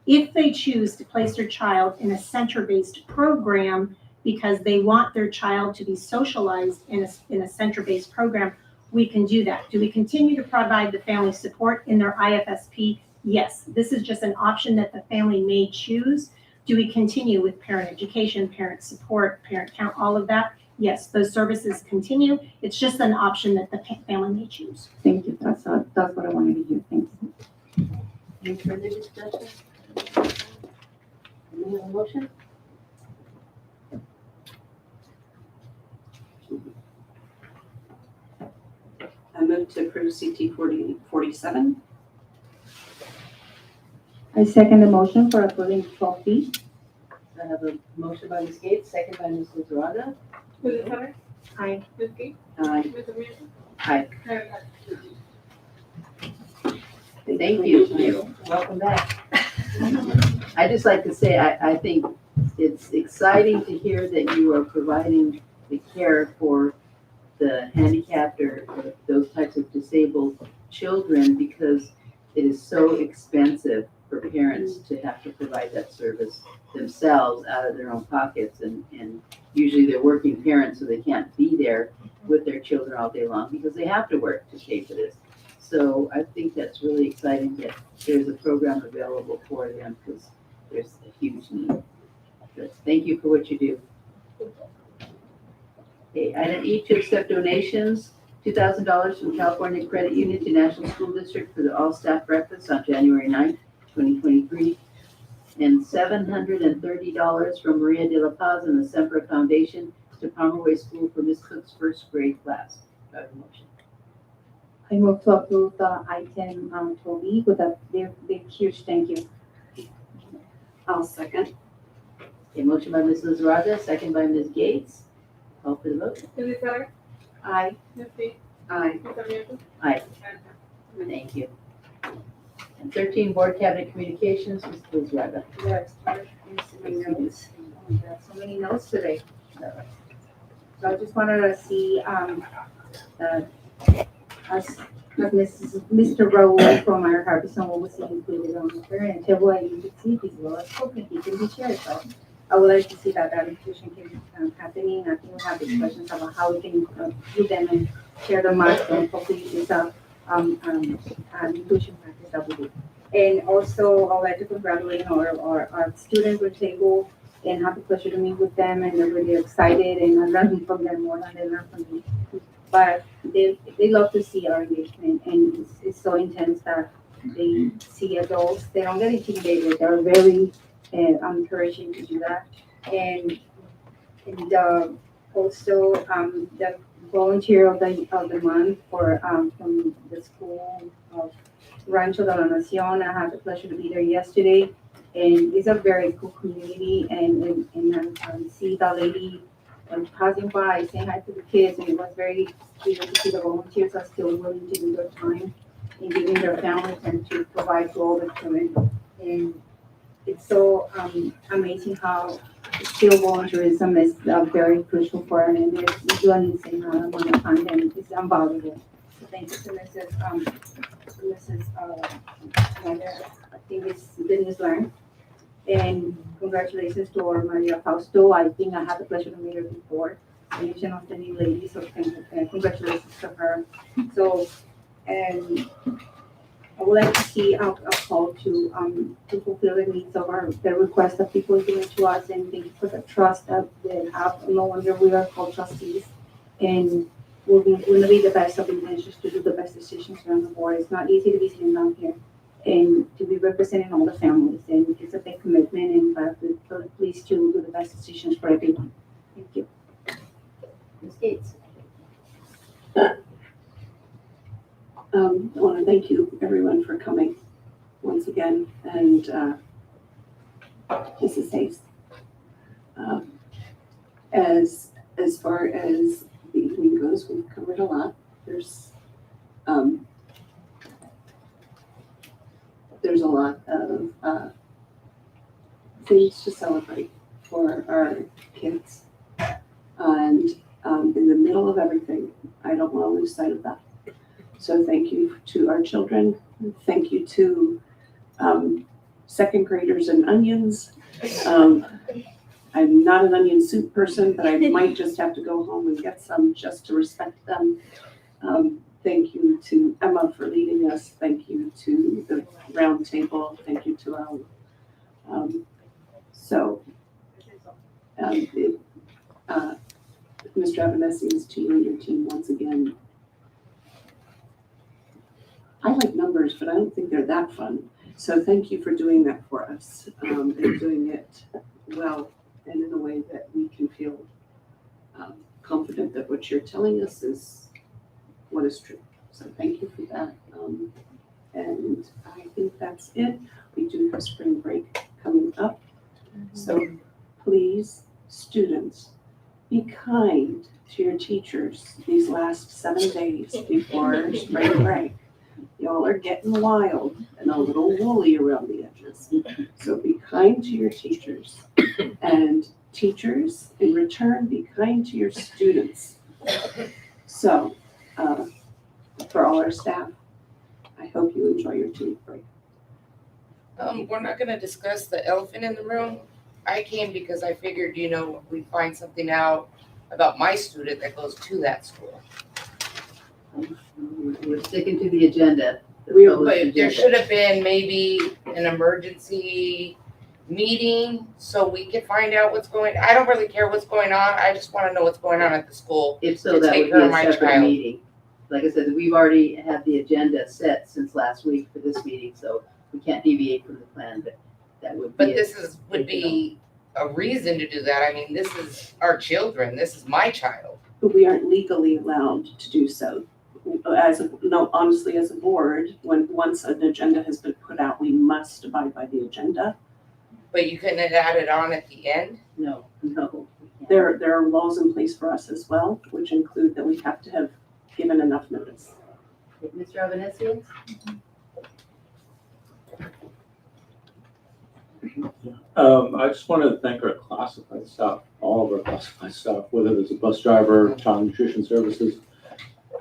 If they choose to place their child in a center-based program because they want their child to be socialized in a center-based program, we can do that. Do we continue to provide the family support in their IFSP? Yes. This is just an option that the family may choose. Do we continue with parent education, parent support, parent count, all of that? Yes, those services continue. It's just an option that the family may choose. Thank you. That's what I wanted to hear. Thank you. Any further discussion? Any other motion? I move to approve CT 47. I second the motion for approving 12B. I have a motion by Ms. Gates, second by Ms. Lizarraga. Mrs. Hunter? Aye. Ms. Gates? Aye. Ms. Ramirez? Aye. Mayor Pat? Thank you. Welcome back. I just like to say, I think it's exciting to hear that you are providing the care for the handicapped or those types of disabled children because it is so expensive for parents parents to have to provide that service themselves out of their own pockets. And usually they're working parents, so they can't be there with their children all day long because they have to work to pay for this. So I think that's really exciting that there's a program available for them because there's a huge need. Good. Thank you for what you do. Okay, item E, to accept donations, $2,000 from California Credit Union to National School District for the all-staff breakfast on January 9th, 2023, and $730 from Maria de la Paz and the Sempra Foundation to Pomeroy School for Miss Cook's first grade class. Do I have a motion? I move to approve the item 12E with a big, huge thank you. I'll second. A motion by Ms. Lizarraga, second by Ms. Gates. Call for the vote. Ms. Better? Aye. Ms. Lee? Aye. Ms. Sarmiento? Aye. Thank you. And 13, Board Cabinet Communications, Ms. Lizarraga. Yes, so many notes. Oh my God, so many notes today. So I just wanted to see, as Mr. Raul from our Harbison was included on there, and table I you could see these well as spoken, he can be shared, so I would like to see that inclusion can happening. I think we have discussions about how we can do them and share them out, and hopefully it's inclusion practice that we do. And also, I would like to congratulate our students with table and have the pleasure to meet with them, and they're really excited, and I learn from them more than they learn from me. But they love to see our engagement, and it's so intense that they see adults. They don't get intimidated. They're very encouraging to do that. And also the volunteer of the month for from the school of Rancho de la Nacion. I had the pleasure to be there yesterday, and it's a very cool community. And I see the lady passing by, saying hi to the kids, and it was very clear to see the volunteers are still willing to do their time in giving their families and to provide to all the children. And it's so amazing how still volunteerism is very crucial for them, and they're doing the same amount of time, and it's invaluable. So thank you to Mrs. I think it's Business Learn. And congratulations to our Maria Fausto. I think I had the pleasure to meet her before. And she's not the new lady, so congratulations to her. So, and I would like to see a call to fulfill the needs of the requests that people are giving to us, and thank you for the trust that they have. No wonder we are called trustees, and we'll be the best of intentions to do the best decisions here on the board. It's not easy to be sitting down here and to be representing all the families, and it's a big commitment, and we're pleased to do the best decisions for everyone. Thank you. Ms. Gates. I want to thank you, everyone, for coming once again, and Mrs. Hayes. As far as the evening goes, we've covered a lot. There's a lot of things to celebrate for our kids, and in the middle of everything, I don't want to lose sight of that. So thank you to our children. Thank you to second graders and onions. I'm not an onion soup person, but I might just have to go home and get some just to respect them. Thank you to Emma for leading us. Thank you to the roundtable. Thank you to Raul. Mr. Avanesians, to you and your team once again. I like numbers, but I don't think they're that fun. So thank you for doing that for us, and doing it well and in a way that we can feel confident that what you're telling us is what is true. So thank you for that. And I think that's it. We do have spring break coming up. So please, students, be kind to your teachers these last 7 days before spring break. Y'all are getting wild and a little woolly around the edges. So be kind to your teachers. And teachers, in return, be kind to your students. So, for all our staff, I hope you enjoy your 2-week break. We're not gonna discuss the elephant in the room. I came because I figured, we'd find something out about my student that goes to that school. We're sticking to the agenda. But there should have been maybe an emergency meeting so we could find out what's going, I don't really care what's going on. I just wanna know what's going on at the school. If so, to that take would care be of a my separate child. meeting. Like I said, we've already had the agenda set since last week for this meeting, so we can't deviate from the plan, but that would be. But this would be a reason to do that. I mean, this is our children. This is my child. But we aren't legally allowed to do so. Honestly, as a board, once an agenda has been put out, we must abide by the agenda. But you couldn't add it on at the end? No. There are laws in place for us as well, which include that we have to have given enough notice. Mr. Albanese? I just wanted to thank our classified staff, all of our classified staff, whether it's a bus driver, child nutrition services,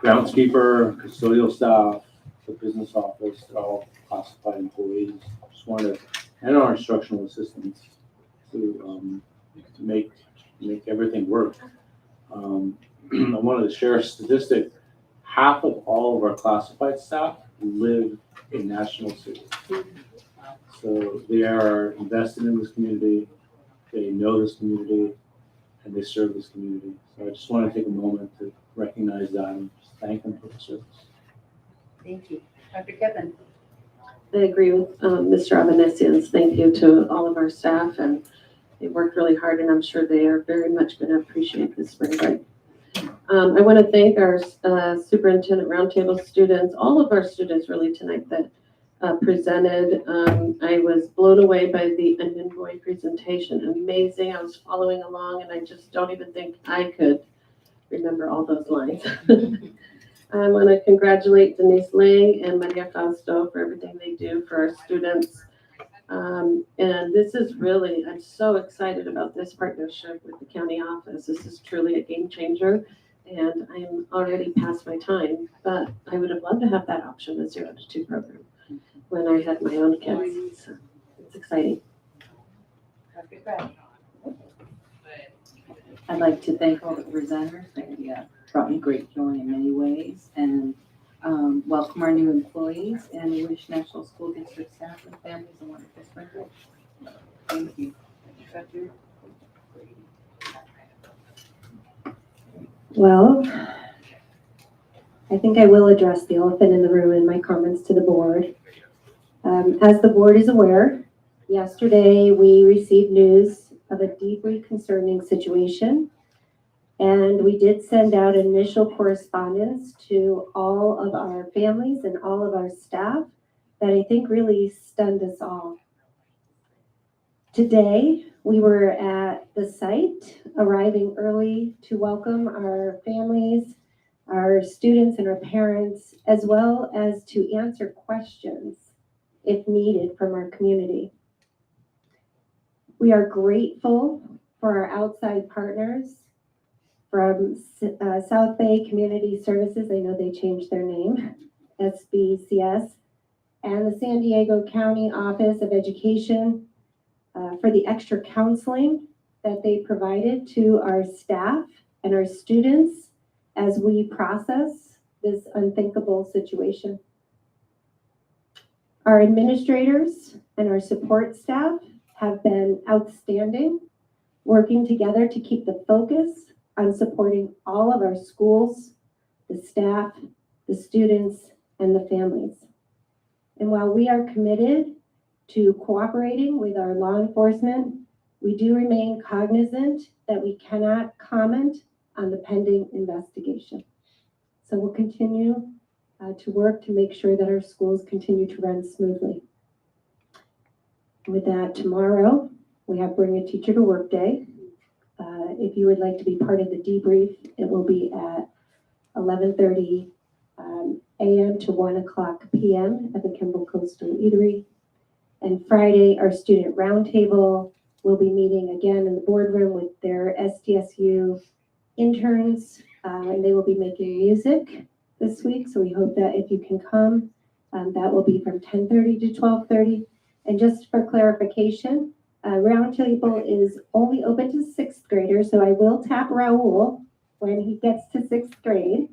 groundskeeper, custodial staff, the business office, they're all classified employees. Just wanted, and our instructional assistants to make everything work. I wanted to share a statistic. Half of all of our classified staff live in national cities. So they are invested in this community, they know this community, and they serve this community. So I just want to take a moment to recognize that and just thank them for the service. Thank you. Dr. Kevin? I agree with Mr. Avanesians. Thank you to all of our staff, and they worked really hard, and I'm sure they are very much going to appreciate this spring break. I want to thank our superintendent roundtable students, all of our students really tonight that presented. I was blown away by the Onion Boy presentation. Amazing. I was following along, and I just don't even think I could remember all those lines. I want to congratulate Denise Lang and Maria Fausto for everything they do for our students. And this is really, I'm so excited about this partnership with the county office. This is truly a game changer. And I'm already past my time, but I would have loved to have that option, the 0 to 2 program, when I had my own kids. So it's exciting. Dr. Craig? I'd like to thank all the presenters. They brought me great joy in many ways, and welcome our new employees, and we wish National School District staff and families a wonderful spring break. Thank you. Well, I think I will address the elephant in the room in my comments to the board. As the board is aware, yesterday we received news of a deeply concerning situation, and we did send out initial correspondence to all of our families and all of our staff that I think really stunned us all. Today, we were at the site, arriving early to welcome our families, our students and our parents, as well as to answer questions if needed from our community. We are grateful for our outside partners from South Bay Community Services. I know they changed their name, SBCS, and the San Diego County Office of Education for the extra counseling that they provided to our staff and our students as we process this unthinkable situation. Our administrators and our support staff have been outstanding, working together to keep the focus on supporting all of our schools, the staff, the students, and the families. And while we are committed to cooperating with our law enforcement, we do remain cognizant that we cannot comment on the pending investigation. So we'll continue to work to make sure that our schools continue to run smoothly. With that, tomorrow we have Bring a Teacher to Work Day. If you would like to be part of the debrief, it will be at 11:30 a.m. to 1 o'clock p.m. at the Kimball Coastal Eatery. And Friday, our student roundtable will be meeting again in the boardroom with their SDSU interns, and they will be making music this week. So we hope that if you can come, that will be from 10:30 to 12:30. And just for clarification, roundtable is only open to sixth graders, so I will tap Raul when he gets to sixth grade.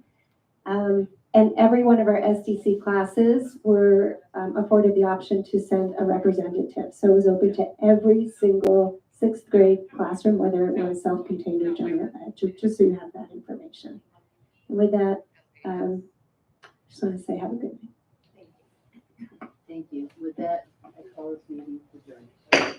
And every one of our SDC classes were afforded the option to send a representative. So it was open to every single sixth grade classroom, whether it was self-contained or general ed, just so you have that information. And with that, just want to say have a good night. Thank you. With that, I call this meeting adjourned.